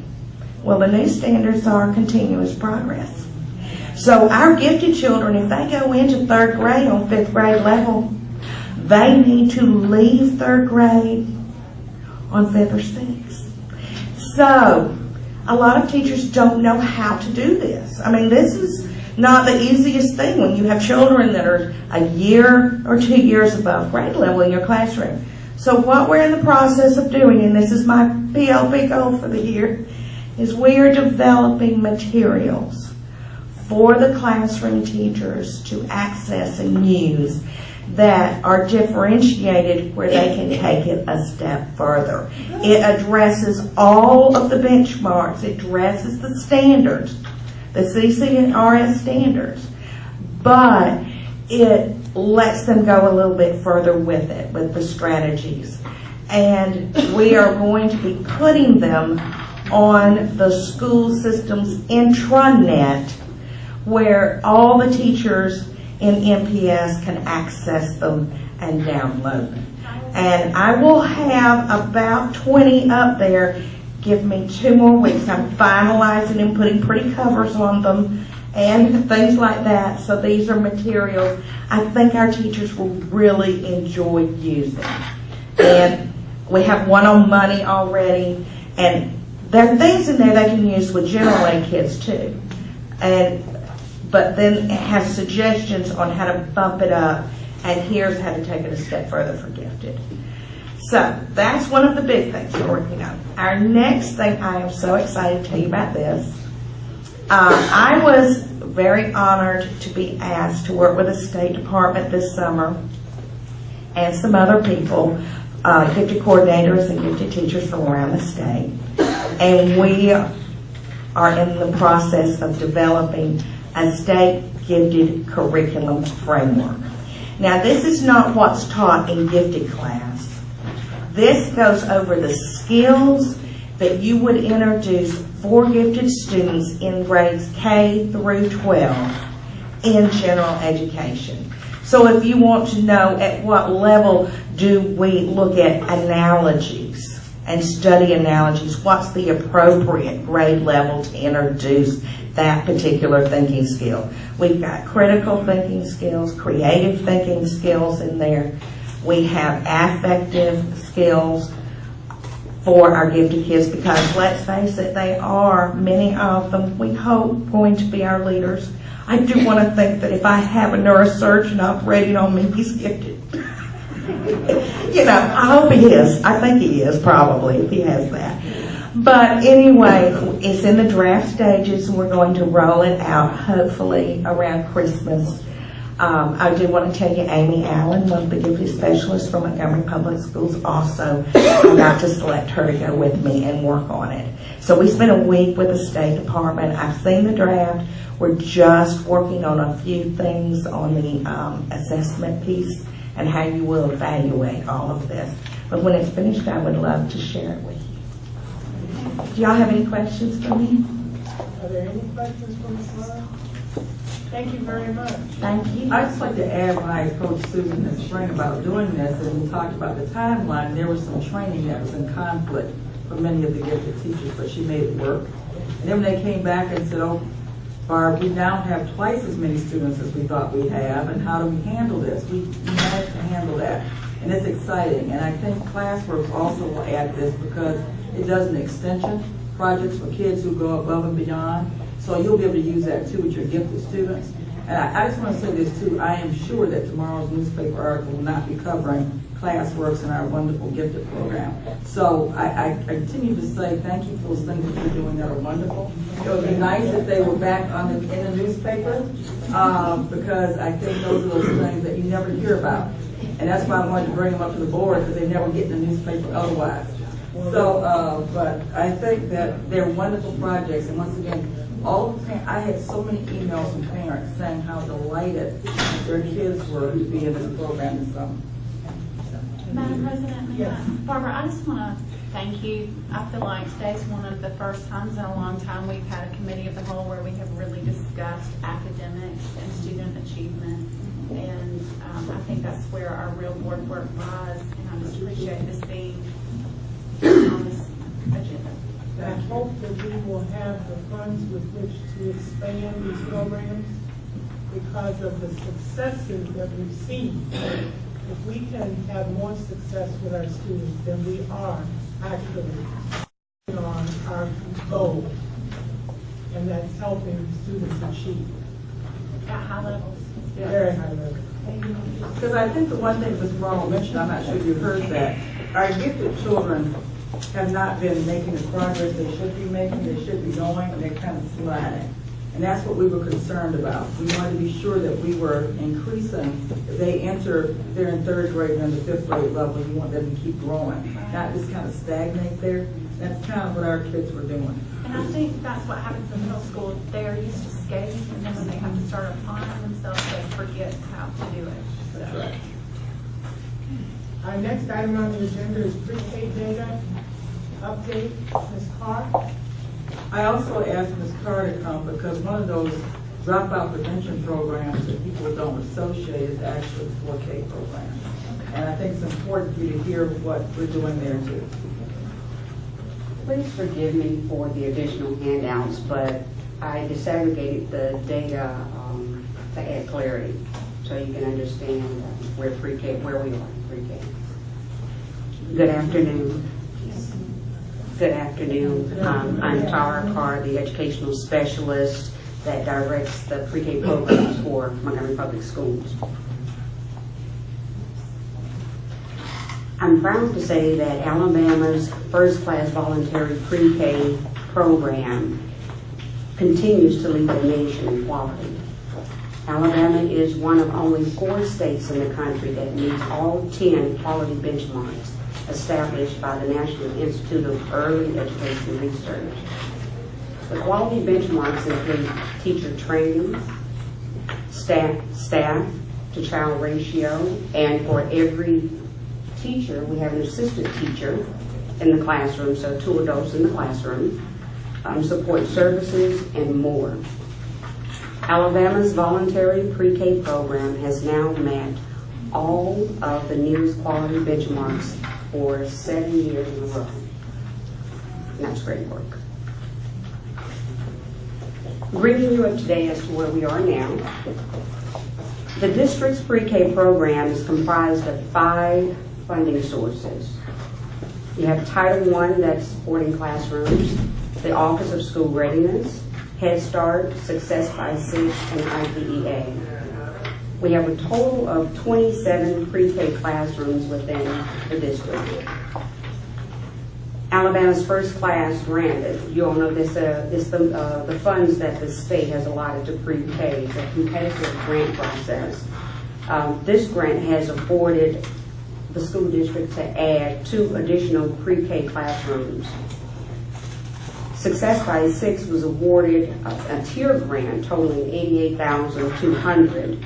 Well, the new standards are continuous progress. So our gifted children, if they go into 3rd grade on 5th grade level, they need to leave third grade on 5th or 6th. So, a lot of teachers don't know how to do this. I mean, this is not the easiest thing when you have children that are a year or 2 years above grade level in your classroom. So what we're in the process of doing, and this is my PLP goal for the year, is we are developing materials for the classroom teachers to access and use that are differentiated where they can take it a step further. It addresses all of the benchmarks. It addresses the standards, the CCRS standards, but it lets them go a little bit further with it, with the strategies. And we are going to be putting them on the school system's intranet, where all the teachers in MPS can access them and download them. And I will have about 20 up there. Give me 2 more weeks. I'm finalizing and putting pretty covers on them and things like that. So these are materials I think our teachers will really enjoy using. And we have one on money already, and there are things in there they can use with general ed kids too. But then it has suggestions on how to bump it up, and here's how to take it a step further for gifted. So that's one of the big things we're working on. Our next thing, I am so excited to tell you about this. I was very honored to be asked to work with the State Department this summer and some other people, gifted coordinators and gifted teachers from around the state. And we are in the process of developing a state gifted curriculum framework. Now, this is not what's taught in gifted class. This goes over the skills that you would introduce for gifted students in grades K through 12 in general education. So if you want to know at what level do we look at analogies and study analogies, what's the appropriate grade level to introduce that particular thinking skill. We've got critical thinking skills, creative thinking skills in there. We have affective skills for our gifted kids, because let's face it, they are, many of them, we hope, going to be our leaders. I do want to think that if I have a neurosurgeon operating on me, he's gifted. You know, I hope he is. I think he is, probably, if he has that. But anyway, it's in the draft stages, and we're going to roll it out, hopefully, around Christmas. I do want to tell you, Amy Allen, one of the gifted specialists from Montgomery Public Schools, also got to select her to go with me and work on it. So we spent a week with the State Department. I've seen the draft. We're just working on a few things on the assessment piece and how you will evaluate all of this. But when it's finished, I would love to share it with you. Do y'all have any questions for me? Are there any questions from the floor? Thank you very much. Thank you. I'd just like to add, when I approached Susan this spring about doing this, and we talked about the timeline, there was some training that was in conflict for many of the gifted teachers, but she made it work. And then when they came back and said, oh, Barb, we now have twice as many students as we thought we'd have, and how do we handle this? We managed to handle that, and it's exciting. And I think Classworks also will add this, because it does an extension projects for kids who go above and beyond. So you'll be able to use that too with your gifted students. And I just want to say this too, I am sure that tomorrow's newspaper article will not be covering Classworks in our wonderful gifted program. So I continue to say thank you for those things that you're doing that are wonderful. It would be nice if they were back in the newspaper, because I think those are those things that you never hear about. And that's why I wanted to bring them up to the board, because they never get in the newspaper otherwise. So, but I think that they're wonderful projects, and once again, I had so many emails from parents saying how delighted their kids were to be in this program this summer. Madam President, Yes. Barbara, I just want to thank you. I feel like today's one of the first times in a long time we've had a committee of the whole where we have really discussed academics and student achievement. And I think that's where our real board work lies, and I just appreciate this being on this agenda. I hope that we will have the funds with which to expand these programs because of the successes that we've seen if we can have more success with our students, then we are actually on our goal, and that's helping students achieve. At high levels. Very high level. Because I think the one thing Ms. Morrow mentioned, I'm not sure if you heard that, our gifted children have not been making the progress they should be making, they should be going, and they're kind of sliding. And that's what we were concerned about. We wanted to be sure that we were increasing. If they enter, they're in third grade and in the fifth grade level, you want them to keep growing, not just kind of stagnate there. That's kind of what our kids were doing. And I think that's what happens in middle school. They're used to skating, and then when they have to start applying themselves, they forget how to do it. So. Right. Our next item on the agenda is pre-K data update. Ms. Carr? I also asked Ms. Carr to come because one of those dropout prevention programs that people don't associate is actually the 4K program. And I think it's important for you to hear what we're doing there too. Please forgive me for the additional handouts, but I disaggregated the data to add clarity so you can understand where pre-K, where we are in pre-K. Good afternoon. Good afternoon. I'm Tara Carr, the educational specialist that directs the pre-K programs for Montgomery Public Schools. I'm proud to say that Alabama's first-class voluntary pre-K program continues to lead the nation in quality. Alabama is one of only 4 states in the country that meets all 10 quality benchmarks established by the National Institute of Early Education Research. The quality benchmarks include teacher training, staff to child ratio, and for every teacher, we have an assistant teacher in the classroom, so 2 adults in the classroom, support services, and more. Alabama's voluntary pre-K program has now met all of the nearest quality benchmarks for 7 years in a row. And that's great work. Bringing you up today as to where we are now. The district's pre-K program is comprised of 5 funding sources. You have Title I that's supporting classrooms, the Office of School Readiness, Head Start, Success by 6, and IDEA. We have a total of 27 pre-K classrooms within the district. Alabama's first class grant, you all know this, the funds that the state has allotted to pre-K. It's a competitive grant process. This grant has afforded the school district to add 2 additional pre-K classrooms. Success by 6 was awarded a tier grant totaling $88,200,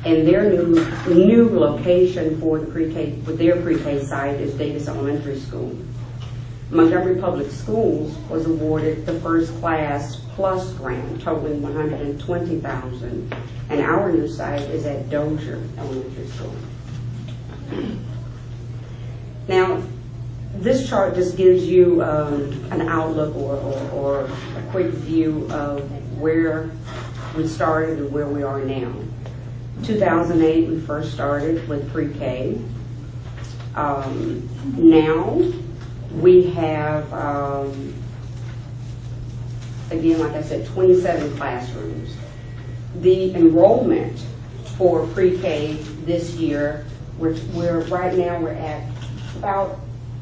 and their new location for the pre-K, with their pre-K site, is Davis Elementary School. Montgomery Public Schools was awarded the First Class Plus grant totaling $120,000, and our new site is at Dozier Elementary School. Now, this chart just gives you an outlook or a quick view of where we started and where we are now. 2008, we first started with pre-K. Now, we have, again, like I said, 27 classrooms. The enrollment for pre-K this year, right now we're at about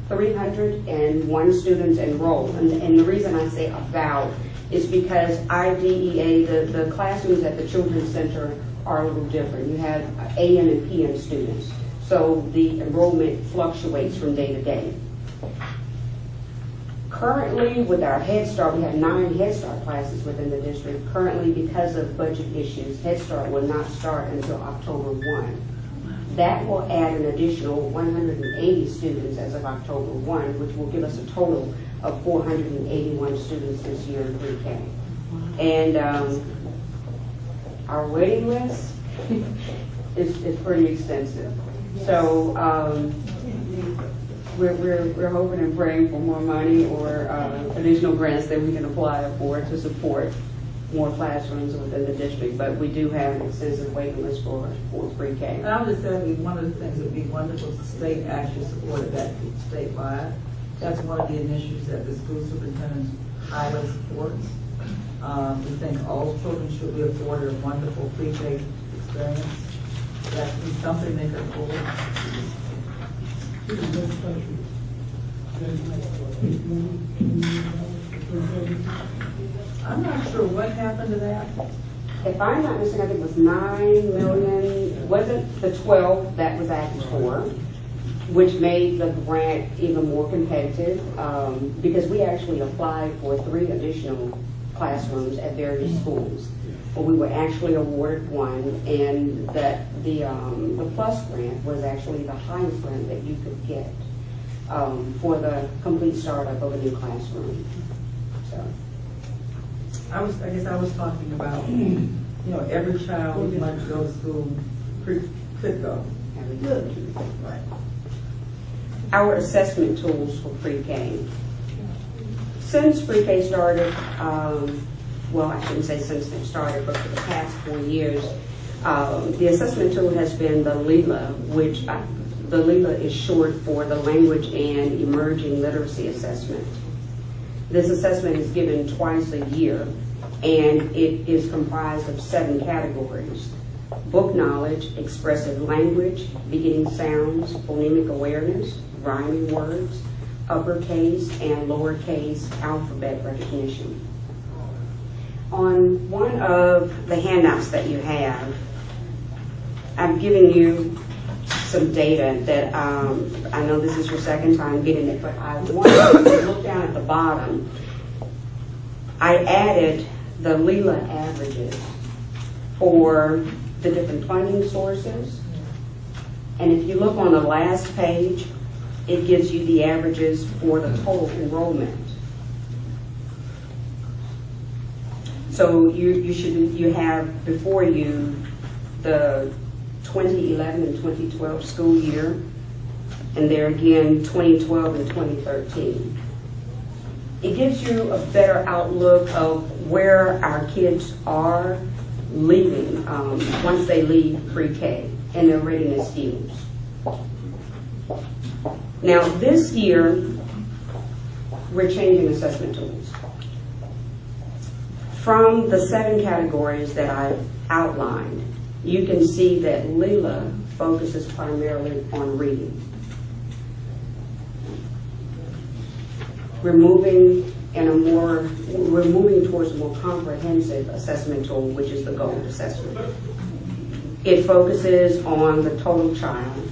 301 students enrolled. And the reason I say about is because IDEA, the classrooms at the Children's Center are a little different. You have AM and PM students. So the enrollment fluctuates from day to day. Currently, with our Head Start, we have 9 Head Start classes within the district. Currently, because of budget issues, Head Start will not start until October 1. That will add an additional 180 students as of October 1, which will give us a total of 481 students this year in pre-K. And our waiting list is pretty extensive. So we're hoping and praying for more money or additional grants that we can apply for to support more classrooms within the district, but we do have an extensive waiting list for pre-K. And I would just say one of the things that would be wonderful if the state actually supported that statewide. That's one of the initiatives that the school superintendent highly supports. We think all children should be afforded a wonderful pre-K experience. That would be something they could afford. I'm not sure what happened to that. If I'm not mistaken, I think it was 9 million, wasn't the 12 that was asked for, which made the grant even more competitive, because we actually applied for 3 additional classrooms at various schools. But we were actually awarded 1, and that the PLUS grant was actually the highest grant that you could get for the complete startup of a new classroom. So. I guess I was talking about, every child would like to go to school, could go. Good. Right. Our assessment tools for pre-K. Since pre-K started, well, I shouldn't say since it started, but for the past 4 years, the assessment tool has been the LELA, which the LELA is short for the Language and Emerging Literacy Assessment. This assessment is given twice a year, and it is comprised of 7 categories: book knowledge, expressive language, beginning sounds, phonemic awareness, rhyming words, uppercase and lowercase alphabet recognition. On one of the handouts that you have, I'm giving you some data that I know this is your second time getting it, but I want you to look down at the bottom. I added the LELA averages for the different funding sources. And if you look on the last page, it gives you the averages for the total enrollment. So you have before you the 2011 and 2012 school year, and there again 2012 and 2013. It gives you a better outlook of where our kids are leaving once they leave pre-K and their readiness skills. Now this year, we're changing assessment tools. From the 7 categories that I've outlined, you can see that LELA focuses primarily on reading. We're moving towards a more comprehensive assessment tool, which is the GOLD assessment. It focuses on the total child.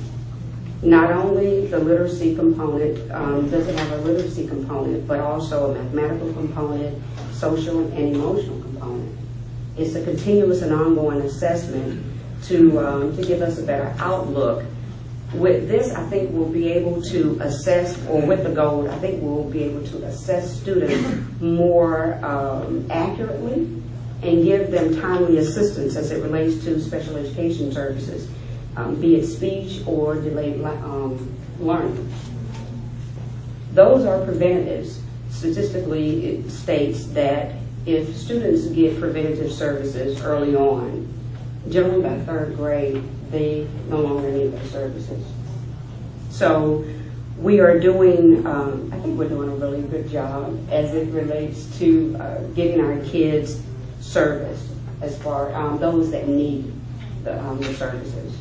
Not only the literacy component, does it have a literacy component, but also a mathematical component, social and emotional component. It's a continuous and ongoing assessment to give us a better outlook. With this, I think we'll be able to assess, or with the GOLD, I think we'll be able to assess students more accurately and give them timely assistance as it relates to special education services, be it speech or delayed learning. Those are preventatives. Statistically, it states that if students get preventative services early on, generally by 3rd grade, they no longer need those services. So we are doing, I think we're doing a really good job as it relates to giving our kids service as far those that need the services.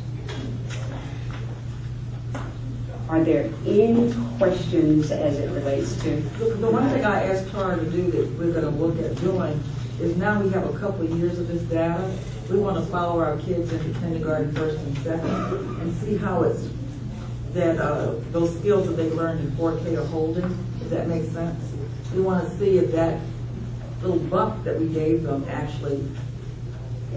Are there any questions as it relates to? The one thing I asked Tara to do that we're going to look at doing is now we have a couple of years of this data. We want to follow our kids into kindergarten, 1st and 2nd, and see how it's that those skills that they learned in 4K are holding, if that makes sense. We want to see if that little bump that we gave them actually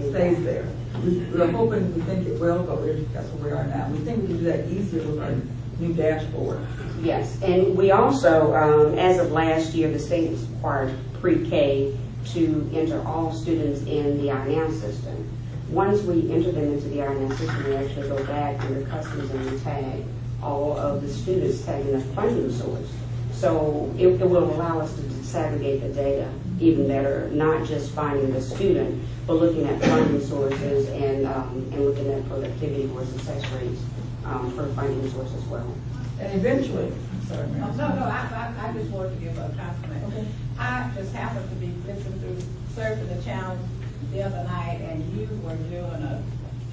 stays there. We're hoping, we think it will, but that's where we are now. We think we can do that easier with our new dashboard. Yes, and we also, as of last year, the state has required pre-K to enter all students in the INAM system. Once we enter them into the INAM system, we actually go back under customs and we tag all of the students tagging a funding source. So it will allow us to disaggregate the data even better, not just finding the student, but looking at funding sources and looking at productivity or success rates for funding source as well. And eventually, sorry, No, Mary. I just wanted to give a compliment. Okay. I just happened to be listening through Surfing the Channel the other night, and you were doing a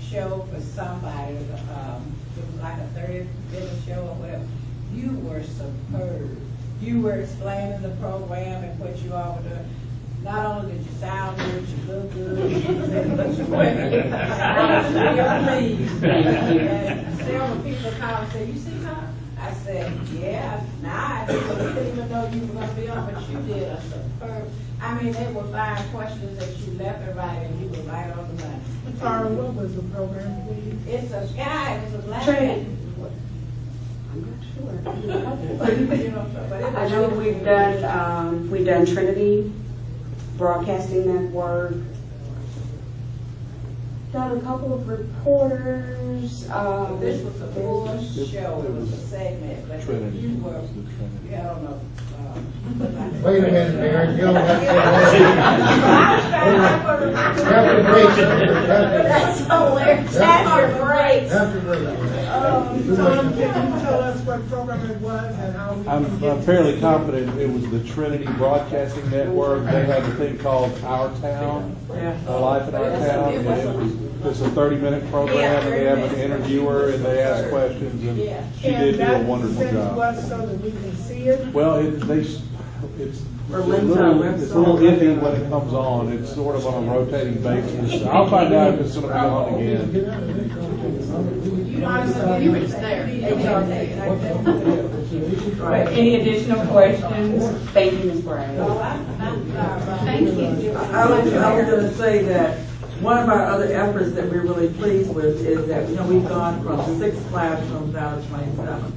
show for somebody, it was like a 30-minute show or whatever. You were superb. You were explaining the program and what you all were doing. Not only did you sound good, you look good. I was really pleased. And several people called and said, "You see her?" I said, "Yeah." Now I didn't even know you were going to be on, but you did a superb. I mean, they were fine questions that you left and right, and you were right on the money. Tara, what was the program, please? It's a guy. It was a black Training. guy. I'm not sure. You know, but it I was know really we've done Trinity Broadcasting Network, done a couple of reporters. This was a full show, it was a segment, but you were, I don't know. Wait a minute, Mayor, you don't have to. Have to break. That's hilarious. Have your breaks. Have to break. Tom, can you tell us what program it was and how we I'm can get fairly confident it was the Trinity Broadcasting Network. They had a thing called Our Town, Life in Our Town, and it's a 30-minute program, and they have an interviewer, and they ask questions, and she did do a wonderful And job. that sent to us so that we can see it? Well, it's a little iffy when it comes on. It's sort of on a rotating basis. I'll find out if it's going to be on again. You were just there. Right, any additional questions? Thank you, Ms. Bryant. Thank you. I was going to say that one of our other efforts that we're really pleased with is that, we've gone from 6 classrooms down to 27.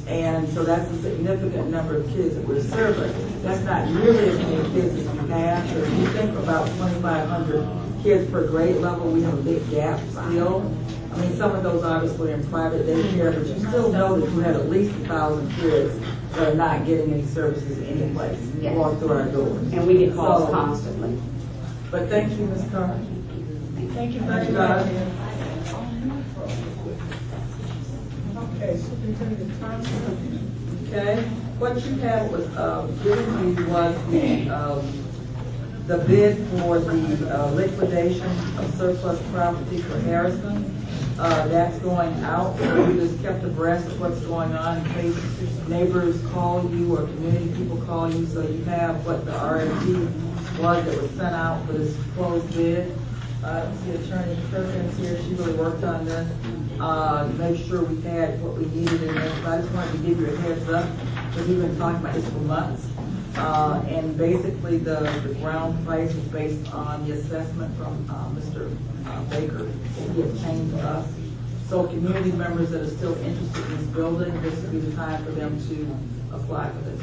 And so that's a significant number of kids that we're serving. That's not nearly as many kids as we have. So if you think about 2,500 kids per grade level, we have a big gap still. I mean, some of those obviously are in private daycare, but you still know that you have at least 1,000 kids that are not getting any services any place. Yes. Walk through our doors. And we get calls constantly. But thank you, Ms. Carter. Thank you very Thank you, much. guys. Okay, Superintendent Thompson. Okay, what you have was, given you was the bid for the liquidation of surplus property for Harrison. That's going out. We just kept abreast of what's going on in case neighbors call you or community people call you, so you have what the RFP was that was sent out for this closed bid. I don't see Attorney Perkins here. She really worked on this to make sure we had what we needed in there. So I just wanted to give you a heads up because we've been talking about this for months. And basically the ground price is based on the assessment from Mr. Baker that he obtained to us. So community members that are still interested in this building, this would be the time for them to apply for this.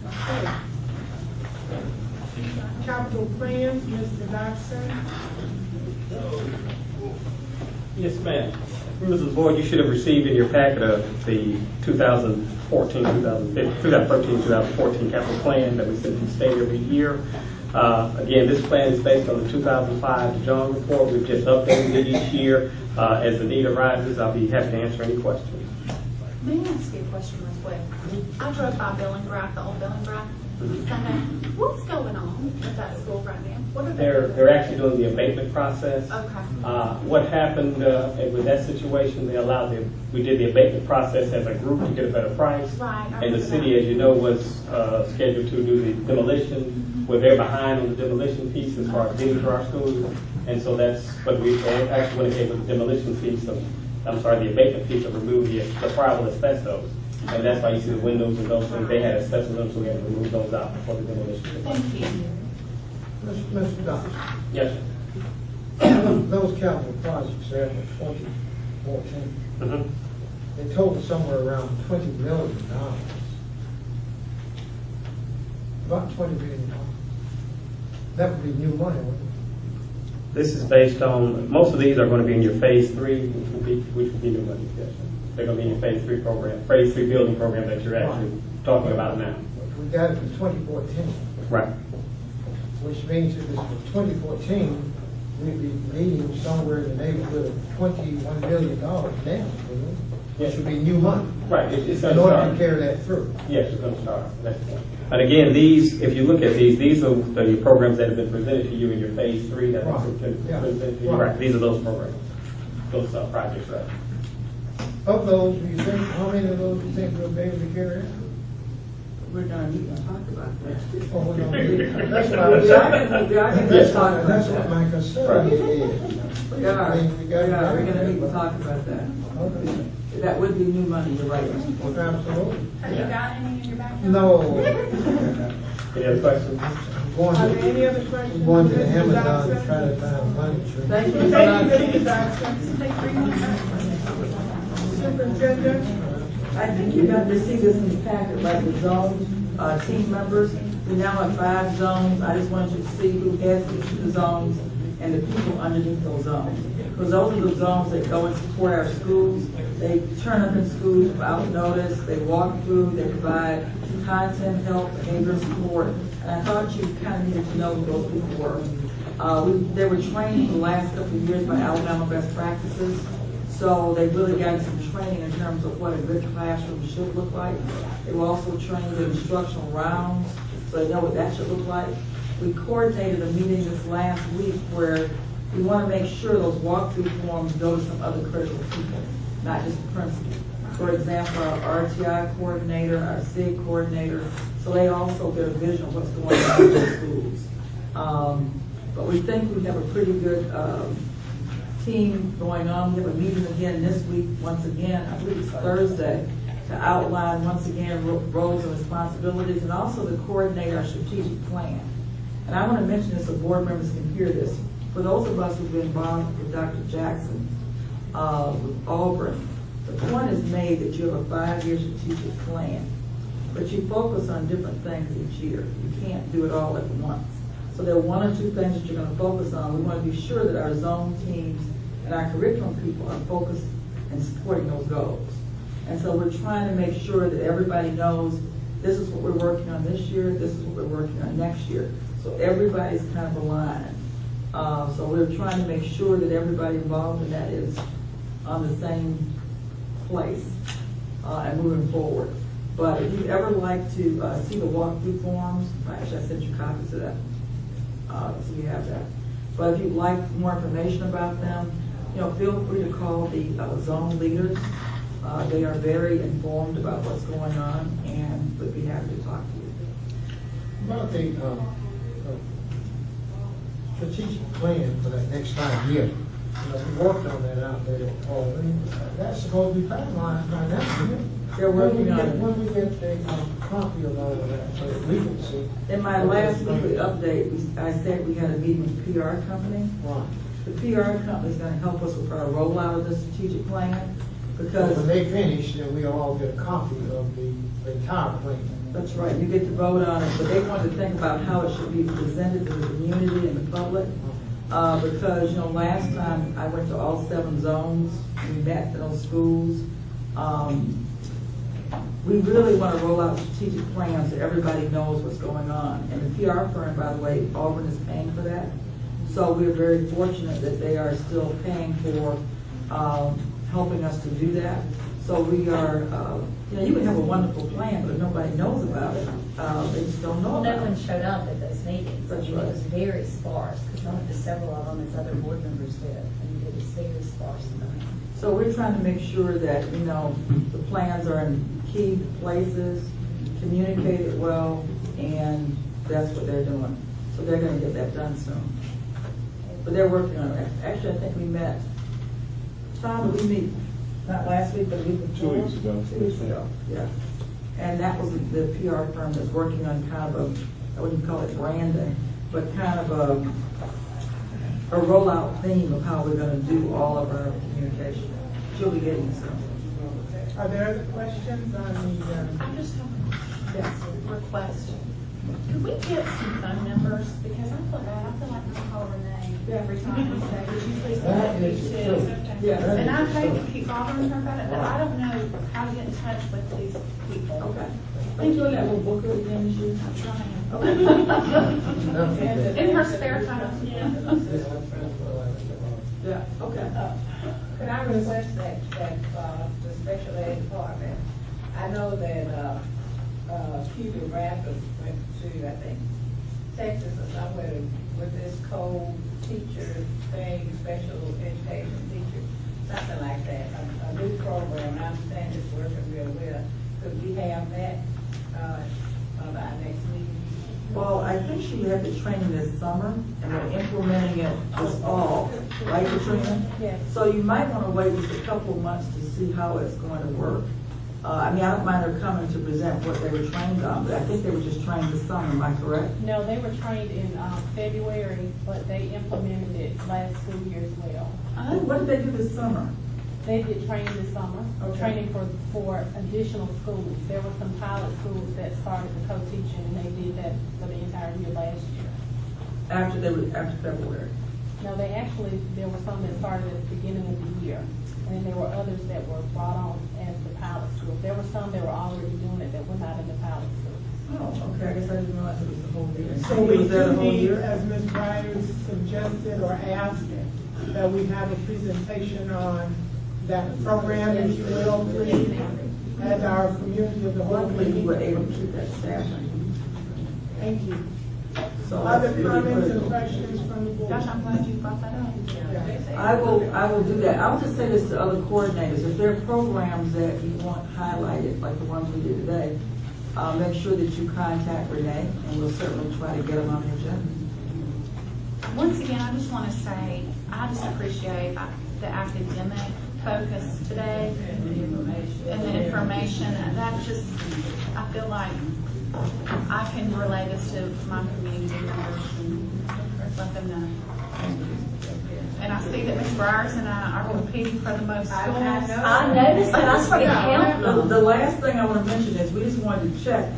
Okay. Capital plans, Mr. Dodson. Yes, ma'am. Members of the board, you should have received in your packet of the 2013-2014 capital plan that we send to the state every year. Again, this plan is based on the 2005 DeJong report. We've just updated it each year. As the need arises, I'll be happy to answer any questions. May I ask you a question real quick? I drove by Billingrad, the old Billingrad, Sunday. What's going on at that school right now? What are they doing? They're actually doing the abatement process. Okay. What happened with that situation, we did the abatement process as a group to get a better price. Right. And the city, as you know, was scheduled to do the demolition. Where they're behind on the demolition piece as far as getting to our schools. And so that's what we actually went ahead with the demolition piece of, the abatement piece of remove the friable asbestos. And that's why you see the windows and those things. They had asbestos in them, so we had to remove those out before the demolition. Thank you. Mr. Dodson. Yes, sir. Those capital projects there for 2014, they total somewhere around $20 million. About $20 million. That would be new money, wouldn't it? This is based on, most of these are going to be in your phase 3, which will be new money. Yes, sir. they're gonna be in phase 3 program, phase 3 building program that you're actually talking about now. We got it for 2014, Right. which means if it's for 2014, we'd be needing somewhere in the neighborhood of $21 million now, wouldn't we? Which would be new money. Right, it's In gonna order to start. carry that through. Yes, it's gonna start. That's the point. And again, these, if you look at these are the programs that have been presented to you in your phase 3 that have been Yeah. presented to you. Right. Right, these are those programs, those projects, right? Of those, do you think, how many of those do you think we'll be able to carry out? We're gonna need to talk about that. Oh, we're gonna do- That's what I'm saying. That's what my concern is. We are, I mean, we got- we're gonna need to talk about that. Okay. That would be new money, you're right. Absolutely. Have you got any in your backyard? No. Any other questions? Are there any other questions? I'm going to Mr. Amazon to Johnson? try to find money. Thank you. Thank you, Mr. Johnson. Superintendent? I think you got to see this in the packet, like the zones, team members. We now have 5 zones. I just wanted you to see who has each of the zones and the people underneath those zones. Because those are the zones that go and support our schools. They turn up in schools without notice. They walk through, they provide content, help, behavioral support. And I thought you kind of needed to know who those people were. They were trained for the last couple of years by Alabama Best Practices. So they really got some training in terms of what a good classroom should look like. They were also trained in instructional rounds, so they know what that should look like. We coordinated a meeting this last week where we want to make sure those walkthrough forms go to some other critical people, not just the principal. For example, our RTI coordinator, our SIG coordinator, so they also get a vision of what's going on in the schools. But we think we have a pretty good team going on. We have a meeting again this week, once again, I believe it's Thursday, to outline once again roles and responsibilities, and also to coordinate our strategic plan. And I want to mention this so board members can hear this. For those of us who've been involved with Dr. Jackson, with Auburn, the point is made that you have a 5-year strategic plan, but you focus on different things each year. You can't do it all at once. So there are 1 or 2 things that you're going to focus on. We want to be sure that our zone teams and our curriculum people are focused and supporting those goals. And so we're trying to make sure that everybody knows this is what we're working on this year, this is what we're working on next year. So everybody's kind of aligned. So we're trying to make sure that everybody involved in that is on the same place and moving forward. But if you'd ever like to see the walkthrough forms, actually I sent you copies of that, so you have that. But if you'd like more information about them, feel free to call the zone leaders. They are very informed about what's going on and would be happy to talk to you. About the strategic plan for that next 5 years. We worked on that out there at Auburn. That's supposed to be finalized by now, isn't it? They're working on it. When we get the copy of all of that, so that we can see. In my last weekly update, I said we had a meeting with the PR company. Right. The PR company is going to help us with our rollout of the strategic plan So because when they finish, then we'll all get a copy of the entire plan. that's right, you get to vote on it, but they want to think about how it should be presented to the community and the public. Because, last time I went to all 7 zones, we met in those schools. We really want to roll out strategic plans so everybody knows what's going on. And the PR firm, by the way, Auburn is paying for that. So we're very fortunate that they are still paying for helping us to do that. So we are, you can have a wonderful plan, but if nobody knows about it, they just don't know Well, no about one it. showed up at those meetings. That's I mean, right. It was very sparse, because I went to several of them, as other board members did, and it was very sparse. So we're trying to make sure that, the plans are in key places, communicated well, and that's what they're doing. So they're gonna get that done soon. But they're working on it. Actually, I think we met, Tom, did we meet, not last week, but the week before? 2 weeks ago. 2 weeks ago, yeah. And that was the PR firm that's working on kind of I wouldn't call it branding, but kind of a rollout theme of how we're gonna do all of our communication. She'll be getting some. Are there other questions on the, I just have a request. Could we get some phone numbers? Because I feel bad. I feel like I call Renee every time we say, because usually That somebody is too. true. Yeah. And I hate to keep bothering her about it, but I don't know how to get in touch with these people. Okay. Thank you. That will book her again this year. I'm trying. Okay. In her spare time. Yeah, okay. Could I request that the special ed department, I know that, Cuba Rapids went to, I think, Texas or somewhere with this cold teacher thing, special education teacher, something like that, a new program. I understand it's working real well. Could we have that, on our next meeting? Well, I think she had the training this summer, and they're implementing it this fall, right, Katrina? Yes. So you might want to wait just a couple of months to see how it's going to work. I mean, I don't mind her coming to present what they were trained on, but I think they were just trained this summer, am I correct? No, they were trained in February, but they implemented it last school year as well. What did they do this summer? They did training this summer, Okay. training for additional schools. There were some pilot schools that started the co-teaching, and they did that for the entire year last year. After February? No, there were some that started at the beginning of the year, and then there were others that were brought on as the pilot school. There were some that were already doing it that were not in the pilot school. Oh, okay, I guess I didn't realize it was the whole year. So we Was that do the whole need, year? as Ms. Ryder suggested or asked, that we have a presentation on that program, if you will, please, at our community of the whole Hopefully we were meeting. able to keep that staff. Thank you. So Other that's really comments and critical. questions from the board? Gosh, I'm glad you brought that up. I will do that. I will just say this to other coordinators, if there are programs that you want highlighted, like the ones we did today, make sure that you contact Renee, and we'll certainly try to get them on the agenda. Once again, I just want to say, I just appreciate the academic focus today and the information. And that just, I feel like I can relay this to my community members and let them know. And I see that Ms. Briers and I are competing for the most schools. I noticed that. I started counting. The last thing I want to mention is we just wanted to check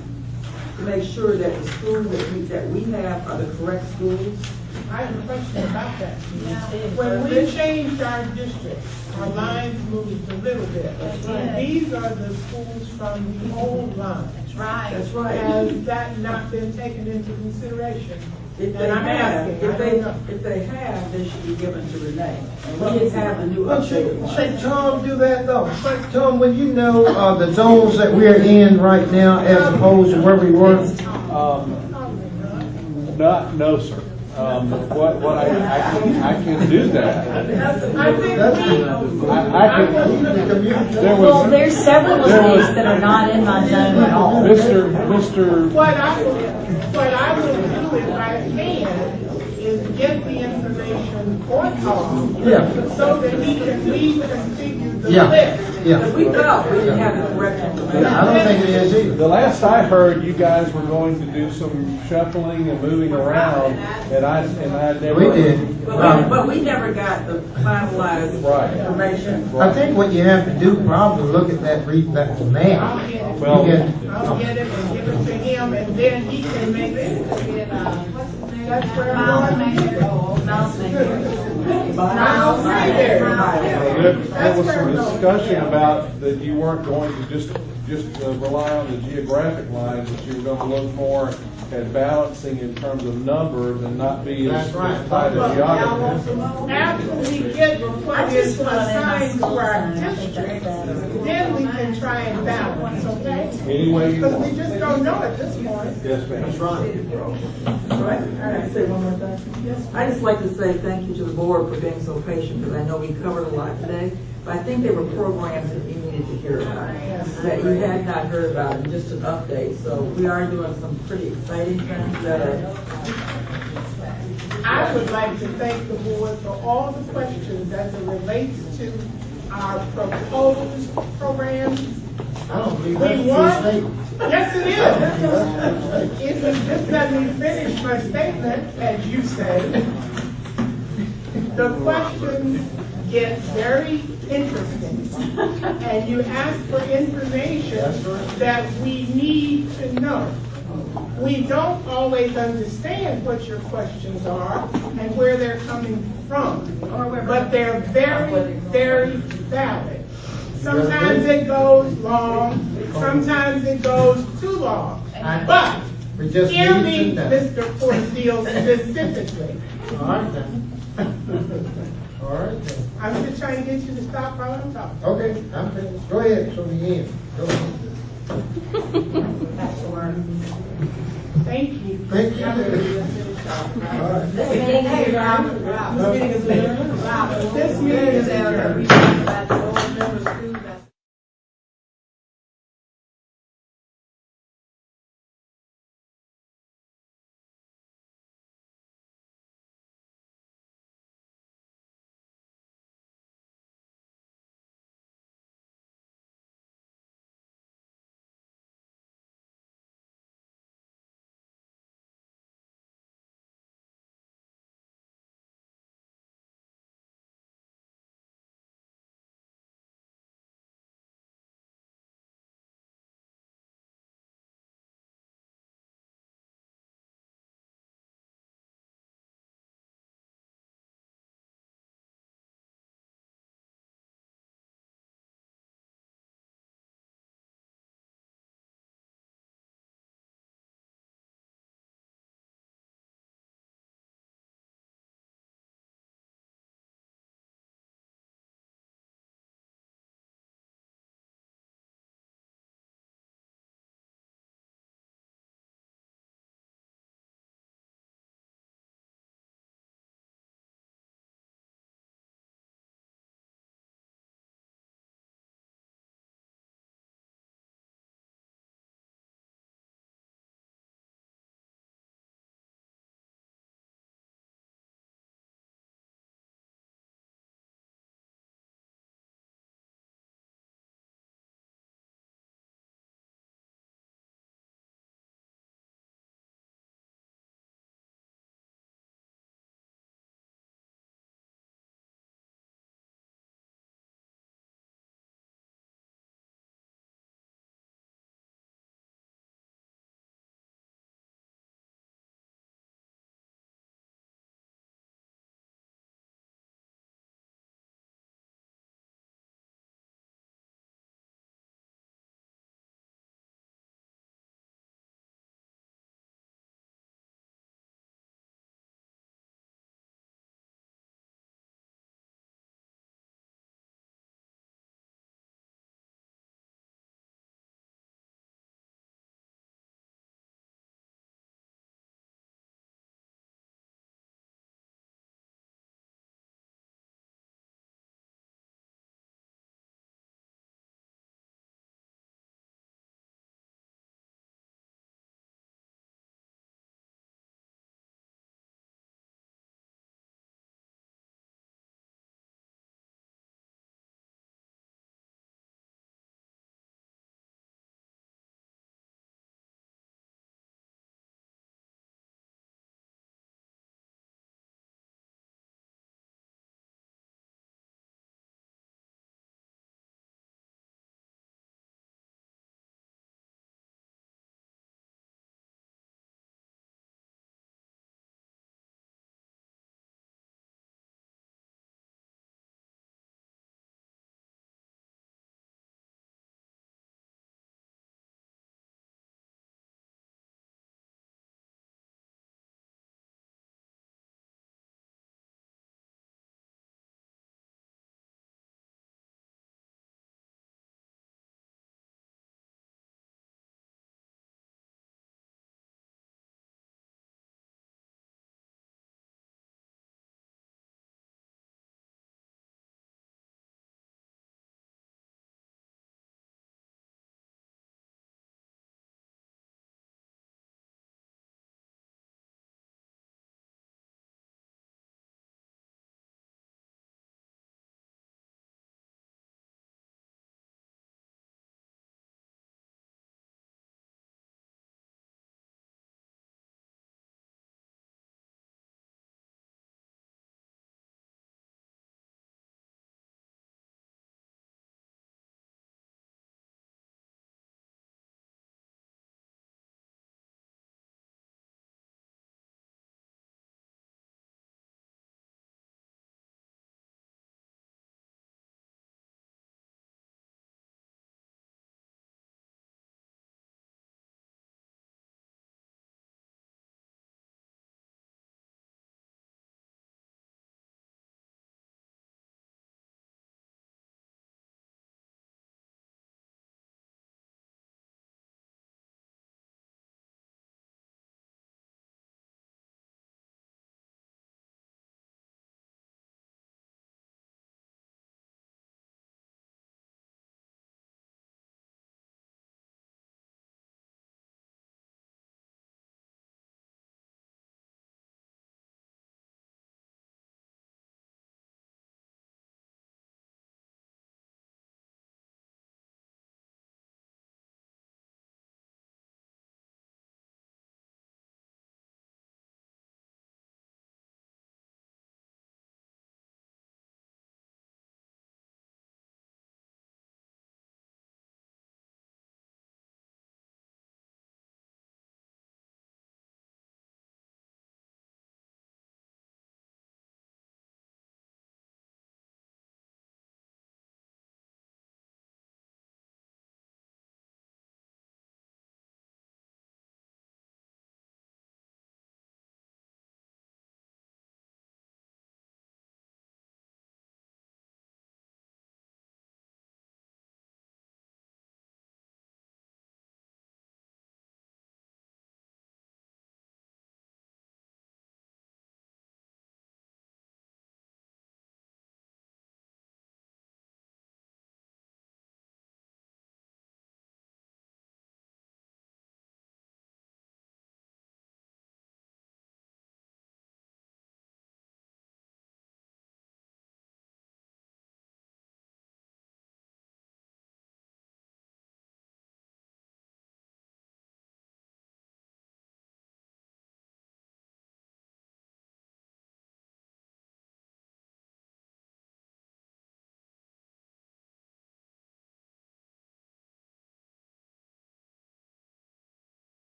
to make sure that the schools that we have are the correct schools. I have a question about that. When we changed our district, our lines moved a little bit. And these are the schools from the old line. That's right. That's right. Has that not been taken into consideration? If they And I'm have, asking, I don't know. if they have, they should be given to Renee. And we didn't have the new updated one. Should Tom do that though? Tom, would you know the zones that we're in right now as opposed to where we were? No, sir. What I can do that. I think Well, there's several of these that are not in my zone at all. Mr. what I will do if I can is get the information for Tom. Yeah. So that he can reconfigure the Yeah. list. But we felt we didn't have the correct information. I don't think it is either. The last I heard, you guys were going to do some shuffling and moving around, and I never. We did. But we never got the finalized Right. information. I think what you have to do probably look at that, read that map. I'll get it. Well- I'll get it and give it to him, and then he can make it. That's where Miles I'm Mayer. going. Miles Mayer. Miles Mayer. There was some discussion about that you weren't going to just rely on the geographic lines, that you were going to look more at balancing in terms of numbers and not be as tied to geography. After we get what is assigned to our district, then we can try and balance, okay? Any way you Because we want. just don't know at this point. Yes, ma'am. That's Right. I have to say one more thing. I just like to say thank you to the board for being so patient, because I know we covered a lot today, but I think there were programs that you needed to hear about, that you had not heard about, and just an update. So we are doing some pretty exciting things that I would like to thank the board for all the questions as it relates to our proposed programs. I don't believe We that's a want, true statement. yes it is. If you just let me finish my statement, as you say, the questions get very interesting. And you ask for information that we need to know. We don't always understand what your questions are and where they're coming from, but they're very, very valid. Sometimes it goes long, sometimes it goes too long, but hear me, Mr. Portillo, specifically. All right then. All right then. I'm just trying to get you to stop while I'm talking. Okay, I'm finished. Go ahead, so the end. Go ahead. Thank you. Thank you. This meeting is over. This meeting is over.